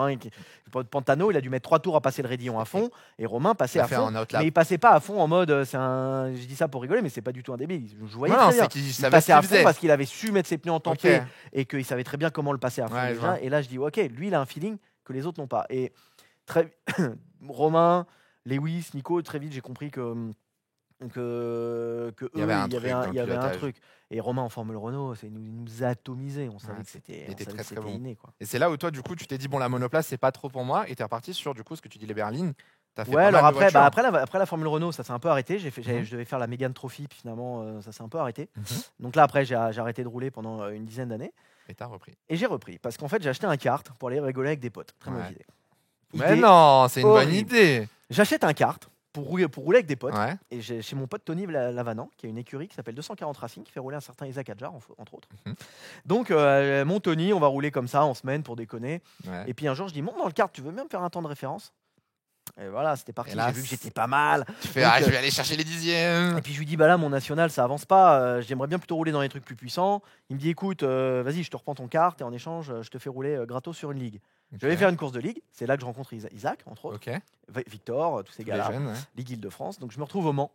A: Pantano, il a dû mettre 3 tours à passer le raidillon à fond, et Romain passait
B: Il a
A: à
B: fait
A: fond.
B: un outlap.
A: Mais il passait pas à fond en mode, je dis ça pour rigoler, mais c'est pas du tout un débile. Je voyais
B: Non,
A: très
B: c'est
A: bien.
B: qu'il
A: Il
B: savait ce
A: passait
B: qu'il
A: à fond
B: faisait.
A: parce qu'il avait su mettre ses pneus en
B: OK.
A: tempé et qu'il savait très bien comment le passer à fond
B: Ouais, je
A: déjà.
B: vois.
A: Et là, je dis, ok, lui, il a un feeling que les autres n'ont pas. Et très Romain, Lewis, Nico, très vite, j'ai compris que que
B: Il y avait
A: eux,
B: un
A: il y avait
B: truc
A: un,
B: dans le
A: il y avait un
B: pilotage.
A: truc. Et Romain en Formule Renault, il nous a atomisé. On savait
B: Ouais,
A: que c'était,
B: il
A: on
B: était
A: savait
B: très,
A: que
B: très
A: c'était
B: bon.
A: inné, quoi.
B: Et c'est là où toi, du coup, tu t'es dit, bon, la monoplace, c'est pas trop pour moi. Et tu es reparti sur, du coup, ce que tu dis, les berlines. Tu as fait
A: Ouais,
B: pas mal
A: alors
B: de
A: après,
B: voitures.
A: après la Formule Renault, ça s'est un peu arrêté.
B: Mhm.
A: Je devais faire la Mégane Trophy, puis finalement, ça s'est un peu arrêté.
B: Mhm.
A: Donc là, après, j'ai arrêté de rouler pendant une dizaine d'années.
B: Et tu as repris.
A: Et j'ai repris, parce qu'en fait, j'ai acheté un kart pour aller rigoler avec des potes. Très mauvaise
B: Ouais.
A: idée.
B: Mais
A: Idée
B: non, c'est une bonne
A: horrible.
B: idée.
A: J'achète un kart pour rouler avec des potes.
B: Ouais.
A: Et j'ai chez mon pote Tony Lavanant, qui a une écurie qui s'appelle 240 Racing, qui fait rouler un certain Isaac Adjar, entre autres.
B: Mhm.
A: Donc, mon Tony, on va rouler comme ça en semaine pour déconner.
B: Ouais.
A: Et puis un jour, je dis, monte dans le kart, tu veux bien me faire un temps de référence? Et voilà, c'était parti.
B: Et là,
A: J'ai vu que j'étais pas mal.
B: Tu fais,
A: Donc,
B: je vais aller chercher les dixièmes.
A: et puis je lui dis, bah là, mon national, ça avance pas. J'aimerais bien plutôt rouler dans les trucs plus puissants. Il me dit, écoute, vas-y, je te reprends ton kart et en échange, je te fais rouler gratos sur une ligue. Je vais faire une course de ligue. C'est là que je rencontre Isaac, entre autres.
B: Ok.
A: Victor, tous ces
B: Tous les
A: gars-là.
B: jeunes, ouais.
A: Ligue Île-de-France. Donc je me retrouve au Mans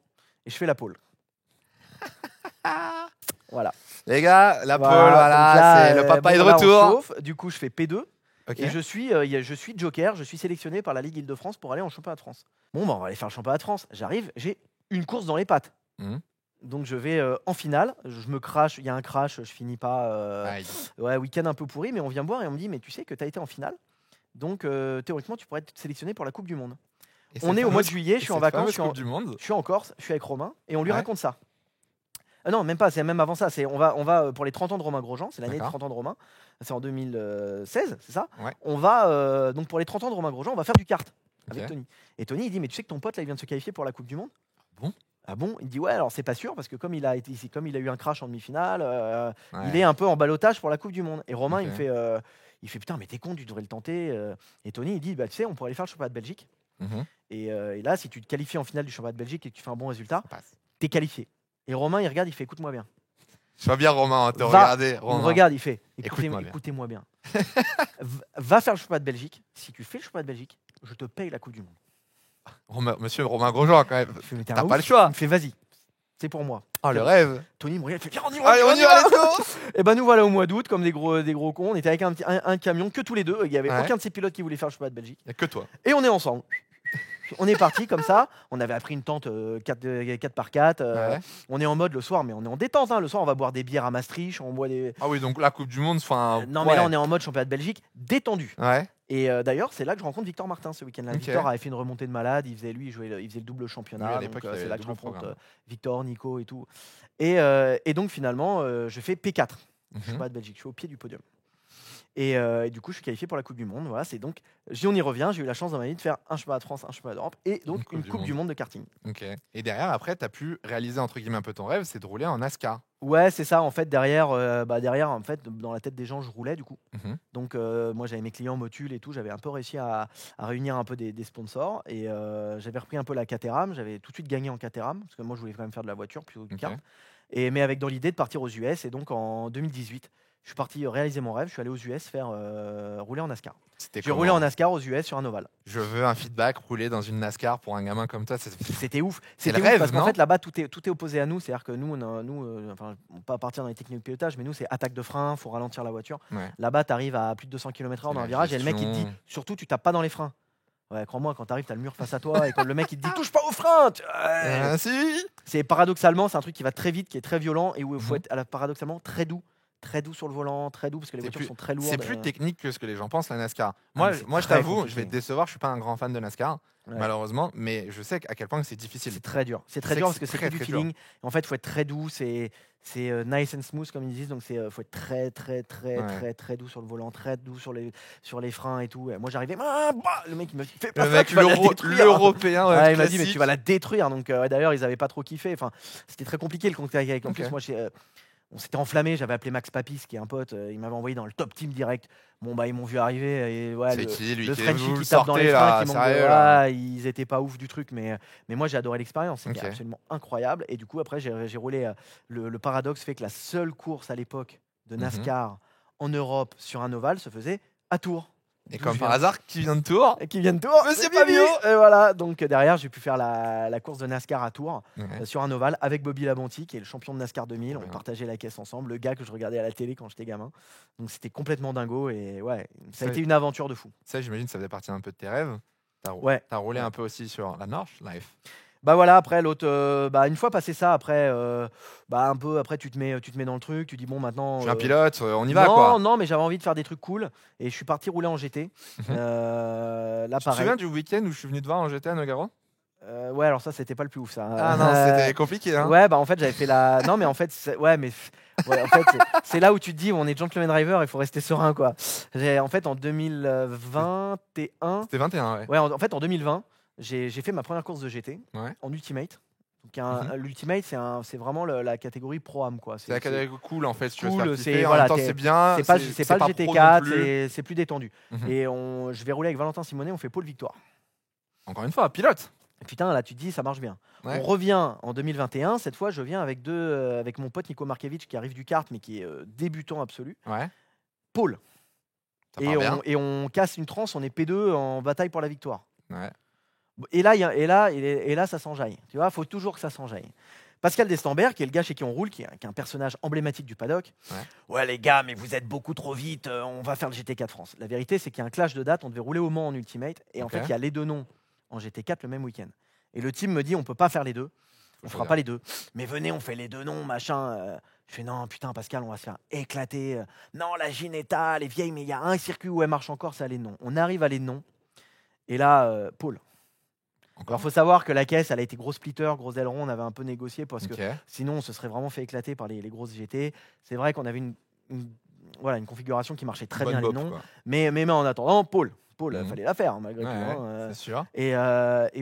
A: et je fais la pole. Voilà.
B: Les gars, la pole,
A: Donc
B: voilà,
A: là,
B: c'est le papa est de
A: voilà, on
B: retour.
A: chauffe. Du coup, je fais P2.
B: Ok.
A: Et je suis joker, je suis sélectionné par la Ligue Île-de-France pour aller en championnat de France. Bon, bah, on va aller faire le championnat de France. J'arrive, j'ai une course dans les pattes.
B: Mhm.
A: Donc je vais en finale, je me crache, il y a un crash, je finis pas.
B: Aïe.
A: Ouais, week-end un peu pourri, mais on vient me voir et on me dit, mais tu sais que tu as été en finale. Donc théoriquement, tu pourrais être sélectionné pour la Coupe du Monde.
B: Et
A: On
B: cette
A: est au mois de
B: fameuse-
A: juillet,
B: et
A: je suis en
B: cette
A: vacances,
B: fameuse Coupe du Monde.
A: je suis en Corse, je suis avec Romain et on lui
B: Ouais.
A: raconte ça. Non, même pas, c'est même avant ça. On va pour les 30 ans de Romain Grosjean, c'est l'année de
B: D'accord.
A: 30 ans de Romain. C'est en 2016, c'est ça?
B: Ouais.
A: On va donc pour les 30 ans de Romain Grosjean, on va faire du kart avec
B: Ok.
A: Tony. Et Tony, il dit, mais tu sais que ton pote là, il vient de se qualifier pour la Coupe du Monde?
B: Bon.
A: Ah bon? Il dit, ouais, alors c'est pas sûr parce que comme il a eu un crash en demi-finale,
B: Ouais.
A: il est un peu en ballottage pour la Coupe du Monde. Et Romain,
B: Ok.
A: il fait putain, mais t'es con, tu devrais le tenter. Et Tony, il dit, bah tu sais, on pourrait aller faire le championnat de Belgique.
B: Mhm.
A: Et là, si tu te qualifies en finale du championnat de Belgique et que tu fais un bon résultat,
B: Ça passe.
A: t'es qualifié. Et Romain, il regarde, il fait, écoute-moi bien.
B: Je vois bien Romain, te
A: Va-
B: regarder.
A: Il me
B: Romain.
A: regarde, il fait,
B: Écoute-moi bien.
A: écoutez-moi bien. Va faire le championnat de Belgique. Si tu fais le championnat de Belgique, je te paye la Coupe du Monde.
B: Monsieur Romain Grosjean, quand même.
A: Je fais, mais t'es un
B: T'as
A: ouf.
B: pas le choix.
A: Il me fait, vas-y, c'est pour moi.
B: Oh, le rêve.
A: Tony me regarde, il fait, viens, on y va,
B: Allez, on y va, let's go.
A: Et ben nous voilà au mois d'août, comme des gros cons. On était avec un camion, que tous les deux. Il n'y avait
B: Ouais.
A: aucun de ces pilotes qui voulait faire le championnat de Belgique.
B: Il n'y a que toi.
A: Et on est ensemble. On est parti comme ça. On avait appris une tente 4x4.
B: Ouais.
A: On est en mode le soir, mais on est en détente. Hein. Le soir, on va boire des bières à Maastricht. On boit des.
B: Ah oui, donc la Coupe du Monde, enfin.
A: Non,
B: ouais.
A: mais là, on est en mode championnat de Belgique détendu.
B: Ouais.
A: Et d'ailleurs, c'est là que je rencontre Victor Martin ce week-end-là.
B: Ok.
A: Victor avait fait une remontée de malade. Il faisait le double championnat.
B: Oui, à
A: donc,
B: l'époque, il avait
A: c'est
B: le
A: là que je
B: double
A: rencontre
B: programme.
A: Victor, Nico et tout. Et donc, finalement, je fais P4.
B: Mhm.
A: Championnat de Belgique. Je suis au pied du podium. Et du coup, je suis qualifié pour la Coupe du Monde. Voilà, c'est donc, on y revient. J'ai eu la chance dans ma vie de faire un championnat de France, un championnat d'Europe et donc une Coupe du Monde de karting.
B: Ok. Et derrière, après, tu as pu réaliser entre guillemets un peu ton rêve, c'est de rouler en NASCAR.
A: Ouais, c'est ça. En fait, derrière, en fait, dans la tête des gens, je roulais du coup.
B: Mhm.
A: Donc, moi, j'avais mes clients Motul et tout. J'avais un peu réussi à réunir un peu des sponsors et j'avais repris un peu la Caterham. J'avais tout de suite gagné en Caterham parce que moi, je voulais quand même faire de la voiture plutôt que du
B: Ok.
A: kart. Mais avec dans l'idée de partir aux US. Et donc, en 2018, je suis parti réaliser mon rêve. Je suis allé aux US faire rouler en NASCAR.
B: C'était
A: J'ai roulé en NASCAR aux US sur un ovale.
B: Je veux un feedback, rouler dans une NASCAR pour un gamin comme toi.
A: C'était ouf.
B: C'est
A: C'était
B: le
A: ouf
B: rêve,
A: parce qu'en
B: non?
A: fait là-bas tout est opposé à nous. C'est-à-dire que nous, enfin, on pas partir dans les techniques de pilotage, mais nous c'est attaque de frein, faut ralentir la voiture.
B: Ouais.
A: Là-bas, tu arrives à plus de 200 km/h dans
B: La
A: un virage et le mec il te dit
B: gestion.
A: surtout tu tapes pas dans les freins. Ouais, crois-moi, quand t'arrives, t'as le mur face à toi et quand le mec il te dit touche pas aux freins. Ouais.
B: Si.
A: C'est paradoxalement, c'est un truc qui va très vite, qui est très violent et où il faut
B: Mhm.
A: être paradoxalement très doux. Très doux sur le volant, très doux parce que les
B: C'est
A: voitures
B: plus-
A: sont très lourdes.
B: C'est plus technique que ce que les gens pensent, la NASCAR.
A: mais
B: Moi,
A: c'est
B: moi je
A: très
B: t'avoue, je
A: compliqué.
B: vais te décevoir, je suis pas un grand fan de NASCAR,
A: Ouais.
B: malheureusement, mais je sais à quel point c'est difficile.
A: C'est très dur. C'est très
B: C'est
A: dur
B: que
A: parce que
B: c'est
A: c'est
B: très,
A: que du
B: très dur.
A: feeling. En fait, il faut être très doux. C'est nice and smooth comme ils disent. Donc il faut être très
B: Ouais.
A: très doux sur le volant, très doux sur les freins et tout. Et moi j'arrivais, le mec il me dit fais pas
B: Le
A: ça,
B: mec,
A: tu vas la détruire.
B: l'européen,
A: Ouais, il m'a dit mais
B: classique.
A: tu vas la détruire. Donc d'ailleurs ils avaient pas trop kiffé. Enfin c'était très compliqué le contact avec. En
B: Ok.
A: plus moi on s'était enflammé. J'avais appelé Max Papis qui est un pote. Il m'avait envoyé dans le top team direct. Bon bah ils m'ont vu arriver et ouais,
B: C'est qui, lui,
A: le
B: qui
A: Frenchie
B: vous
A: qui tape dans les
B: sortez,
A: freins,
B: là,
A: qui manque de-
B: sérieux, là.
A: ouais, ils étaient pas ouf du truc, mais moi j'ai adoré l'expérience, c'était
B: Ok.
A: absolument incroyable. Et du coup après j'ai roulé. Le paradoxe fait que la seule course à l'époque de
B: Mhm.
A: NASCAR en Europe sur un ovale se faisait à Tours.
B: Et
A: D'où
B: comme
A: je
B: par
A: viens.
B: hasard, qui vient de Tours
A: Et qui vient de Tours,
B: Monsieur
A: c'est Bibi.
B: Fabio.
A: Et voilà, donc derrière j'ai pu faire la course de NASCAR à Tours
B: Ouais.
A: sur un ovale avec Bobby Labonti qui est le champion de NASCAR 2000.
B: Trop
A: On
B: bien.
A: partageait la caisse ensemble, le gars que je regardais à la télé quand j'étais gamin. Donc c'était complètement dingo et ouais, ça a
B: Ça-
A: été une aventure de fou.
B: Ça, j'imagine, ça faisait partie un peu de tes rêves. T'as
A: Ouais.
B: roulé
A: Ouais.
B: un peu aussi sur la Nordschleife.
A: Bah voilà, après l'autre, une fois passé ça, après, un peu après tu te mets dans le truc, tu dis bon
B: Je
A: maintenant.
B: suis un pilote, on y va,
A: Non,
B: quoi.
A: non, mais j'avais envie de faire des trucs cool et je suis parti rouler en GT.
B: Mhm.
A: Là
B: Tu te souviens
A: pareil.
B: du week-end où je suis venu te voir en GT à Nogaro?
A: Ouais, alors ça c'était pas le plus ouf ça.
B: Ah non, c'était compliqué, hein.
A: Ouais, bah en fait j'avais fait la. Non, mais en fait, ouais, mais ouais, en fait, c'est là où tu te dis on est gentleman driver, il faut rester serein quoi. En fait en 2021.
B: C'était 21, ouais.
A: Ouais, en fait, en 2020, j'ai fait ma première course de GT
B: Ouais.
A: en Ultimate. Donc,
B: Mhm.
A: l'Ultimate, c'est vraiment la catégorie Pro-Am, quoi.
B: C'est la catégorie cool, en fait, si tu veux te
A: cool,
B: faire
A: c'est
B: kiffer. En
A: voilà,
B: même temps, c'est bien.
A: c'est pas le
B: pro non
A: GT4,
B: plus.
A: c'est plus détendu.
B: Mhm.
A: Et je vais rouler avec Valentin Simonet, on fait pôle victoire.
B: Encore une fois, pilote.
A: Et putain, là, tu te dis, ça marche bien.
B: Ouais.
A: On revient en 2021. Cette fois, je viens avec mon pote Nico Markevich qui arrive du kart, mais qui est débutant absolu.
B: Ouais.
A: Pôle.
B: Ça part bien.
A: Et on casse une transe, on est P2 en bataille pour la victoire.
B: Ouais.
A: Et là, ça s'enjaille. Tu vois, faut toujours que ça s'enjaille. Pascal Destambert, qui est le gars chez qui on roule, qui est un personnage emblématique du paddock. Ouais, les gars, mais vous êtes beaucoup trop vite, on va faire le GT4 France. La vérité, c'est qu'il y a un clash de date, on devait rouler au Mans en Ultimate, et en fait, il y a les deux noms en GT4 le même week-end. Et le team me dit, on peut pas faire les deux, on fera pas les deux. Mais venez, on fait les deux noms, machin. Je fais non, putain, Pascal, on va se faire éclater. Non, la Ginetta, elle est vieille, mais il y a un circuit où elle marche encore, c'est à les noms. On arrive à les noms, et là, Paul. Alors, faut savoir que la caisse, elle a été gros splitter, gros aileron. On avait un peu négocié parce que sinon, on se serait vraiment fait éclater par les grosses GT. C'est vrai qu'on avait une configuration qui marchait très bien les noms. Mais en attendant, Paul, il fallait la faire malgré tout.
B: C'est sûr.
A: Et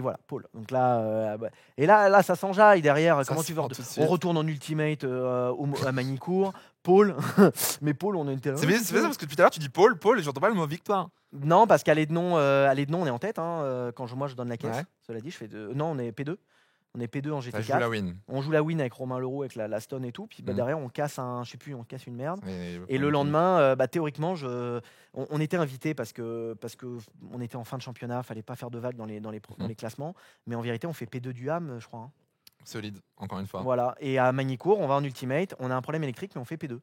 A: voilà, Paul. Donc là, et là, ça s'enjaille derrière. Comment tu veux on retourne en Ultimate à Magny-Cours. Paul, mais Paul, on a une.
B: C'est bien parce que depuis tout à l'heure, tu dis Paul, et j'entends pas le mot victoire.
A: Non, parce qu'à les de nom, on est en tête. Quand moi je donne la caisse. Ouais. Cela dit, je fais non, on est P2. On est P2 en GT4.
B: Joue la win.
A: On joue la win avec Romain Leroux, avec la Stone et tout. Puis derrière, on casse on casse une merde. Et le lendemain, théoriquement, on était invité parce que on était en fin de championnat. Fallait pas faire de vagues dans les classements. Mais en vérité, on fait P2 du AM, je crois.
B: Solide, encore une fois.
A: Voilà. Et à Magny-Cours, on va en Ultimate. On a un problème électrique, mais on fait P2.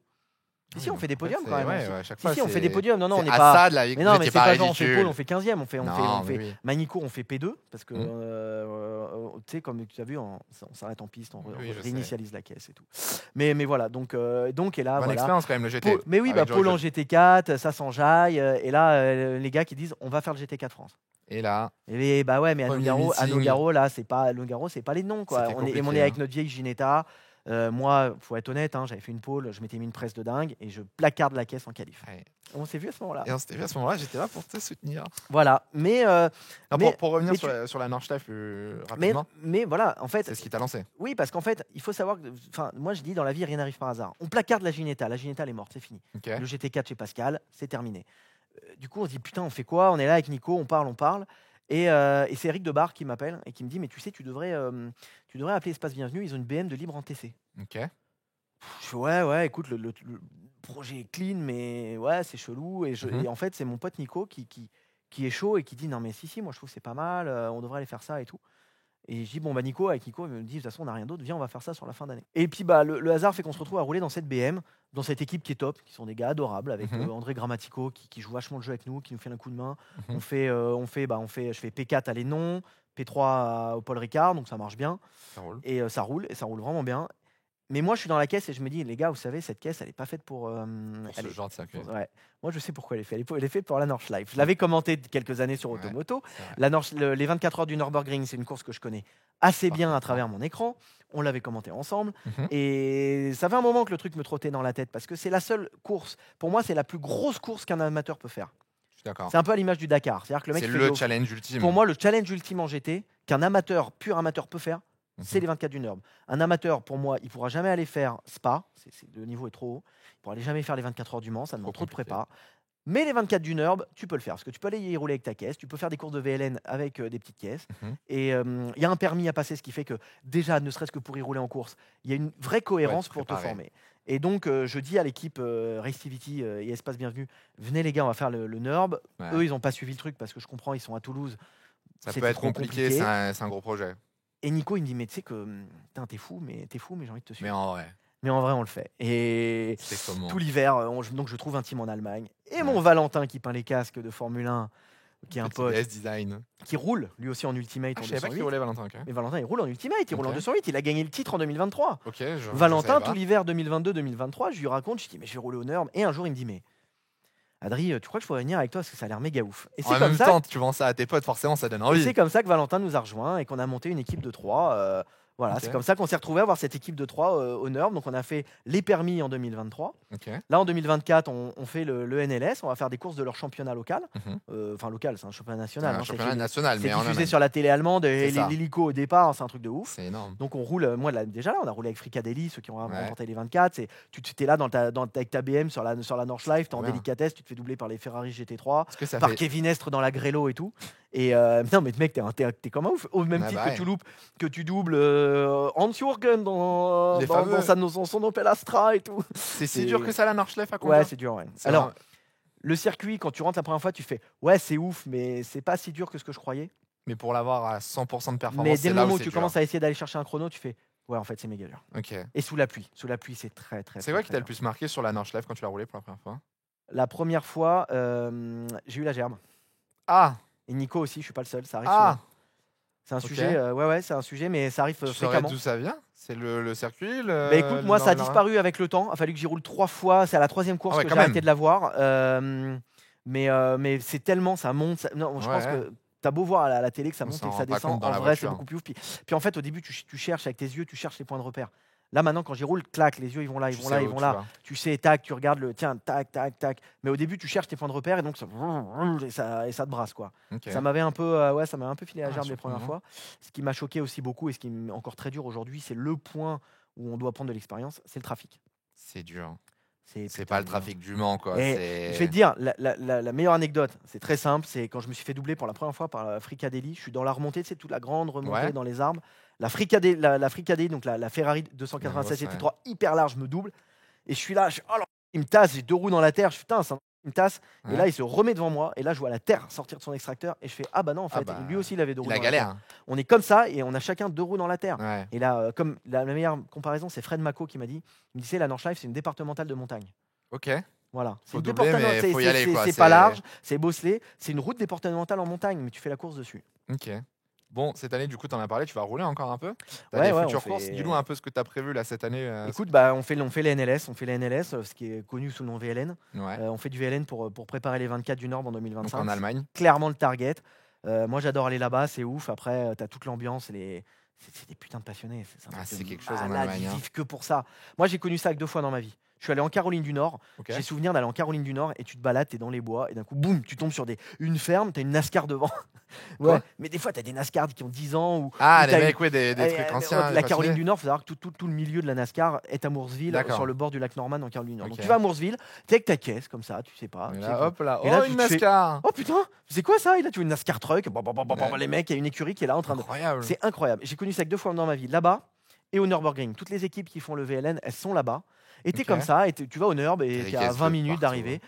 A: Ici, on fait des podiums quand même.
B: Ouais, chaque fois,
A: on fait des podiums. Non, on n'est
B: pas.
A: Mais non, mais c'est pas genre on fait pôle, on fait 15e. On fait Magny-Cours, on fait P2 parce que tu sais, comme tu as vu, on s'arrête en piste, on réinitialise la caisse et tout. Mais voilà, donc et là,
B: bonne expérience quand même le GT.
A: Mais oui, Pôle en GT4, ça s'enjaille. Et là, les gars qui disent, on va faire le GT4 France.
B: Et là.
A: Et bah ouais, mais à Nogaro, là, c'est pas les noms quoi. On est avec notre vieille Ginetta. Moi, faut être honnête, j'avais fait une pole, je m'étais mis une presse de dingue et je placarde la caisse en qualif.
B: Ouais.
A: On s'est vu à ce moment-là.
B: Et on s'était vu à ce moment-là, j'étais là pour te soutenir.
A: Voilà, mais
B: pour revenir sur la Nordschleife rapidement.
A: Mais voilà, en fait,
B: c'est ce qui t'a lancé.
A: Oui, parce qu'en fait, il faut savoir que, moi je dis dans la vie rien n'arrive par hasard. On placarde la Ginetta, elle est morte, c'est fini. Le GT4 chez Pascal, c'est terminé. Du coup, on se dit putain, on fait quoi? On est là avec Nico, on parle. Et c'est Eric Debar qui m'appelle et qui me dit mais tu sais, tu devrais appeler Espace Bienvenue, ils ont une BM de libre en TC.
B: Ok.
A: Je fais ouais, écoute, le projet est clean, mais ouais, c'est chelou. Et en fait, c'est mon pote Nico qui est chaud et qui dit non mais si, moi je trouve que c'est pas mal, on devrait aller faire ça et tout. Et je dis bon bah Nico, il me dit de toute façon on n'a rien d'autre, viens on va faire ça sur la fin d'année. Et puis le hasard fait qu'on se retrouve à rouler dans cette BM, dans cette équipe qui est top, qui sont des gars adorables, avec André Grammatico qui joue vachement le jeu avec nous, qui nous fait un coup de main. Je fais P4 à Lénon, P3 au Paul Ricard, donc ça marche bien.
B: Ça roule.
A: Et ça roule vraiment bien. Mais moi, je suis dans la caisse et je me dis, les gars, vous savez, cette caisse, elle n'est pas faite pour
B: ce genre de circuit.
A: Ouais. Moi, je sais pourquoi elle est faite. Elle est faite pour la Nordschleife. Je l'avais commenté quelques années sur Automoto. Les 24 heures du Nürburgring, c'est une course que je connais assez bien à travers mon écran. On l'avait commenté ensemble. Et ça fait un moment que le truc me trottait dans la tête parce que c'est la seule course. Pour moi, c'est la plus grosse course qu'un amateur peut faire. C'est un peu à l'image du Dakar. C'est-à-dire que le mec
B: c'est le challenge ultime.
A: Pour moi, le challenge ultime en GT qu'un pur amateur peut faire, c'est les 24 du Nürb. Un amateur, pour moi, il ne pourra jamais aller faire Spa. Le niveau est trop haut. Il ne pourra jamais faire les 24 heures du Mans. Ça demande trop de prépa. Mais les 24 du Nürb, tu peux le faire. Parce que tu peux aller y rouler avec ta caisse. Tu peux faire des courses de VLN avec des petites caisses. Et il y a un permis à passer, ce qui fait que déjà, ne serait-ce que pour y rouler en course, il y a une vraie cohérence pour te former. Et donc, je dis à l'équipe Ractivity et Espace Bienvenue, venez les gars, on va faire le Nürb. Eux, ils n'ont pas suivi le truc parce que je comprends, ils sont à Toulouse.
B: Ça peut être compliqué. C'est un gros projet.
A: Et Nico, il me dit, mais tu sais que t'es fou, mais j'ai envie de te suivre.
B: Mais en vrai,
A: on le fait. Et
B: tout
A: l'hiver, donc je trouve un team en Allemagne. Et mon Valentin qui peint les casques de Formule 1 qui est un
B: Petit
A: pote,
B: DS design.
A: qui roule lui aussi en Ultimate
B: Ah,
A: en
B: je savais pas qu'il
A: 208.
B: roulait Valentin. Ok,
A: Mais Valentin, il roule en Ultimate, il roule en
B: Ok.
A: 208. Il a gagné le titre en 2023.
B: ok, je
A: Valentin,
B: savais
A: tout
B: pas.
A: l'hiver 2022-2023, je lui raconte, je dis, mais je vais rouler au NURB. Et un jour, il me dit, mais Adri, tu crois que je pourrais venir avec toi parce que ça a l'air méga ouf. Et
B: En même temps, tu vends ça à tes potes, forcément, ça donne envie.
A: c'est comme ça que Valentin nous a rejoints et qu'on a monté une équipe de 3. Voilà,
B: Ok.
A: c'est comme ça qu'on s'est retrouvé à avoir cette équipe de 3 au NURB. Donc on a fait les permis en 2023.
B: Ok.
A: Là en 2024, on fait le NLS. On va faire des courses de leur championnat local.
B: Mhm.
A: Enfin local, c'est un championnat national.
B: Un
A: hein,
B: championnat national,
A: c'est
B: mais en
A: diffusé
B: Allemagne.
A: sur la télé allemande et
B: C'est ça.
A: l'hélico au départ, c'est un truc de ouf.
B: C'est énorme.
A: Donc on roule, moi déjà là, on a roulé avec Fricadeli, ceux qui ont
B: Ouais.
A: remporté les 24. Tu es là avec ta BM sur la Nordschleife, tu es en
B: Bien.
A: délicatesse, tu te fais doubler par les Ferrari GT3,
B: Est-ce que ça
A: par
B: fait.
A: Kevin Estre dans la Grello et tout. Et non, mais mec, t'es comme un ouf. Au même
B: Ah
A: titre
B: bah
A: que
B: ouais.
A: tu loupes, que tu doubles Hans Jürgen dans,
B: Les
A: dans,
B: fameux.
A: dans son Opel Astra et tout.
B: C'est si
A: c'est-
B: dur que ça la Nordschleife à conduire.
A: Ouais, c'est dur, ouais.
B: C'est
A: Alors,
B: vraiment-
A: le circuit, quand tu rentres la première fois, tu fais ouais, c'est ouf, mais c'est pas si dur que ce que je croyais.
B: Mais pour l'avoir à 100% de performance,
A: Mais
B: c'est
A: dès le
B: là
A: moment
B: où
A: où
B: c'est
A: tu
B: dur.
A: commences à essayer d'aller chercher un chrono, tu fais ouais, en fait, c'est méga dur.
B: Ok.
A: Et sous la pluie, c'est très très.
B: C'est
A: très,
B: quoi qui
A: très
B: t'a le
A: dur.
B: plus marqué sur la Nordschleife quand tu l'as roulé pour la première fois?
A: La première fois, j'ai eu la gerbe.
B: Ah.
A: Et Nico aussi, je suis pas le seul, ça arrive
B: Ah.
A: souvent. C'est un
B: Ok.
A: sujet, ouais, c'est un sujet, mais ça arrive
B: Tu saurais
A: fréquemment.
B: d'où ça vient? C'est le circuit
A: Bah écoute, moi ça a disparu avec le temps. Il a fallu que j'y roule 3 fois. C'est à la 3e course
B: Ah ouais,
A: que
B: quand
A: j'ai arrêté
B: même.
A: de la voir. Mais c'est tellement, ça monte. Non, je pense
B: Ouais.
A: que t'as beau voir à la télé que ça
B: On
A: monte
B: s'en
A: et que ça
B: rend pas
A: descend.
B: compte dans
A: En
B: la
A: vrai, c'est
B: voiture.
A: beaucoup plus ouf. Puis en fait, au début, tu cherches avec tes yeux, tu cherches les points de repère. Là maintenant, quand j'y roule, clac, les yeux ils vont là, ils
B: Tu
A: vont
B: sais
A: là,
B: où
A: ils vont
B: tu
A: là.
B: vas.
A: Tu sais, tac, tu regardes le tiens, tac, tac, tac. Mais au début, tu cherches tes points de repère et donc ça, et ça te brasse quoi.
B: Ok.
A: Ça m'avait un peu, ça m'avait un peu filé la
B: Ah,
A: gerbe les premières
B: surprenant.
A: fois. Ce qui m'a choqué aussi beaucoup et ce qui est encore très dur aujourd'hui, c'est le point où on doit prendre de l'expérience, c'est le trafic.
B: C'est dur.
A: C'est
B: C'est
A: putain
B: pas le
A: de
B: trafic du Mans, quoi.
A: Et
B: C'est-
A: je vais te dire, la meilleure anecdote, c'est très simple, c'est quand je me suis fait doubler pour la première fois par la Fricadeli, je suis dans la remontée, c'est toute la grande remontée
B: Ouais.
A: dans les arbres. La Fricadeli, donc la Ferrari
B: La
A: 296
B: grosse,
A: GT3 hyper large me double. Et je suis là, oh là, il me tasse, j'ai 2 roues dans la terre, je suis putain, il me tasse.
B: Ouais.
A: Et là, il se remet devant moi, et là, je vois la terre sortir de son extracteur, et je fais, ah bah non, en
B: Ah
A: fait,
B: bah,
A: lui aussi, il avait 2 roues
B: Il a
A: dans la terre.
B: galère.
A: On est comme ça, et on a chacun 2 roues dans la terre.
B: Ouais.
A: Et là, comme la meilleure comparaison, c'est Fred Mako qui m'a dit, il me disait, la Nordschleife, c'est une départementale de montagne.
B: Ok.
A: Voilà, c'est
B: Faut
A: une
B: doubler, mais
A: départementale,
B: faut y aller, quoi.
A: c'est
B: C'est-
A: pas large, c'est bosselé, c'est une route départementale en montagne, mais tu fais la course dessus.
B: Ok. Bon, cette année, du coup, tu en as parlé, tu vas rouler encore un peu? T'as
A: Ouais,
B: des
A: ouais,
B: futures
A: on
B: courses?
A: fait-
B: Dis-nous un peu ce que tu as prévu là cette année.
A: Écoute, bah, on fait les NLS, ce qui est connu sous le nom VLN.
B: Ouais.
A: On fait du VLN pour préparer les 24 du Nord en
B: Donc
A: 2025.
B: en Allemagne.
A: Clairement le target. Moi, j'adore aller là-bas, c'est ouf. Après, tu as toute l'ambiance et c'est des putains de passionnés. C'est un
B: Ah,
A: truc
B: c'est
A: de
B: quelque chose en
A: malade,
B: Allemagne,
A: Ils
B: hein.
A: vivent que pour ça. Moi, j'ai connu ça que 2 fois dans ma vie. Je suis allé en Caroline du Nord.
B: Ok.
A: J'ai souvenir d'aller en Caroline du Nord et tu te balades, tu es dans les bois et d'un coup, boum, tu tombes sur une ferme, tu as une NASCAR devant.
B: Quoi
A: Ouais, mais des fois, tu as des NASCAR qui ont 10 ans. Ou,
B: Ah,
A: ou
B: les
A: t'as
B: mecs, ouais, des
A: Eh,
B: trucs
A: mais
B: anciens.
A: ouais, la
B: passionnés.
A: Caroline du Nord, il faut savoir que tout le milieu de la NASCAR est à Mooresville,
B: D'accord.
A: sur le bord du lac Norman en Caroline du Nord.
B: Ok.
A: Donc tu vas à Mooresville, tu es avec ta caisse, comme ça, tu sais pas.
B: Et
A: tu
B: là,
A: sais que-
B: hop là.
A: Et là,
B: Oh,
A: tu
B: une
A: te fais-
B: NASCAR.
A: Oh putain, c'est quoi ça? Et là, tu vois une NASCAR truck,
B: Ouais.
A: les mecs, il y a une écurie qui est là en train de.
B: Incroyable.
A: C'est incroyable. J'ai connu ça que 2 fois dans ma vie, là-bas et au Nürburgring. Toutes les équipes qui font le VLN, elles sont là-bas. Et t'es
B: Ok.
A: comme ça, et tu vas au Nürb et
B: T'as des
A: t'es à
B: caisses
A: 20
B: de
A: minutes
B: partout.
A: d'arriver.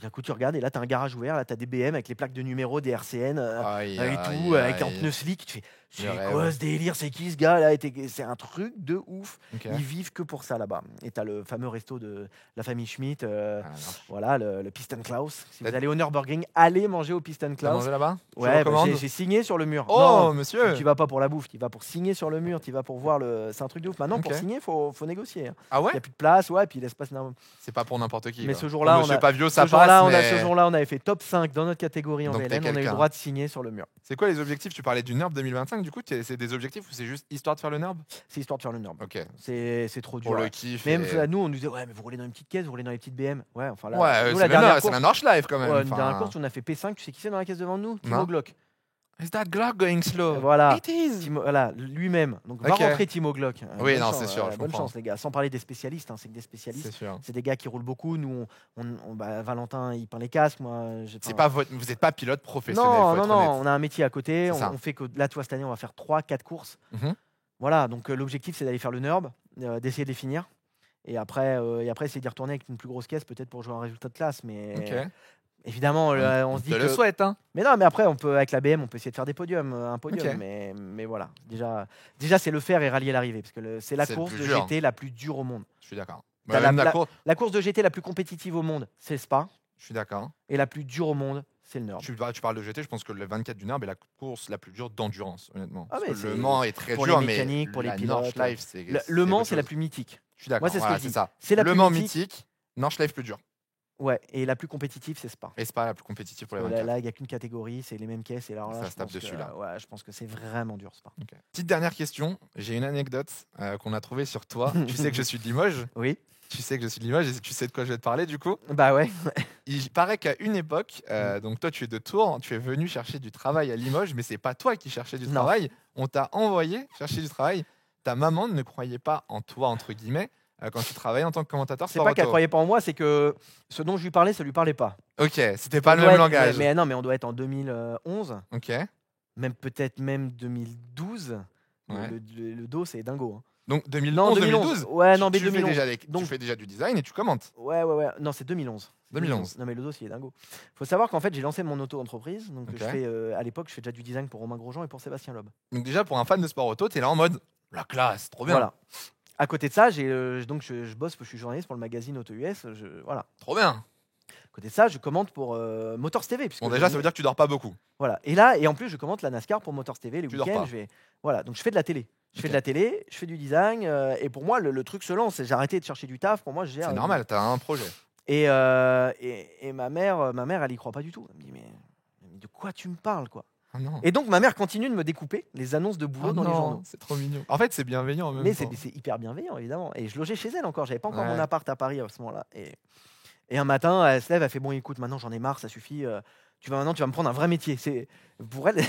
A: D'un coup, tu regardes et là, t'as un garage ouvert, là, t'as des BM avec les plaques de numéro, des RCN
B: Aïe,
A: et
B: aïe,
A: tout, avec un
B: aïe.
A: pneu slick. Tu fais, c'est
B: Le
A: quoi
B: rêve.
A: ce délire? C'est qui ce gars là? C'est un truc de ouf.
B: Ok.
A: Ils vivent que pour ça là-bas. Et t'as le fameux resto de la famille Schmitt,
B: Ah, non.
A: voilà, le Piston Klaus. Si vous
B: T'as-
A: allez au Nürburgring, allez manger au Piston
B: T'as
A: Klaus.
B: mangé là-bas? Tu
A: Ouais, bah,
B: recommandes?
A: j'ai signé sur le mur.
B: Oh,
A: Non,
B: monsieur.
A: tu vas pas pour la bouffe, tu vas pour signer sur le mur, tu vas pour voir le. C'est un truc de ouf. Maintenant, pour
B: Ok.
A: signer, faut négocier. Hein.
B: Ah
A: Il
B: ouais?
A: y a plus de place, ouais, puis l'espace.
B: C'est pas pour n'importe qui.
A: Mais
B: quoi.
A: ce jour-là,
B: Pour
A: on
B: Monsieur
A: a-
B: Pavio,
A: Ce
B: ça
A: jour-là,
B: passe.
A: ce
B: mais-
A: jour-là, on avait fait top 5 dans notre catégorie en
B: Donc, t'es
A: VLN. On a eu le
B: quelqu'un.
A: droit de signer sur le mur.
B: C'est quoi les objectifs? Tu parlais du NURB 2025, du coup, c'est des objectifs ou c'est juste histoire de faire le NURB?
A: C'est histoire de faire le NURB.
B: Ok.
A: C'est trop dur.
B: Pour le
A: Ouais.
B: kiff.
A: Même
B: et-
A: nous, on nous disait, ouais, mais vous roulez dans une petite caisse, vous roulez dans les petites BM. Ouais, enfin là,
B: Ouais,
A: nous,
B: c'est
A: dernière
B: c'est la Nordschleife quand même.
A: ouais, une
B: enfin.
A: dernière course, on a fait P5. Tu sais qui c'est dans la caisse devant nous? Timo
B: Non.
A: Glock.
B: Is that Glock going slow?
A: Voilà.
B: It is.
A: Voilà, lui-même. Donc va
B: Ok.
A: rentrer Timo Glock.
B: Oui,
A: Bonne
B: non,
A: chance,
B: c'est sûr, je
A: bonne
B: comprends.
A: chance, les gars. Sans parler des spécialistes, hein, c'est que des spécialistes.
B: C'est sûr.
A: C'est des gars qui roulent beaucoup. Nous, Valentin, il peint les casques. Moi,
B: C'est pas vous êtes pas pilote professionnel.
A: Non,
B: faut
A: non,
B: être
A: non.
B: honnête.
A: On a un métier à côté.
B: C'est ça.
A: On fait que là, toi, cette année, on va faire 3-4 courses.
B: Mhm.
A: Voilà. Donc l'objectif, c'est d'aller faire le NURB, d'essayer de les finir. Et après, essayer d'y retourner avec une plus grosse caisse, peut-être pour jouer un résultat de classe. Mais
B: Ok.
A: évidemment, on se dit
B: te
A: que.
B: le souhaite, hein.
A: Mais non, mais après, on peut avec la BM, on peut essayer de faire des podiums, un podium.
B: Ok.
A: Mais voilà. Déjà, c'est le faire et rallier l'arrivée, parce que c'est la
B: C'est le
A: course
B: plus
A: de
B: dur.
A: GT la plus dure au monde.
B: Je suis d'accord.
A: T'as
B: Même
A: la-
B: la course,
A: La course de GT la plus compétitive au monde, c'est Spa,
B: je suis d'accord.
A: et la plus dure au monde, c'est le Nerd.
B: Tu parles de GT, je pense que le 24 du Nerd est la course la plus dure d'endurance, honnêtement.
A: Ah,
B: Parce
A: mais
B: que le
A: c'est-
B: Mans est très
A: pour
B: dur,
A: les
B: mais
A: mécaniques, pour les
B: la
A: pilotes,
B: Nordschleife, c'est
A: Le Mans,
B: autre
A: c'est la
B: chose.
A: plus mythique.
B: Je suis d'accord,
A: Moi, c'est ce que
B: voilà,
A: je dis.
B: c'est ça.
A: C'est la
B: Le
A: plus
B: Mans
A: mythique.
B: mythique, Nordschleife plus dur.
A: Ouais, et la plus compétitive, c'est Spa.
B: Et c'est pas la plus compétitive pour les
A: Là,
B: 24.
A: il n'y a qu'une catégorie, c'est les mêmes caisses. Et alors là,
B: Ça
A: je
B: se tape
A: pense
B: dessus,
A: que,
B: là.
A: ouais, je pense que c'est vraiment dur, Spa.
B: Ok. Petite dernière question, j'ai une anecdote qu'on a trouvée sur toi. Tu sais que je suis de Limoges.
A: Oui,
B: Tu sais que je suis de Limoges et tu sais de quoi je vais te parler du coup.
A: bah ouais.
B: Il paraît qu'à une époque, donc toi tu es de Tours, tu es venu chercher du travail à Limoges, mais c'est pas toi qui cherchais du
A: Non.
B: travail. On t'a envoyé chercher du travail. Ta maman ne croyait pas en toi entre guillemets quand tu travaillais en tant que commentateur
A: C'est
B: sport
A: pas qu'elle
B: auto.
A: croyait pas en moi, c'est que ce dont je lui parlais, ça lui parlait pas.
B: Ok, c'était pas
A: On
B: le
A: doit
B: même
A: être-
B: langage.
A: Mais non, mais on doit être en 2011,
B: Ok.
A: même peut-être même 2012.
B: Ouais.
A: Le dos, c'est dingo. Hein.
B: Donc
A: Non,
B: 2011, 2012.
A: Ouais, non, mais
B: tu fais
A: 2011.
B: déjà
A: Donc-
B: tu fais déjà du design et tu commentes.
A: Ouais. Non, c'est 2011.
B: 2011.
A: Non, mais le dos, il est dingo. Faut savoir qu'en fait, j'ai lancé mon auto-entreprise. Donc,
B: Ok.
A: je fais, à l'époque, je fais déjà du design pour Romain Grosjean et pour Sébastien Loeb.
B: Donc déjà pour un fan de sport auto, t'es là en mode la classe, trop bien,
A: Voilà. À côté de ça, donc je bosse, je suis journaliste pour le magazine Auto US. Voilà.
B: trop bien.
A: À côté de ça, je commente pour Motors TV. puisque
B: Bon
A: je
B: déjà ça
A: vis-
B: veut dire que tu dors pas beaucoup.
A: Voilà. Et en plus, je commente la NASCAR pour Motors TV les
B: Tu dors
A: week-ends.
B: pas.
A: Voilà. Donc, je fais de la télé. Je fais
B: Ok.
A: de la télé, je fais du design. Et pour moi, le truc se lance. J'ai arrêté de chercher du taf. Pour moi, je gère.
B: C'est normal, t'as un projet.
A: Et ma mère, elle y croit pas du tout. Elle me dit, mais de quoi tu me parles, quoi?
B: Oh non.
A: Et donc, ma mère continue de me découper les annonces de boulot
B: Oh
A: dans les
B: non,
A: journaux.
B: c'est trop mignon. En fait, c'est bienveillant en même
A: Mais
B: temps.
A: c'est hyper bienveillant, évidemment. Et je logeais chez elle encore. J'avais pas encore
B: Ouais.
A: mon appart à Paris à ce moment-là. Et un matin, elle se lève, elle fait, bon, écoute, maintenant j'en ai marre, ça suffit. Tu vas me prendre un vrai métier. Pour elle,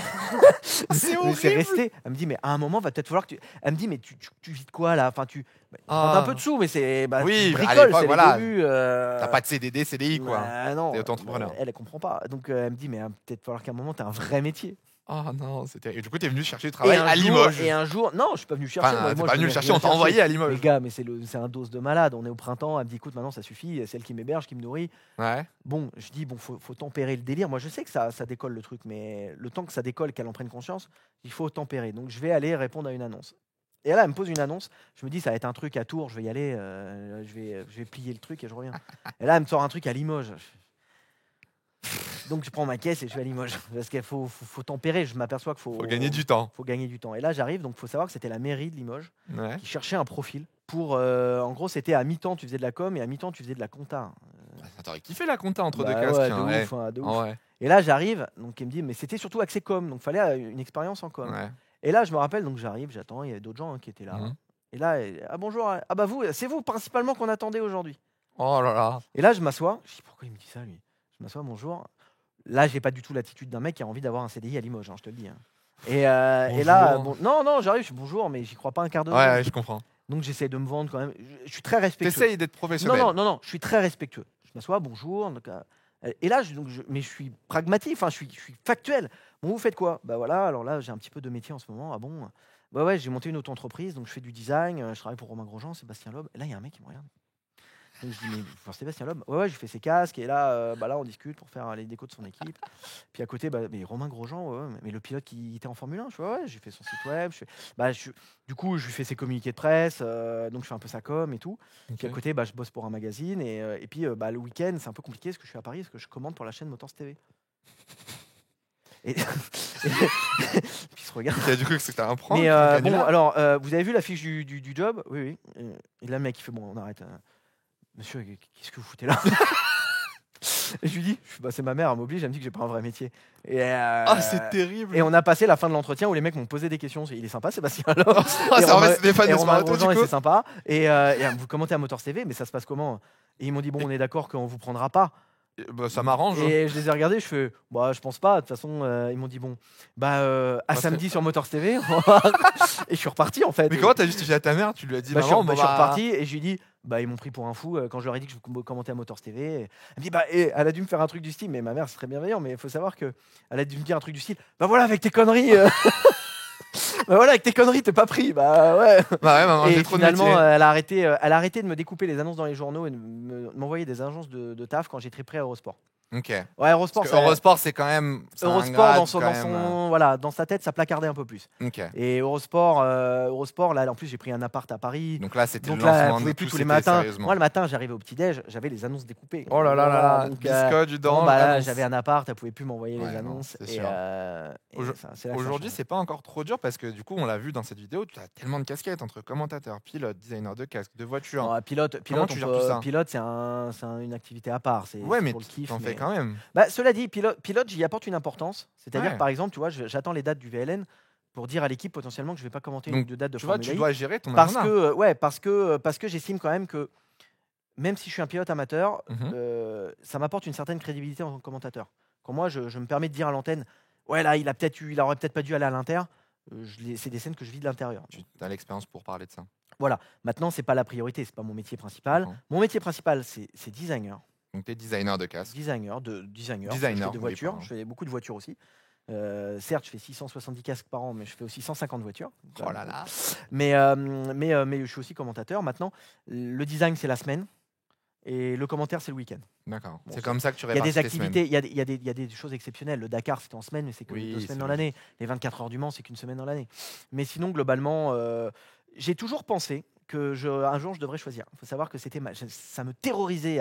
B: C'est
A: mais c'est
B: horrible.
A: resté. Elle me dit, mais à un moment, va peut-être falloir que tu. Elle me dit, mais tu vis de quoi là? Enfin, tu
B: Ah.
A: prends un peu de sous, mais c'est.
B: Oui,
A: tu
B: à
A: bricoles,
B: l'époque,
A: c'est
B: voilà.
A: les débuts.
B: T'as pas de CDD, CDI quoi.
A: Non,
B: T'es auto-entrepreneur.
A: elle comprend pas. Donc elle me dit, mais peut-être falloir qu'à un moment, tu as un vrai métier.
B: Oh non, c'était. Et du coup, t'es venu chercher du travail à Limoges.
A: Et un jour, non, je suis pas venu chercher.
B: Enfin, t'es
A: moi,
B: pas
A: je
B: venu le
A: venais
B: chercher, on t'a
A: chercher.
B: envoyé à
A: Les
B: Limoges.
A: gars, mais c'est un dose de malade. On est au printemps. Elle me dit, écoute, maintenant ça suffit. C'est elle qui m'héberge, qui me nourrit.
B: Ouais.
A: Bon, je dis, bon, faut tempérer le délire. Moi, je sais que ça décolle le truc, mais le temps que ça décolle, qu'elle en prenne conscience, il faut tempérer. Donc, je vais aller répondre à une annonce. Et là, elle me pose une annonce. Je me dis, ça va être un truc à Tours. Je vais y aller. Je vais plier le truc et je reviens. Et là, elle me sort un truc à Limoges. Donc, je prends ma caisse et je vais à Limoges. Parce qu'il faut tempérer. Je m'aperçois qu'il
B: Faut gagner du temps.
A: faut gagner du temps. Et là, j'arrive. Donc, il faut savoir que c'était la mairie de Limoges
B: Ouais.
A: qui cherchait un profil. En gros, c'était à mi-temps, tu faisais de la com et à mi-temps, tu faisais de la compta.
B: T'aurais kiffé la compta entre deux
A: Bah
B: casques.
A: ouais, de
B: hein,
A: ouf,
B: ouais.
A: hein, de ouf.
B: Ah ouais.
A: Et là, j'arrive, donc il me dit, mais c'était surtout axé com, donc fallait une expérience en com.
B: Ouais.
A: Et là, je me rappelle, donc j'arrive, j'attends, il y avait d'autres gens qui étaient là.
B: Mhm.
A: Et là, ah bonjour, ah bah vous, c'est vous principalement qu'on attendait aujourd'hui.
B: Oh là là.
A: Et là, je m'assois, je dis, pourquoi il me dit ça, lui? Je m'assois, bonjour. Là, j'ai pas du tout l'attitude d'un mec qui a envie d'avoir un CDI à Limoges, hein, je te le dis. Hein. Et là,
B: Bonjour.
A: non, j'arrive, je dis bonjour, mais j'y crois pas un quart d'heure.
B: Ouais, je comprends.
A: Donc j'essaie de me vendre quand même. Je suis très respectueux.
B: T'essayes d'être professionnel.
A: Non, je suis très respectueux. Je m'assois, bonjour. Et là, mais je suis pragmatique, enfin, je suis factuel. Bon, vous faites quoi? Bah voilà, alors là, j'ai un petit peu de métier en ce moment. Ah bon? Bah ouais, j'ai monté une auto-entreprise, donc je fais du design, je travaille pour Romain Grosjean, Sébastien Loeb. Et là, il y a un mec qui me regarde. Donc je dis, mais pour Sébastien Loeb, ouais, je fais ses casques, et là, là, on discute pour faire les décos de son équipe. Puis à côté, mais Romain Grosjean, ouais, mais le pilote qui était en Formule 1, je fais, ouais, j'ai fait son site web. Du coup, je lui fais ses communiqués de presse, donc je fais un peu sa com et tout.
B: Ok.
A: Puis à côté, je bosse pour un magazine, et puis le week-end, c'est un peu compliqué parce que je suis à Paris, parce que je commande pour la chaîne Motors TV. Et puis il se regarde.
B: Du coup, c'était un prank.
A: Mais
B: un
A: bon,
B: canular.
A: alors, vous avez vu la fiche du job? Oui. Et là, le mec, il fait, bon, on arrête. Monsieur, qu'est-ce que vous foutez là? Et je lui dis, c'est ma mère, elle m'oblige, elle me dit que j'ai pas un vrai métier.
B: Ah, c'est terrible.
A: Et on a passé la fin de l'entretien où les mecs m'ont posé des questions. Il est sympa, Sébastien. Alors.
B: Ah, c'est vrai, c'est des fans
A: Et
B: de
A: Romain
B: sport auto,
A: Grosjean,
B: du coup.
A: c'est sympa. Et vous commentez à Motors TV, mais ça se passe comment? Et ils m'ont dit, bon, on est d'accord qu'on vous prendra pas.
B: Bah, ça m'arrange.
A: Et je les ai regardés, je fais, je pense pas. De toute façon, ils m'ont dit, bon, à samedi sur Motors TV. Et je suis reparti en fait.
B: Mais comment t'as justifié à ta mère? Tu lui as dit,
A: je suis
B: maman,
A: je suis reparti et je lui ai dit, ils m'ont pris pour un fou quand je leur ai dit que je commentais à Motors TV. Elle me dit, elle a dû me faire un truc du style, mais ma mère c'est très bienveillant, mais il faut savoir que elle a dû me dire un truc du style, voilà, avec tes conneries. Voilà, avec tes conneries, t'es pas pris. Bah ouais.
B: Bah ouais, maman,
A: Et
B: j'ai trop de
A: finalement,
B: métier.
A: elle a arrêté de me découper les annonces dans les journaux et de m'envoyer des agences de taf quand j'ai très prêt à Eurosport.
B: Ok.
A: Ouais, Eurosport,
B: Parce que Eurosport, c'est quand même. C'est un
A: Eurosport
B: grade
A: dans son,
B: quand même,
A: voilà, dans sa tête, ça placardait un peu plus.
B: Ok.
A: Et Eurosport, là, en plus, j'ai pris un appart à Paris.
B: Donc là, c'était le
A: Donc là, elle
B: lancement de
A: pouvait plus
B: tout,
A: tous les
B: c'était
A: matins.
B: sérieusement.
A: Moi, le matin, j'arrivais au petit-déj, j'avais les annonces découpées.
B: Oh là là là
A: Voilà,
B: là,
A: donc,
B: biscotte, jus
A: bon,
B: d'orange,
A: bah, là,
B: annonce.
A: j'avais un appart, elle pouvait plus m'envoyer les
B: Ouais, non,
A: annonces.
B: c'est
A: Et,
B: sûr.
A: c'est là que ça
B: Aujourd'hui,
A: change.
B: c'est pas encore trop dur parce que du coup, on l'a vu dans cette vidéo, tu as tellement de casquettes entre commentateur, pilote, designer de casque, de voiture.
A: Non, pilote,
B: Comment tu gères tout ça?
A: pilote, c'est une activité à part. C'est
B: Ouais, mais
A: pour le kiff.
B: t'en fais
A: Mais...
B: quand même.
A: Bah, cela dit, pilote, j'y apporte une importance. C'est-à-dire
B: Ouais.
A: que par exemple, tu vois, j'attends les dates du VLN pour dire à l'équipe potentiellement que je vais pas commenter une ou
B: Donc,
A: deux dates de
B: tu vois,
A: Formule
B: tu
A: I.
B: dois gérer ton
A: Parce
B: agenda.
A: que, ouais, parce que j'estime quand même que même si je suis un pilote amateur,
B: Mhm.
A: ça m'apporte une certaine crédibilité en tant que commentateur. Quand moi, je me permets de dire à l'antenne, ouais, là, il aurait peut-être pas dû aller à l'inter. C'est des scènes que je vis de l'intérieur.
B: Tu as l'expérience pour parler de ça.
A: Voilà. Maintenant, c'est pas la priorité, c'est pas mon métier principal.
B: Comprends.
A: Mon métier principal, c'est designer.
B: Donc, tu es designer de casque.
A: Designer.
B: Designer,
A: Je fais de
B: oui,
A: voitures.
B: pardon.
A: Je fais beaucoup de voitures aussi. Certes, je fais 670 casques par an, mais je fais aussi 150 voitures.
B: Oh là là.
A: Mais je suis aussi commentateur. Maintenant, le design, c'est la semaine. Et le commentaire, c'est le week-end.
B: D'accord.
A: Bon,
B: C'est comme ça que tu
A: Il y a
B: répartis
A: des
B: tes semaines.
A: activités, il y a des choses exceptionnelles. Le Dakar, c'était en semaine, mais c'est que
B: Oui,
A: 2
B: c'est
A: semaines dans l'année. Les 24 heures du Mans, c'est qu'une semaine dans l'année. Mais sinon, globalement, j'ai toujours pensé que un jour, je devrais choisir. Il faut savoir que ça me terrorisait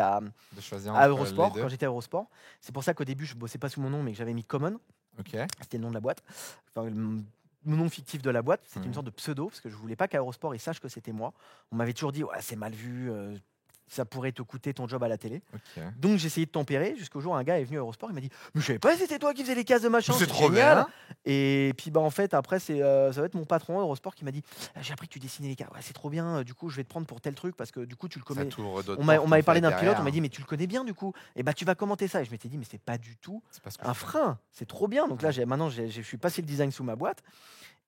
B: De choisir
A: à
B: entre
A: Eurosport,
B: les deux.
A: quand j'étais à Eurosport. C'est pour ça qu'au début, je bossais pas sous mon nom, mais que j'avais mis Common.
B: Ok.
A: C'était le nom de la boîte. Enfin, mon nom fictif de la boîte, c'était
B: Ouais.
A: une sorte de pseudo, parce que je voulais pas qu'à Eurosport, ils sachent que c'était moi. On m'avait toujours dit, ouais, c'est mal vu, ça pourrait te coûter ton job à la télé.
B: Ok.
A: Donc j'ai essayé de tempérer jusqu'au jour où un gars est venu à Eurosport, il m'a dit mais je savais pas que c'était toi qui faisais les cases de machin,
B: C'est trop
A: génial.
B: bien.
A: Et puis bah en fait après ça va être mon patron Eurosport qui m'a dit j'ai appris que tu dessinais les cases. Ouais, c'est trop bien, du coup je vais te prendre pour tel truc parce que du coup tu le
B: Ça
A: connais.
B: t'ouvre d'autres
A: On
B: portes,
A: m'avait
B: en
A: parlé
B: fait,
A: d'un pilote,
B: derrière.
A: on m'a dit mais tu le connais bien du coup. Et bah tu vas commenter ça et je m'étais dit mais c'est pas du tout
B: C'est parce que
A: un frein, c'est trop bien. Donc là maintenant je suis passé le design sous ma boîte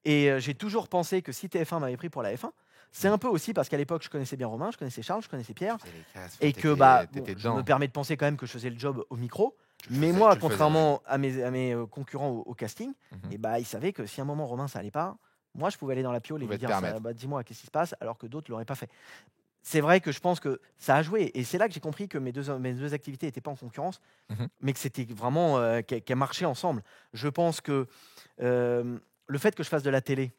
A: et j'ai toujours pensé que si TF1 m'avait pris pour la F1, c'est un peu aussi parce qu'à l'époque je connaissais bien Romain, je connaissais Charles, je connaissais Pierre.
B: tu faisais les casques,
A: Et que
B: t'étais
A: je
B: dedans.
A: me permets de penser quand même que je faisais le job au micro.
B: Tu le
A: Mais
B: faisais,
A: moi,
B: tu le faisais.
A: contrairement à mes concurrents au casting,
B: Mhm.
A: et bah, ils savaient que si à un moment Romain ça allait pas, moi je pouvais aller dans la piole et
B: Pouvais
A: lui
B: te
A: dire
B: permettre.
A: bah, dis-moi qu'est-ce qui se passe, alors que d'autres l'auraient pas fait. C'est vrai que je pense que ça a joué et c'est là que j'ai compris que mes deux activités n'étaient pas en concurrence,
B: Mhm.
A: mais que c'était vraiment qu'elles marchaient ensemble. Je pense que le fait que je fasse de la télé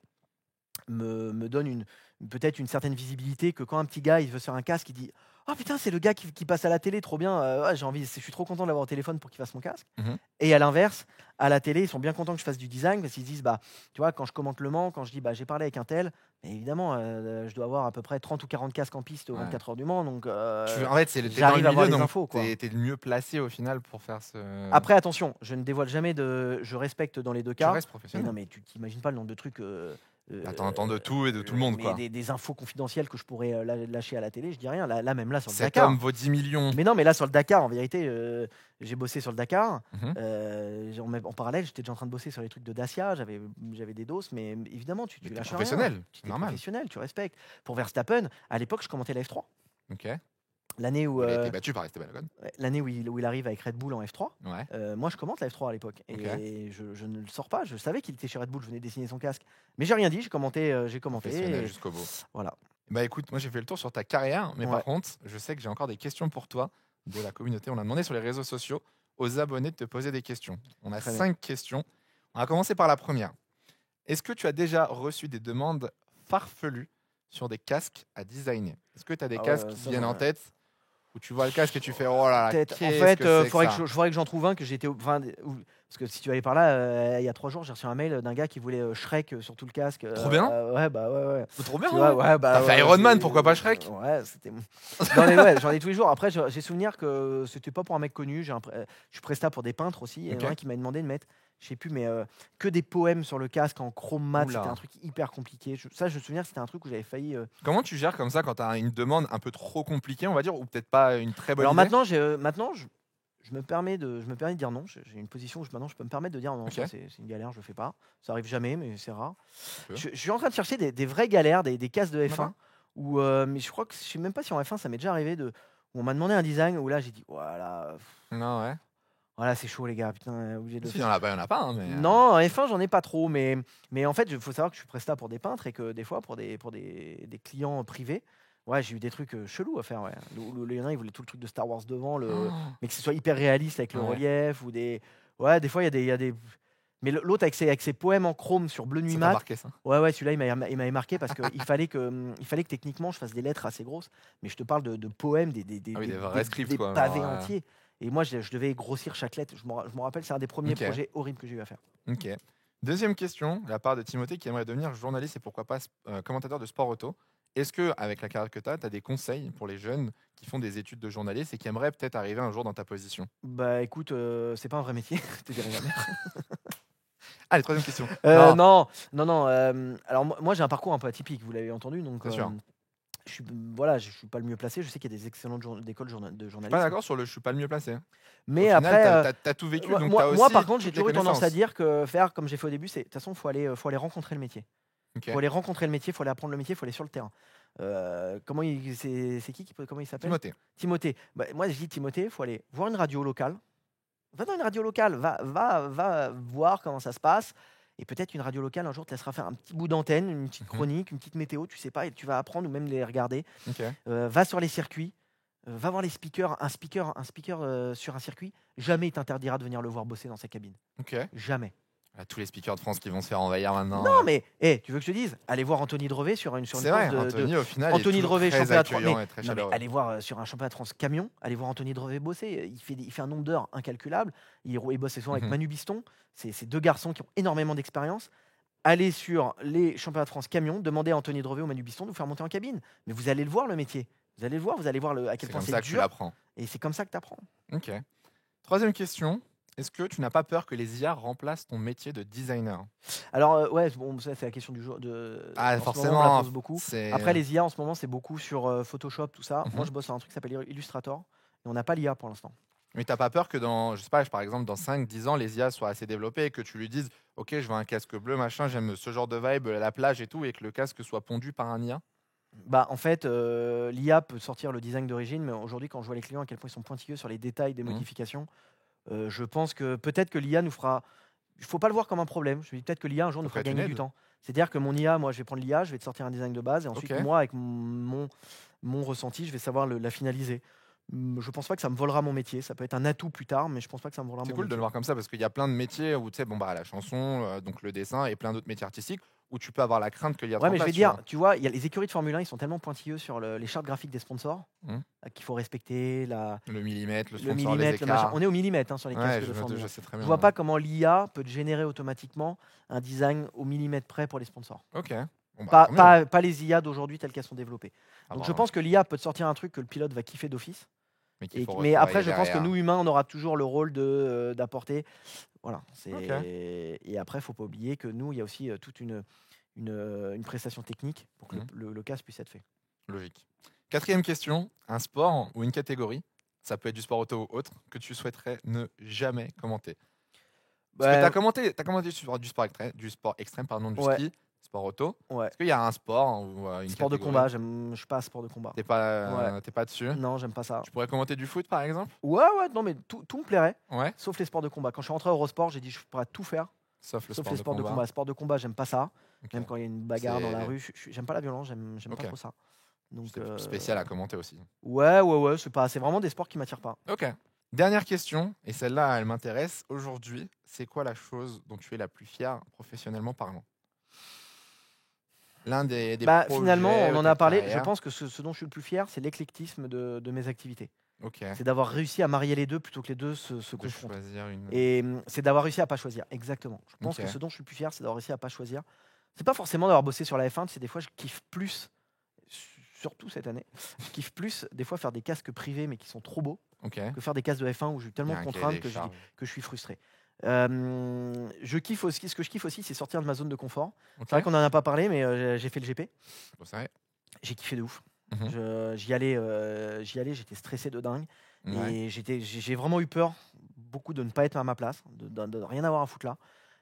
A: me donne peut-être une certaine visibilité que quand un petit gars il veut se faire un casque, il dit oh putain c'est le gars qui passe à la télé, trop bien, ouais, je suis trop content de l'avoir au téléphone pour qu'il fasse mon casque.
B: Mhm.
A: Et à l'inverse, à la télé ils sont bien contents que je fasse du design parce qu'ils se disent bah tu vois quand je commente Le Mans, quand je dis bah j'ai parlé avec un tel, mais évidemment je dois avoir à peu près 30 ou 40 casques en piste aux
B: Ouais.
A: 24 heures du Mans, donc
B: En fait, t'es dans
A: j'arrive
B: le
A: à avoir
B: milieu,
A: les
B: donc
A: infos, quoi.
B: t'es le mieux placé au final pour faire ce.
A: Après attention, je ne dévoile jamais je respecte dans les deux
B: Tu
A: cas.
B: restes
A: Mais
B: professionnel.
A: non mais tu t'imagines pas le nombre de trucs
B: T'entends de tout et de tout le monde,
A: mais
B: quoi.
A: des infos confidentielles que je pourrais lâcher à la télé, je dis rien. Même là sur le
B: Cet
A: Dakar.
B: homme vaut 10 millions.
A: Mais non, mais là sur le Dakar, en vérité, j'ai bossé sur le Dakar.
B: Mhm.
A: En parallèle, j'étais déjà en train de bosser sur les trucs de Dacia. J'avais des doses, mais évidemment, tu
B: Mais t'es
A: lâches
B: professionnel,
A: rien. Tu es
B: normal.
A: professionnel, tu respectes. Pour Verstappen, à l'époque, je commentais la F3.
B: Ok.
A: L'année où,
B: Il a été battu par Esteban Ocon.
A: l'année où il arrive avec Red Bull en F3.
B: Ouais.
A: Moi, je commente la F3 à l'époque. Et
B: Ok.
A: je ne le sors pas. Je savais qu'il était chez Red Bull. Je venais dessiner son casque. Mais j'ai rien dit. J'ai commenté.
B: Professionnel
A: Et
B: jusqu'au bout.
A: voilà.
B: Bah écoute, moi j'ai fait le tour sur ta carrière, mais
A: Ouais.
B: par contre, je sais que j'ai encore des questions pour toi de la communauté. On a demandé sur les réseaux sociaux aux abonnés de te poser des questions. On a
A: Très bien.
B: 5 questions. On va commencer par la première. Est-ce que tu as déjà reçu des demandes farfelues sur des casques à designer? Est-ce que tu as des
A: Ah ouais,
B: casques qui
A: ça,
B: te viennent
A: j'en
B: en
A: ai.
B: tête où tu vois le casque et tu fais oh là là,
A: Peut-être. En
B: qu'est-ce
A: fait,
B: que c'est que
A: faudrait
B: ça
A: que j'en trouve un que j'étais. Parce que si tu vas aller par là, il y a 3 jours, j'ai reçu un mail d'un gars qui voulait Shrek sur tout le casque.
B: Trop bien.
A: Ouais, bah ouais.
B: C'est trop bien.
A: Tu vois, ouais, bah,
B: T'as fait
A: ouais,
B: Iron Man,
A: c'est-
B: pourquoi pas Shrek?
A: Ouais, c'était. J'en ai tous les jours. Après, j'ai souvenir que c'était pas pour un mec connu. Je suis prestat pour des peintres aussi. Il y en a
B: Ok.
A: un qui m'a demandé de mettre, je sais plus, mais que des poèmes sur le casque en chrome mat.
B: Oula.
A: C'était un truc hyper compliqué. Je me souviens que c'était un truc où j'avais failli.
B: Comment tu gères comme ça quand tu as une demande un peu trop compliquée, on va dire, ou peut-être pas une très bonne
A: Alors
B: idée?
A: maintenant, je me permets de dire non. J'ai une position où maintenant je peux me permettre de dire non.
B: Ok.
A: Ça, c'est une galère, je le fais pas. Ça arrive jamais, mais c'est rare.
B: peu.
A: Je suis en train de chercher des vraies galères, des casques de F1.
B: D'accord.
A: Où, mais je crois que je sais même pas si en F1 ça m'est déjà arrivé où on m'a demandé un design où là j'ai dit voilà,
B: Non, ouais.
A: voilà c'est chaud les gars, putain, obligé de.
B: Si, il y en a pas, hein, mais.
A: Non, en F1 j'en ai pas trop, mais en fait il faut savoir que je suis prestat pour des peintres et que des fois pour des clients privés. Ouais, j'ai eu des trucs chelous à faire. Ouais. Il y en a, ils voulaient tout le truc de Star Wars devant,
B: Oh.
A: mais que ce soit hyper réaliste avec le
B: Ouais.
A: relief ou des. Ouais, des fois, il y a des. Mais l'autre avec ses poèmes en chrome sur bleu nuit
B: Ça t'a
A: mat.
B: marqué ça?
A: Ouais, celui-là, il m'avait marqué parce il fallait que techniquement je fasse des lettres assez grosses. Mais je te parle de poèmes,
B: Ah oui, des vrais scripts,
A: des
B: quoi.
A: pavés
B: Genre,
A: entiers. Et moi, je devais grossir chaque lettre. Je me rappelle, c'est un des premiers
B: Ok.
A: projets horribles que j'ai eu à faire.
B: Ok. Deuxième question, de la part de Timothée qui aimerait devenir journaliste et pourquoi pas commentateur de sport auto. Est-ce que, avec la carrière que tu as des conseils pour les jeunes qui font des études de journaliste et qui aimeraient peut-être arriver un jour dans ta position?
A: Bah écoute, c'est pas un vrai métier, je te dirais jamais.
B: Allez, troisième question. Non,
A: Non. Alors moi, j'ai un parcours un peu atypique, vous l'avez entendu, donc
B: c'est sûr.
A: je suis voilà, je suis pas le mieux placé. Je sais qu'il y a des excellentes écoles de
B: Je suis pas
A: journalisme,
B: d'accord sur le je suis pas le mieux placé. Au
A: mais
B: final,
A: après,
B: tu as tout vécu,
A: moi,
B: donc tu as
A: moi,
B: aussi
A: par contre, j'ai
B: toutes les
A: toujours eu tendance à
B: connaissances.
A: dire que faire comme j'ai fait au début, c'est de toute façon, faut aller rencontrer le métier.
B: Ok.
A: Faut aller rencontrer le métier, faut aller apprendre le métier, faut aller sur le terrain. Comment il s'appelle?
B: Timothée.
A: Timothée. Bah, moi, je dis Timothée, faut aller voir une radio locale. Va dans une radio locale, va voir comment ça se passe. Et peut-être une radio locale, un jour, te laissera faire un petit bout d'antenne, une petite
B: Mhm.
A: chronique, une petite météo, tu sais pas, et tu vas apprendre ou même les regarder.
B: Ok.
A: Va sur les circuits, va voir les speakers. Un speaker sur un circuit, jamais il t'interdira de venir le voir bosser dans sa cabine.
B: Ok.
A: Jamais.
B: Ah, tous les speakers de France qui vont se faire envahir maintenant.
A: Non, mais tu veux que je te dise, allez voir Anthony Drevet sur une
B: C'est vrai,
A: course
B: Anthony, au final,
A: Anthony
B: est
A: Drevet,
B: très
A: championnat de France.
B: accueillant et très
A: Non, mais
B: chaleureux.
A: allez voir sur un championnat de France camion, allez voir Anthony Drevet bosser. Il fait un nombre d'heures incalculable. Il bosse souvent avec
B: Mhm.
A: Manu Biston. C'est deux garçons qui ont énormément d'expérience. Allez sur les championnats de France camion, demandez à Anthony Drevet ou Manu Biston de vous faire monter en cabine. Mais vous allez le voir, le métier. Vous allez le voir, à quel
B: C'est
A: point
B: comme
A: c'est
B: ça que tu
A: dur.
B: l'apprends.
A: Et c'est comme ça que tu apprends.
B: Ok. Troisième question. Est-ce que tu n'as pas peur que les IA remplacent ton métier de designer?
A: Alors, ouais, bon, ça, c'est la question du jour.
B: Ah,
A: En ce moment, on
B: forcément.
A: la pose beaucoup.
B: C'est...
A: Après, les IA, en ce moment, c'est beaucoup sur Photoshop, tout ça. Moi,
B: Mhm.
A: je bosse sur un truc qui s'appelle Illustrator. Et on n'a pas l'IA pour l'instant.
B: Mais t'as pas peur que dans, je sais pas, par exemple, dans 5-10 ans, les IA soient assez développées et que tu lui dises, ok, je veux un casque bleu, machin, j'aime ce genre de vibe, la plage et tout, et que le casque soit pondu par un IA?
A: Bah, en fait, l'IA peut sortir le design d'origine, mais aujourd'hui, quand je vois les clients à quel point ils sont pointilleux sur les détails des
B: Mhm.
A: modifications, je pense que peut-être que l'IA nous fera. Il faut pas le voir comme un problème. Je me dis peut-être que l'IA un jour nous
B: Ça peut
A: fera
B: être une
A: gagner du
B: aide.
A: temps. C'est-à-dire que mon IA, moi, je vais prendre l'IA, je vais te sortir un design de base, et ensuite,
B: Ok.
A: moi, avec mon ressenti, je vais savoir la finaliser. Je pense pas que ça me volera mon métier. Ça peut être un atout plus tard, mais je pense pas que ça me volera
B: C'est
A: mon
B: cool de le
A: métier.
B: voir comme ça parce qu'il y a plein de métiers où tu sais, bon, bah, la chanson, donc le dessin et plein d'autres métiers artistiques où tu peux avoir la crainte que l'IA te
A: Ouais, mais je vais
B: remplace, tu
A: dire,
B: vois.
A: tu vois, il y a les écuries de Formule 1, ils sont tellement pointilleux sur les chartes graphiques des sponsors
B: Mhm.
A: qu'il faut respecter
B: Le millimètre, le
A: le
B: sponsor, les
A: millimètre, le machin.
B: écarts.
A: On est au millimètre sur les
B: Ouais,
A: casques de Formule 1.
B: je sais très
A: Je
B: bien.
A: vois pas comment l'IA peut te générer automatiquement un design au millimètre près pour les sponsors.
B: Ok. Bon, bah, tant mieux.
A: Pas les IA d'aujourd'hui telles qu'elles sont développées.
B: Ah,
A: Donc
B: bah,
A: je pense que l'IA peut te sortir un truc que le pilote va kiffer d'office.
B: mais qu'il faut
A: Mais après, je
B: retravailler
A: pense que
B: derrière.
A: nous, humains, on aura toujours le rôle d'apporter. Voilà.
B: Ok.
A: Et après, il ne faut pas oublier que nous, il y a aussi toute une prestation technique pour que
B: Mhm.
A: le casque puisse être fait.
B: Logique. Quatrième question, un sport ou une catégorie, ça peut être du sport auto ou autre, que tu souhaiterais ne jamais commenter. Parce que
A: Bah,
B: t'as commenté sur du sport extrême, pardon, du
A: ouais,
B: ski, sport auto.
A: ouais.
B: Est-ce qu'il y a un sport ou une
A: Sport de
B: catégorie?
A: combat, je suis pas sport de combat.
B: T'es pas dessus?
A: Non, j'aime pas ça.
B: Tu pourrais commenter du foot, par exemple?
A: Ouais, non, mais tout me plairait,
B: Ouais,
A: sauf les sports de combat. Quand je suis rentré à Eurosport, j'ai dit je pourrais tout faire,
B: sauf le
A: sauf
B: sport
A: les
B: de
A: sports de
B: combat.
A: combat. Sport de combat, j'aime pas ça.
B: Ok.
A: Même quand il y a une bagarre dans la
B: C'est-
A: rue, j'aime pas la violence, j'aime
B: Ok.
A: pas trop ça. Donc,
B: C'est plus spécial à commenter aussi.
A: ouais, c'est vraiment des sports qui m'attirent pas.
B: Ok. Dernière question, et celle-là, elle m'intéresse. Aujourd'hui, c'est quoi la chose dont tu es la plus fière professionnellement parlant? L'un des
A: Finalement,
B: projets
A: on
B: de
A: en
B: ta
A: a parlé. Je
B: carrière.
A: pense que ce dont je suis le plus fier, c'est l'éclectisme de mes activités.
B: Ok.
A: C'est d'avoir réussi à marier les deux plutôt que les deux se
B: De
A: confrontent.
B: choisir une.
A: Et c'est d'avoir réussi à pas choisir. Exactement. Je pense
B: Ok.
A: que ce dont je suis le plus fier, c'est d'avoir réussi à pas choisir. C'est pas forcément d'avoir bossé sur la F1, c'est des fois je kiffe plus, surtout cette année, je kiffe plus des fois faire des casques privés mais qui sont trop beaux
B: Ok.
A: que faire des casques de F1 où j'ai eu
B: Il y
A: tellement
B: a
A: de
B: un
A: contraintes
B: cahier des charges.
A: que je suis frustré. Je kiffe aussi, ce que je kiffe aussi, c'est sortir de ma zone de confort.
B: Ok.
A: C'est vrai qu'on en a pas parlé, mais j'ai fait le GP.
B: Bon, c'est vrai.
A: J'ai kiffé de ouf.
B: Mhm.
A: J'y allais, j'étais stressé de dingue.
B: Ouais.
A: Et j'ai vraiment eu peur, beaucoup, de ne pas être à ma place, de rien avoir à foutre là.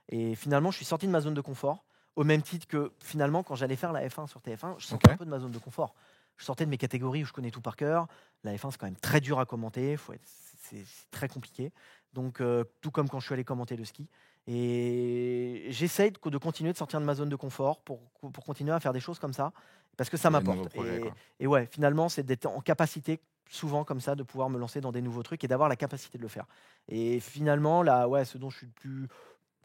A: Et finalement, je suis sorti de ma zone de confort, au même titre que finalement, quand j'allais faire la F1 sur TF1, je sortais
B: Ok.
A: un peu de ma zone de confort. Je sortais de mes catégories où je connais tout par cœur. La F1, c'est quand même très dur à commenter. c'est très compliqué. Donc, tout comme quand je suis allé commenter le ski. Et j'essaye de continuer de sortir de ma zone de confort pour continuer à faire des choses comme ça, parce que ça
B: Il y a de nouveaux
A: m'apporte.
B: projets, quoi.
A: Et ouais, finalement, c'est d'être en capacité, souvent comme ça, de pouvoir me lancer dans des nouveaux trucs et d'avoir la capacité de le faire. Et finalement, là, ouais, ce dont je suis le plus,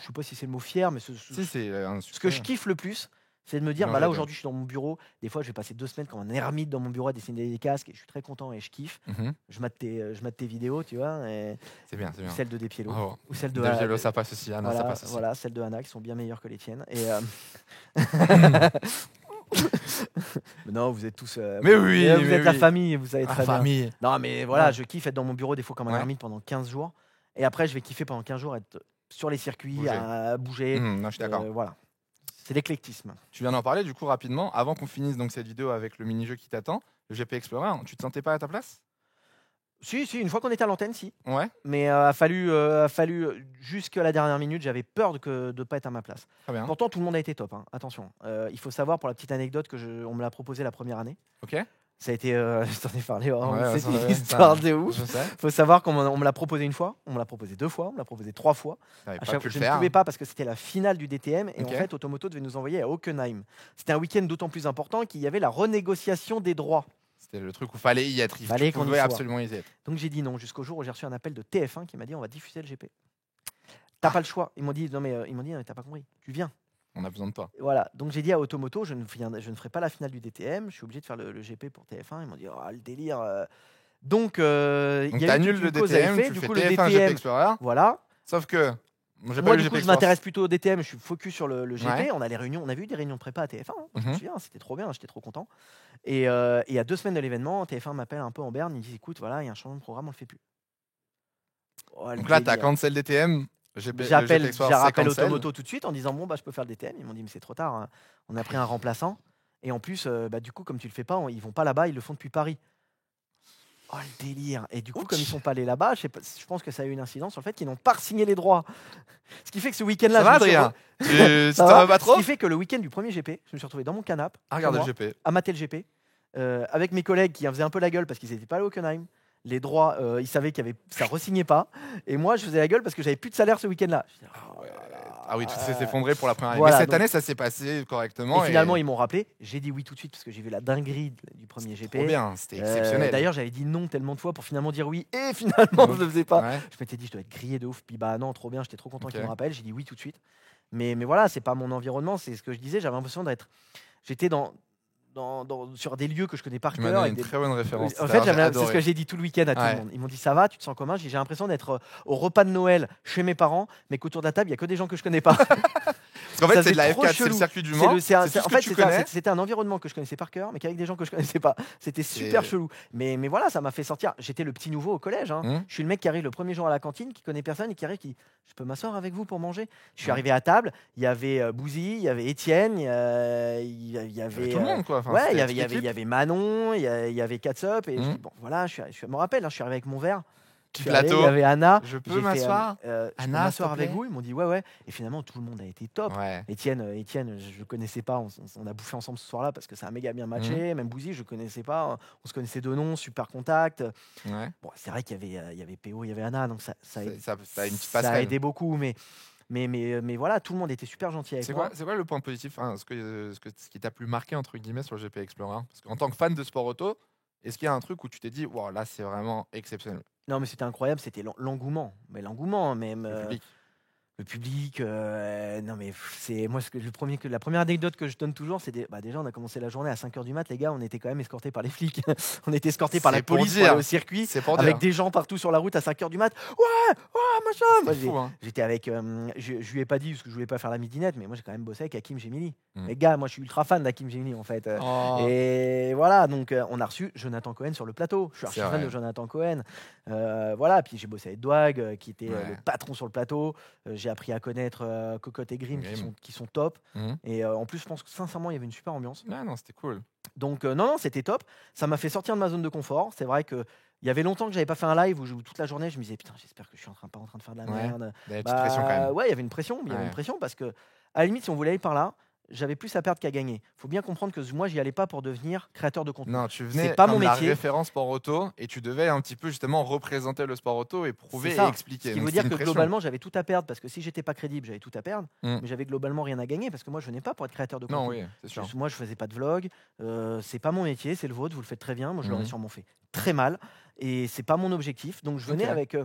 A: je sais pas si c'est le mot fier, mais
B: Si, c'est un
A: ce que
B: succès.
A: je kiffe le plus, c'est de me dire,
B: Non,
A: bah
B: les
A: là
B: deux.
A: aujourd'hui je suis dans mon bureau, des fois je vais passer 2 semaines comme un ermite dans mon bureau à dessiner des casques et je suis très content et je kiffe.
B: Mhm.
A: Je mate tes vidéos, tu vois,
B: C'est bien, c'est
A: ou
B: bien.
A: celles de Despiello,
B: Bravo.
A: ou celles de
B: Del Gelo, ça passe aussi. Anna, ça
A: voilà,
B: passe aussi.
A: voilà, celles de Anna qui sont bien meilleures que les tiennes. Et mais non, vous êtes tous.
B: Mais oui,
A: vous
B: mais
A: êtes la
B: oui.
A: famille, vous savez
B: Ah,
A: très bien.
B: famille.
A: Non, mais voilà,
B: Ouais.
A: je kiffe être dans mon bureau des fois comme un
B: Ouais.
A: ermite pendant 15 jours. Et après, je vais kiffer pendant 15 jours être sur les circuits,
B: Bouger.
A: à bouger.
B: Non, je suis d'accord.
A: Voilà. C'est l'éclectisme.
B: Tu viens d'en parler du coup rapidement. Avant qu'on finisse donc cette vidéo avec le mini-jeu qui t'attend, le GP Explorer, tu te sentais pas à ta place?
A: Si, une fois qu'on était à l'antenne, si.
B: Ouais,
A: Mais a fallu jusqu'à la dernière minute, j'avais peur de ne pas être à ma place.
B: très bien.
A: Pourtant, tout le monde a été top, hein. Attention. Il faut savoir, pour la petite anecdote, on me l'a proposé la première année.
B: Ok.
A: Ça a été, je t'en ai parlé,
B: Ouais,
A: c'est
B: ça,
A: une
B: ouais,
A: histoire
B: ça,
A: de ouf.
B: je sais.
A: Il faut savoir qu'on me l'a proposé une fois, on me l'a proposé 2 fois, on me l'a proposé 3 fois.
B: T'avais
A: À
B: pas
A: chaque
B: pu
A: fois,
B: le
A: je ne
B: faire.
A: pouvais pas parce que c'était la finale du DTM et
B: Ok.
A: en fait, Automoto devait nous envoyer à Hockenheim. C'était un week-end d'autant plus important qu'il y avait la renégociation des droits.
B: C'était le truc où fallait y être.
A: Fallait
B: Tu
A: qu'on y
B: pouvais
A: soit.
B: absolument y être.
A: Donc j'ai dit non jusqu'au jour où j'ai reçu un appel de TF1 qui m'a dit on va diffuser le GP. T'as pas le choix. Ils m'ont dit non mais t'as pas compris. Tu viens.
B: On a besoin de toi.
A: Voilà. Donc j'ai dit à Automoto je ne ferai pas la finale du DTM. Je suis obligé de faire le GP pour TF1. Ils m'ont dit oh, le délire. Donc il
B: Donc
A: y a eu
B: t'annules
A: toute
B: le
A: une cause à
B: DTM,
A: effet.
B: tu
A: Du
B: fais
A: coup le
B: TF1 GP
A: DTM.
B: Explorer.
A: Voilà.
B: Sauf que moi j'ai pas
A: Moi
B: eu le
A: du
B: GP
A: coup je
B: Explorer.
A: m'intéresse plutôt au DTM. Je suis focus sur le GP.
B: Ouais.
A: On a les réunions. On avait eu des réunions de prépa à TF1. Je me
B: Mhm.
A: souviens. C'était trop bien. J'étais trop content. Et à 2 semaines de l'événement, TF1 m'appelle un peu en berne. Il me dit écoute voilà il y a un changement de programme. On le fait plus. Oh, le
B: Donc là, t'as
A: délire.
B: cancel DTM. Le GP
A: J'appelle
B: Explorer, c'est
A: j'appelle
B: cancel.
A: Automoto tout de suite en disant bon bah je peux faire le DTM. Ils m'ont dit mais c'est trop tard, hein. On a pris un remplaçant et en plus bah, du coup comme tu le fais pas, ils vont pas là-bas, ils le font depuis Paris. Oh le délire. Et du coup comme ils sont pas allés là-bas, je pense que ça a eu une incidence sur le fait qu'ils n'ont pas signé les droits. Ce qui fait que ce week-end-là,
B: Ça va,
A: je me suis
B: Adrien? Tu
A: Ça
B: t'en
A: va
B: vas pas trop?
A: Ce qui fait que le week-end du premier GP, je me suis retrouvé dans mon canapé
B: Ah, regarde
A: chez
B: le
A: moi,
B: GP.
A: à mater le GP avec mes collègues qui en faisaient un peu la gueule parce qu'ils n'étaient pas allés au Hockenheim. Les droits, ils savaient qu'il y avait, ça re-signait pas. Et moi, je faisais la gueule parce que j'avais plus de salaire ce week-end-là. Je disais, oh là là.
B: Ah oui, tout s'est effondré pour la première année.
A: Voilà,
B: Mais cette
A: donc-
B: année, ça s'est passé correctement.
A: Et finalement, ils m'ont rappelé. J'ai dit oui tout de suite parce que j'ai vu la dinguerie du premier GP.
B: trop bien, c'était exceptionnel.
A: D'ailleurs, j'avais dit non tellement de fois pour finalement dire oui. Et finalement, je le faisais pas.
B: Ouais.
A: Je m'étais dit, je dois être grillé de ouf. Puis bah non, trop bien. J'étais trop content
B: Ok.
A: qu'ils me rappellent. J'ai dit oui tout de suite. Mais voilà, c'est pas mon environnement. C'est ce que je disais. J'avais l'impression d'être. J'étais sur des lieux que je connais par
B: Tu m'as
A: cœur.
B: donné
A: avec
B: une
A: des-
B: très bonne référence.
A: En
B: tout à
A: fait,
B: l'heure, j'ai
A: c'est ce
B: adoré.
A: que j'ai dit tout le week-end à tout
B: Ouais.
A: le monde. Ils m'ont dit ça va, tu te sens comment? J'ai l'impression d'être au repas de Noël chez mes parents, mais qu'autour de la table, il y a que des gens que je connais pas.
B: Parce qu'en fait,
A: ça
B: c'est de la
A: faisait trop
B: F4, c'est le
A: chelou.
B: circuit du
A: C'est
B: Mans.
A: le- c'est un-
B: C'est tout
A: en
B: ce que
A: fait,
B: tu connais.
A: c'était un environnement que je connaissais par cœur, mais qu'avec des gens que je connaissais pas. C'était super chelou. Mais voilà, ça m'a fait sortir. J'étais le petit nouveau au collège, hein.
B: Hum.
A: Je suis le mec qui arrive le premier jour à la cantine, qui connaît personne et qui arrive, je peux m'asseoir avec vous pour manger. Je suis
B: Ouais.
A: arrivé à table, il y avait Bouzy, il y avait Étienne, il y avait
B: Il y avait tout le monde, quoi. Enfin,
A: ouais,
B: c'était
A: il y avait,
B: toute
A: il y avait, il
B: l'équipe.
A: y avait Manon, il y avait Catsup, et je
B: Mhm.
A: dis, bon, voilà, je me rappelle, hein, je suis arrivé avec mon verre.
B: Petit
A: Je suis allé,
B: plateau.
A: il y avait Anna.
B: Je peux
A: j'ai fait,
B: m'asseoir?
A: je peux
B: Anna,
A: m'asseoir
B: s'il te
A: avec
B: plaît
A: vous. Ils m'ont dit ouais. Et finalement, tout le monde a été top.
B: Ouais.
A: Étienne, je le connaissais pas. On a bouffé ensemble ce soir-là parce que ça a méga bien matché. Même Bouzy, je connaissais pas. On se connaissait de nom, super contact.
B: Ouais.
A: Bon, c'est vrai qu'il y avait PO, il y avait Anna, donc ça
B: Ça a une petite
A: ça a
B: passerelle.
A: aidé beaucoup. Mais voilà, tout le monde était super gentil avec moi.
B: C'est quoi le point positif, hein, ce qui t'a plus marqué entre guillemets sur le GP Explorer? Parce qu'en tant que fan de sport auto, est-ce qu'il y a un truc où tu t'es dit, wow, là c'est vraiment exceptionnel?
A: Non, mais c'était incroyable, c'était l'engouement. Mais l'engouement, même.
B: Le public.
A: Le public, non mais c'est moi la première anecdote que je donne toujours, c'est déjà on a commencé la journée à 5h du mat, les gars, on était quand même escortés par les flics. On était escortés par la
B: C'est pour
A: police
B: dire.
A: pour aller au circuit
B: C'est pour
A: avec
B: dire.
A: des gens partout sur la route à 5h du mat. Ouais, machin. Moi,
B: C'est fou, hein.
A: j'étais avec je lui ai pas dit parce que je voulais pas faire la midinette, mais moi j'ai quand même bossé avec Hakim Gemili.
B: Mm.
A: Les gars, moi je suis ultra fan d'Hakim Gemili en fait.
B: Oh.
A: Et voilà, donc on a reçu Jonathan Cohen sur le plateau. Je suis archi
B: C'est
A: fan
B: vrai.
A: de Jonathan Cohen. Voilà, puis j'ai bossé avec Dwag, qui était
B: Ouais.
A: le patron sur le plateau. J'ai appris à connaître Cocotte et Grim, qui sont top.
B: Mhm.
A: Et en plus, je pense que sincèrement, il y avait une super ambiance.
B: Ouais, non, c'était cool.
A: Donc non, c'était top. Ça m'a fait sortir de ma zone de confort. C'est vrai que il y avait longtemps que j'avais pas fait un live où toute la journée, je me disais putain, j'espère que je suis pas en train de faire de la
B: Ouais.
A: merde.
B: Il y avait une petite pression quand même.
A: Ouais, il y avait une pression. Il y avait
B: Ouais.
A: une pression parce que à la limite, si on voulait aller par là, j'avais plus à perdre qu'à gagner. Faut bien comprendre que moi, j'y allais pas pour devenir créateur de contenu.
B: Non, tu venais
A: C'est pas
B: comme
A: mon
B: la
A: métier.
B: référence sport auto et tu devais un petit peu justement représenter le sport auto et prouver
A: C'est ça.
B: et expliquer.
A: Ce qui
B: Donc,
A: veut
B: c'est
A: dire
B: une
A: que
B: pression.
A: globalement, j'avais tout à perdre parce que si j'étais pas crédible, j'avais tout à perdre.
B: Mm.
A: Mais j'avais globalement rien à gagner parce que moi, je venais pas pour être créateur de
B: Non,
A: contenu.
B: oui, c'est sûr.
A: Moi, je faisais pas de vlog. C'est pas mon métier, c'est le vôtre. Vous le faites très bien. Moi, je l'aurais
B: Mhm.
A: sûrement fait très mal. Et c'est pas mon objectif. Donc, je venais
B: Ok.
A: avec.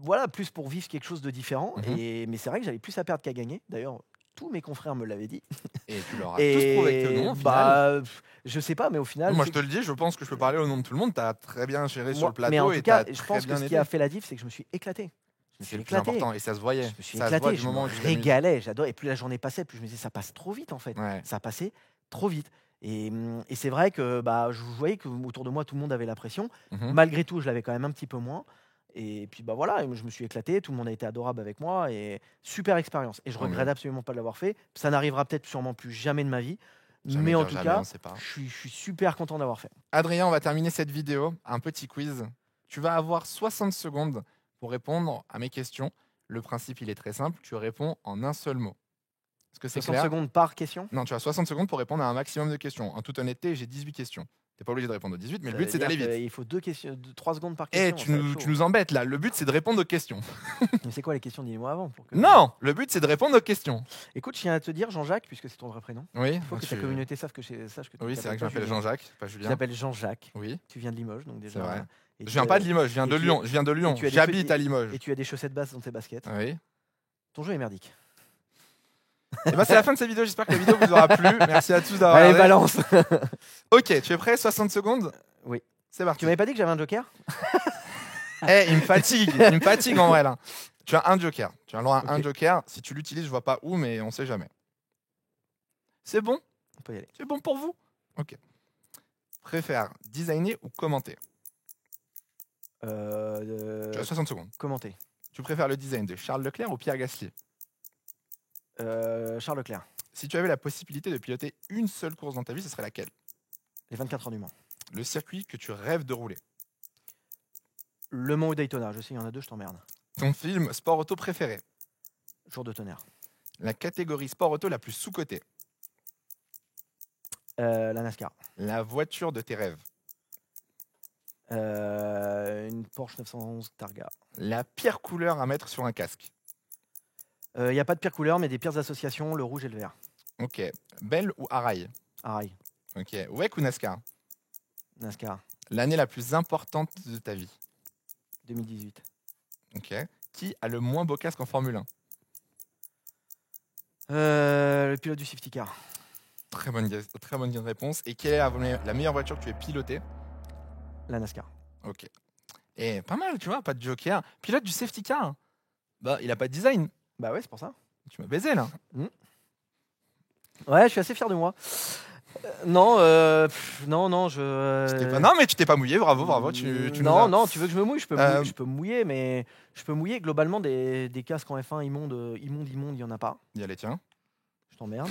A: Voilà, plus pour vivre quelque chose de différent.
B: Mhm.
A: Mais c'est vrai que j'avais plus à perdre qu'à gagner. D'ailleurs, tous mes confrères me l'avaient dit.
B: Et tu leur as tous prouvé que non, au final.
A: Je sais pas, mais au final.
B: Moi,
A: c'est
B: je te le dis, je pense que je peux parler au nom de tout le monde. Tu as très bien géré sur le plateau
A: mais en
B: et
A: tout
B: tu as
A: cas, je
B: très
A: pense que
B: bien
A: ce
B: aidé.
A: qui a fait la diff, c'est que je me suis éclaté. Je me
B: C'est
A: suis
B: le plus
A: éclaté.
B: important et ça se voyait.
A: Je me suis
B: Ça se voit
A: éclaté,
B: du
A: je
B: moment
A: me
B: où tu t'amuses.
A: régalais, j'adorais. Et plus la journée passait, plus je me disais ça passe trop vite en fait.
B: Ouais.
A: Ça passait trop vite. Et c'est vrai que je voyais que autour de moi tout le monde avait la pression.
B: Mhm.
A: Malgré tout, je l'avais quand même un petit peu moins. Et puis voilà, je me suis éclaté, tout le monde a été adorable avec moi et super expérience. Et je
B: Tant mieux.
A: regrette absolument pas de l'avoir fait. Ça n'arrivera peut-être sûrement plus jamais de ma vie.
B: Jamais
A: mais en
B: dire
A: tout
B: jamais,
A: cas,
B: on sait pas.
A: je suis super content d'avoir fait.
B: Adrien, on va terminer cette vidéo. Un petit quiz. Tu vas avoir 60 secondes pour répondre à mes questions. Le principe, il est très simple. Tu réponds en un seul mot. Est-ce que c'est
A: 60
B: clair?
A: secondes par question.
B: Non, tu as 60 secondes pour répondre à un maximum de questions. En toute honnêteté, j'ai 18 questions. Tu n'es pas obligé de répondre aux 18, mais le but, c'est d'aller vite.
A: Il faut 3 secondes par
B: Eh,
A: question.
B: tu nous embêtes là. Le but, c'est de répondre aux questions.
A: Mais c'est quoi les questions? Dis-moi avant. Pour que...
B: Non, le but, c'est de répondre aux questions.
A: Écoute, je tiens à te dire, Jean-Jacques, puisque c'est ton vrai prénom.
B: Oui,
A: Il faut que ta communauté sache que tu
B: Oui, c'est vrai que je
A: t'appelles
B: m'appelle
A: pas Julien.
B: Jean-Jacques, pas
A: Tu
B: Julien.
A: t'appelles Jean-Jacques.
B: Oui,
A: Tu viens de Limoges, donc déjà.
B: c'est vrai.
A: Et
B: Je viens pas de Limoges, je viens de
A: tu-
B: Lyon. Je viens de Lyon.
A: tu as des
B: J'habite
A: trucs-
B: à Limoges.
A: Et tu as des chaussettes basses dans tes baskets.
B: Oui.
A: Ton jeu est merdique.
B: Et ben, c'est la fin de cette vidéo. J'espère que la vidéo vous aura plu. Merci à tous d'avoir
A: Allez,
B: regardé.
A: balance.
B: Ok, tu es prêt? 60 secondes?
A: Oui.
B: C'est parti.
A: Tu m'avais pas dit que j'avais un joker?
B: Il me fatigue. Il me fatigue en vrai là. Tu as un joker. Tu as le droit à un
A: Ok.
B: joker. Si tu l'utilises, je vois pas où, mais on sait jamais. C'est bon?
A: On peut y aller.
B: C'est bon pour vous? Ok. Préfère designer ou commenter? Tu as 60 secondes.
A: Commenter.
B: Tu préfères le design de Charles Leclerc ou Pierre Gasly?
A: Charles Leclerc.
B: Si tu avais la possibilité de piloter une seule course dans ta vie, ce serait laquelle?
A: Les 24 heures du Mans.
B: Le circuit que tu rêves de rouler?
A: Le Mans ou Daytona. Je sais, il y en a deux, je t'emmerde.
B: Ton film sport auto préféré?
A: Jour de tonnerre.
B: La catégorie sport auto la plus sous-cotée?
A: La NASCAR.
B: La voiture de tes rêves?
A: Une Porsche 911 Targa.
B: La pire couleur à mettre sur un casque?
A: Il n'y a pas de pire couleur, mais des pires associations, le rouge et le vert.
B: Ok. Belle ou Haraï?
A: Pareil.
B: Ok. WEC ou NASCAR?
A: NASCAR.
B: L'année la plus importante de ta vie?
A: 2018.
B: Ok. Qui a le moins beau casque en Formule 1?
A: Le pilote du safety car.
B: Très bonne réponse. Et quelle est la meilleure voiture que tu aies pilotée?
A: La NASCAR.
B: Ok. Et pas mal, tu vois, pas de joker. Pilote du safety car? Bah, il a pas de design.
A: Bah ouais, c'est pour ça.
B: Tu m'as baisé là.
A: Ouais, je suis assez fier de moi. Non,
B: Non, mais tu t'es pas mouillé, bravo. Tu nous
A: non,
B: as-
A: non, tu veux que je me mouille, je peux
B: Euh,
A: mouiller, mais je peux mouiller globalement des casques en F1 immondes, il y en a pas.
B: Il y a les tiens.
A: Je t'emmerde.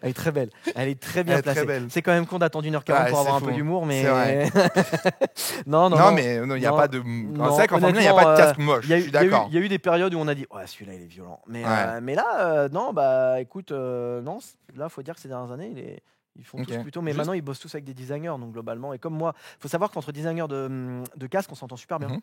A: Elle est très belle. Elle est très bien
B: Elle est très
A: placée.
B: belle.
A: C'est quand même con d'attendre 1h40
B: Ouais,
A: pour avoir
B: c'est
A: un peu
B: fou.
A: d'humour, mais.
B: C'est vrai.
A: non,
B: mais il n'y a
A: Non,
B: pas de.
A: non,
B: C'est vrai qu'en Formule 1, il n'y a pas de
A: honnêtement,
B: casque moche.
A: Il y, a
B: Je
A: eu-
B: suis
A: il y a eu-
B: d'accord.
A: il y a eu des périodes où on a dit ouais, celui-là il est violent. Mais,
B: Ouais.
A: mais là, non, bah écoute, non, là, faut dire que ces dernières années, ils font
B: Ok.
A: tous plutôt. Mais
B: Juste-
A: maintenant, ils bossent tous avec des designers, donc globalement. Et comme moi, faut savoir qu'entre designers de casques, on s'entend super bien.
B: Mhm.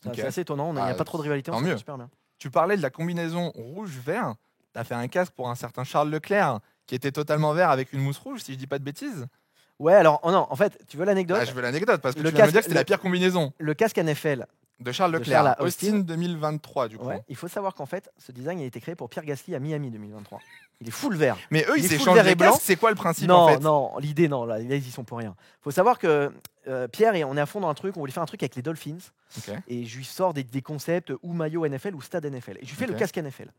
A: C'est
B: Ok.
A: c'est assez étonnant. Il n'y a
B: Ah,
A: pas trop de rivalité, on
B: tant
A: s'entend
B: mieux.
A: super bien.
B: Tu parlais de la combinaison rouge-vert. Tu as fait un casque pour un certain Charles Leclerc qui était totalement vert avec une mousse rouge, si je dis pas de bêtises.
A: Ouais, alors, oh non, en fait, tu veux l'anecdote?
B: Ah, je veux l'anecdote parce que
A: Le
B: tu viens de me
A: casque-
B: dire que c'était la pire combinaison
A: Le casque NFL,
B: de Charles
A: De
B: Leclerc.
A: Charles à
B: Austin 2023, du coup.
A: ouais, il faut savoir qu'en fait, ce design a été créé pour Pierre Gasly à Miami 2023. Il est full vert.
B: Mais eux,
A: Il
B: ils
A: est full
B: s'échangent
A: vert
B: les
A: et blanc.
B: casques. C'est quoi le principe
A: Non,
B: en fait?
A: non, l'idée, non, là, ils y sont pour rien. Faut savoir que Pierre, on est à fond dans un truc, on voulait faire un truc avec les Dolphins,
B: Ok.
A: et je lui sors des concepts ou maillot NFL ou stade NFL. Et je lui fais
B: Ok.
A: le casque NFL.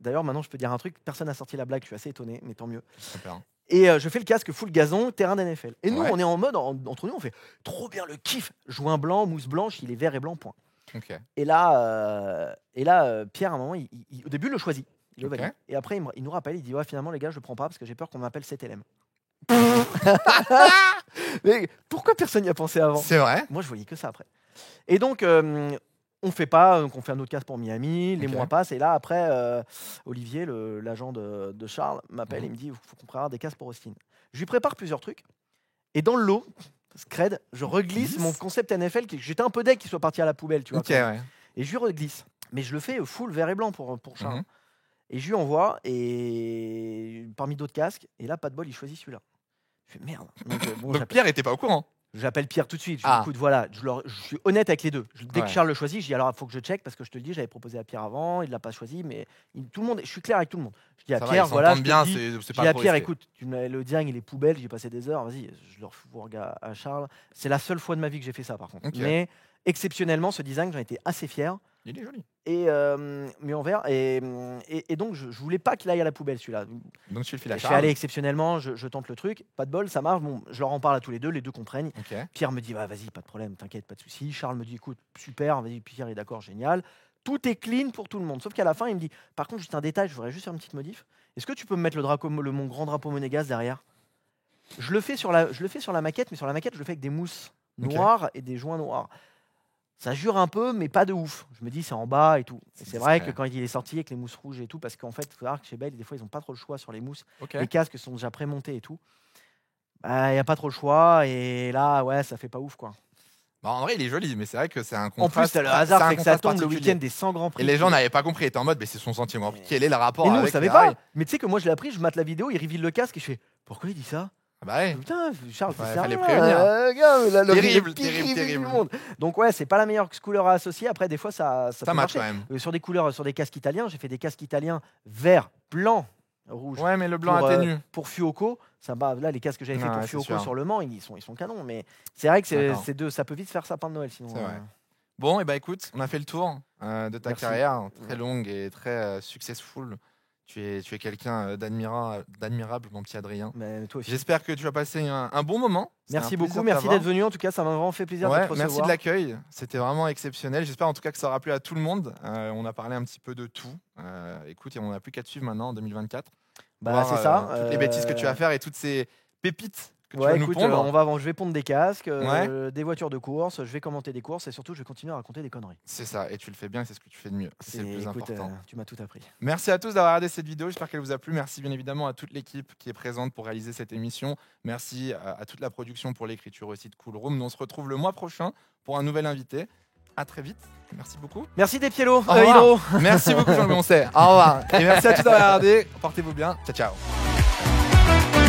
A: D'ailleurs, maintenant, je peux dire un truc, personne n'a sorti la blague, je suis assez étonné, mais tant mieux.
B: Super.
A: Et je fais le casque full gazon, terrain d'NFL. Et nous,
B: Ouais.
A: on est en mode, entre nous, on fait trop bien le kiff. Joint blanc, mousse blanche, il est vert et blanc, point.
B: Ok.
A: Et là, Pierre, à un moment, au début, il le choisit. Il le
B: Ok.
A: valide. Et après, il nous rappelle, il dit ouais, finalement, les gars, je le prends pas parce que j'ai peur qu'on m'appelle CTLM. Mais pourquoi personne n'y a pensé avant?
B: C'est vrai.
A: Moi, je voyais que ça après. Et donc, On fait pas, donc on fait un autre casque pour Miami, les
B: Ok.
A: mois passent, et là après, Olivier, l'agent de Charles, m'appelle et me dit il faut qu'on prépare des casques pour Austin. Je lui prépare plusieurs trucs, et dans le lot, Scred, je reglisse mon concept NFL, j'étais un peu deg qu'il soit parti à la poubelle, tu vois.
B: Ok, ouais.
A: Et je lui reglisse. Mais je le fais full vert et blanc pour Charles.
B: Mhm.
A: Et je lui envoie, et parmi d'autres casques, et là, pas de bol, il choisit celui-là. Je fais merde. Donc, bon,
B: Donc Pierre était pas au courant.
A: j'appelle Pierre tout de suite. Je dis,
B: Ah.
A: écoute, voilà, je suis honnête avec les deux. Dès
B: Ouais.
A: que Charles le choisit, je dis alors, il faut que je check parce que je te le dis, j'avais proposé à Pierre avant, il l'a pas choisi, mais tout le monde, je suis clair avec tout le monde. Je dis à
B: Ça va,
A: Pierre,
B: ils
A: voilà, je
B: s'entendent
A: te
B: bien,
A: le dis.
B: c'est
A: Je
B: pas
A: dis à
B: trop
A: Pierre,
B: risqué.
A: écoute, le design, il est poubelle, j'ai passé des heures, vas-y, je le refourgue à Charles. C'est la seule fois de ma vie que j'ai fait ça, par contre.
B: Ok.
A: Mais exceptionnellement, ce design, j'en étais assez fier.
B: Il est joli.
A: Et mais en vert, et donc je voulais pas qu'il aille à la poubelle celui-là.
B: Donc tu le files à
A: Je fais
B: Charles.
A: aller exceptionnellement, je tente le truc, pas de bol, ça marche. Bon, je leur en parle à tous les deux comprennent.
B: Ok.
A: Pierre me dit vas-y, pas de problème, t'inquiète, pas de souci. Charles me dit écoute, super, vas-y, Pierre est d'accord, génial. Tout est clean pour tout le monde. Sauf qu'à la fin, il me dit par contre, juste un détail, je voudrais juste faire une petite modif. Est-ce que tu peux me mettre mon grand drapeau monégasque derrière? Je le fais sur la maquette, mais sur la maquette, je le fais avec des mousses
B: Ok.
A: noires et des joints noirs. Ça jure un peu, mais pas de ouf. Je me dis, c'est en bas et tout. Et c'est vrai que
B: discret.
A: quand il est sorti avec les mousses rouges et tout, parce qu'en fait, il faut savoir que chez Bell, des fois, ils n'ont pas trop le choix sur les mousses.
B: Ok.
A: Les casques sont déjà prémontés et tout. Il n'y a pas trop le choix. Et là, ouais, ça fait pas ouf, quoi.
B: Bah, en vrai, il est joli, mais c'est vrai que c'est un
A: En plus,
B: contraste.
A: t'as le
B: c'est
A: hasard
B: un
A: fait que ça
B: contraste
A: tombe le
B: particulier.
A: week-end des 100 grands prix.
B: Et les gens n'avaient pas compris, ils étaient en mode, mais c'est son centième Grand Prix.
A: Mais-
B: Quel est le rapport
A: Et nous, on
B: avec
A: savait
B: Ferrari?
A: pas. Mais tu sais que moi, je l'ai appris, je mate la vidéo, il reveal le casque et je fais pourquoi il dit ça?
B: Ah bah ouais.
A: Putain, Charles,
B: Ouais,
A: c'est
B: fallait
A: sérieux,
B: prévenir.
A: gars, la lobby,
B: Terrible,
A: le pire
B: terrible,
A: review
B: terrible.
A: du monde. Donc ouais, c'est pas la meilleure couleur à associer. Après, des fois, ça
B: Ça
A: peut
B: match
A: marcher.
B: quand même.
A: Sur des couleurs, sur des casques italiens, j'ai fait des casques italiens vert, blanc, rouge.
B: Ouais, mais le blanc
A: pour,
B: atténue.
A: Pour Fuoco, ça va. Là, les casques que j'avais fait
B: Ouais,
A: pour
B: c'est
A: Fuoco
B: sûr.
A: sur Le Mans, ils sont canons. Mais c'est vrai que
B: D'accord.
A: ça peut vite faire sapin de Noël sinon.
B: C'est vrai. Bon, et bah écoute, on a fait le tour de ta
A: Merci.
B: carrière, très longue et très successful. Tu es quelqu'un d'admirable, mon petit Adrien.
A: Mais toi aussi.
B: J'espère que tu vas passer un bon moment. C'était
A: Merci
B: un
A: beaucoup,
B: plaisir de
A: merci
B: t'avoir.
A: d'être venu. En tout cas, ça m'a vraiment fait plaisir de
B: Ouais,
A: te recevoir.
B: merci de l'accueil, c'était vraiment exceptionnel. J'espère en tout cas que ça aura plu à tout le monde. On a parlé un petit peu de tout. Écoute, on n'a plus qu'à te suivre maintenant en 2024.
A: Bah,
B: Voir,
A: c'est ça.
B: toutes les bêtises que tu vas faire et toutes ces pépites que tu vas
A: Ouais,
B: nous
A: écoute,
B: pondre.
A: je vais pondre des casques, des voitures de course, je vais commenter des courses et surtout, je vais continuer à raconter des conneries.
B: C'est ça, et tu le fais bien, c'est ce que tu fais de mieux. C'est le plus
A: Écoute,
B: important.
A: tu m'as tout appris.
B: Merci à tous d'avoir regardé cette vidéo, j'espère qu'elle vous a plu. Merci bien évidemment à toute l'équipe qui est présente pour réaliser cette émission. Merci à toute la production pour l'écriture aussi de Cool Room. Nous, on se retrouve le mois prochain pour un nouvel invité. À très vite, merci beaucoup.
A: Merci des Piello,
B: Au revoir.
A: Hiro.
B: Merci beaucoup Jean-Louis Moncey. Au revoir. Et merci à tous d'avoir regardé. Portez-vous bien. Ciao, ciao.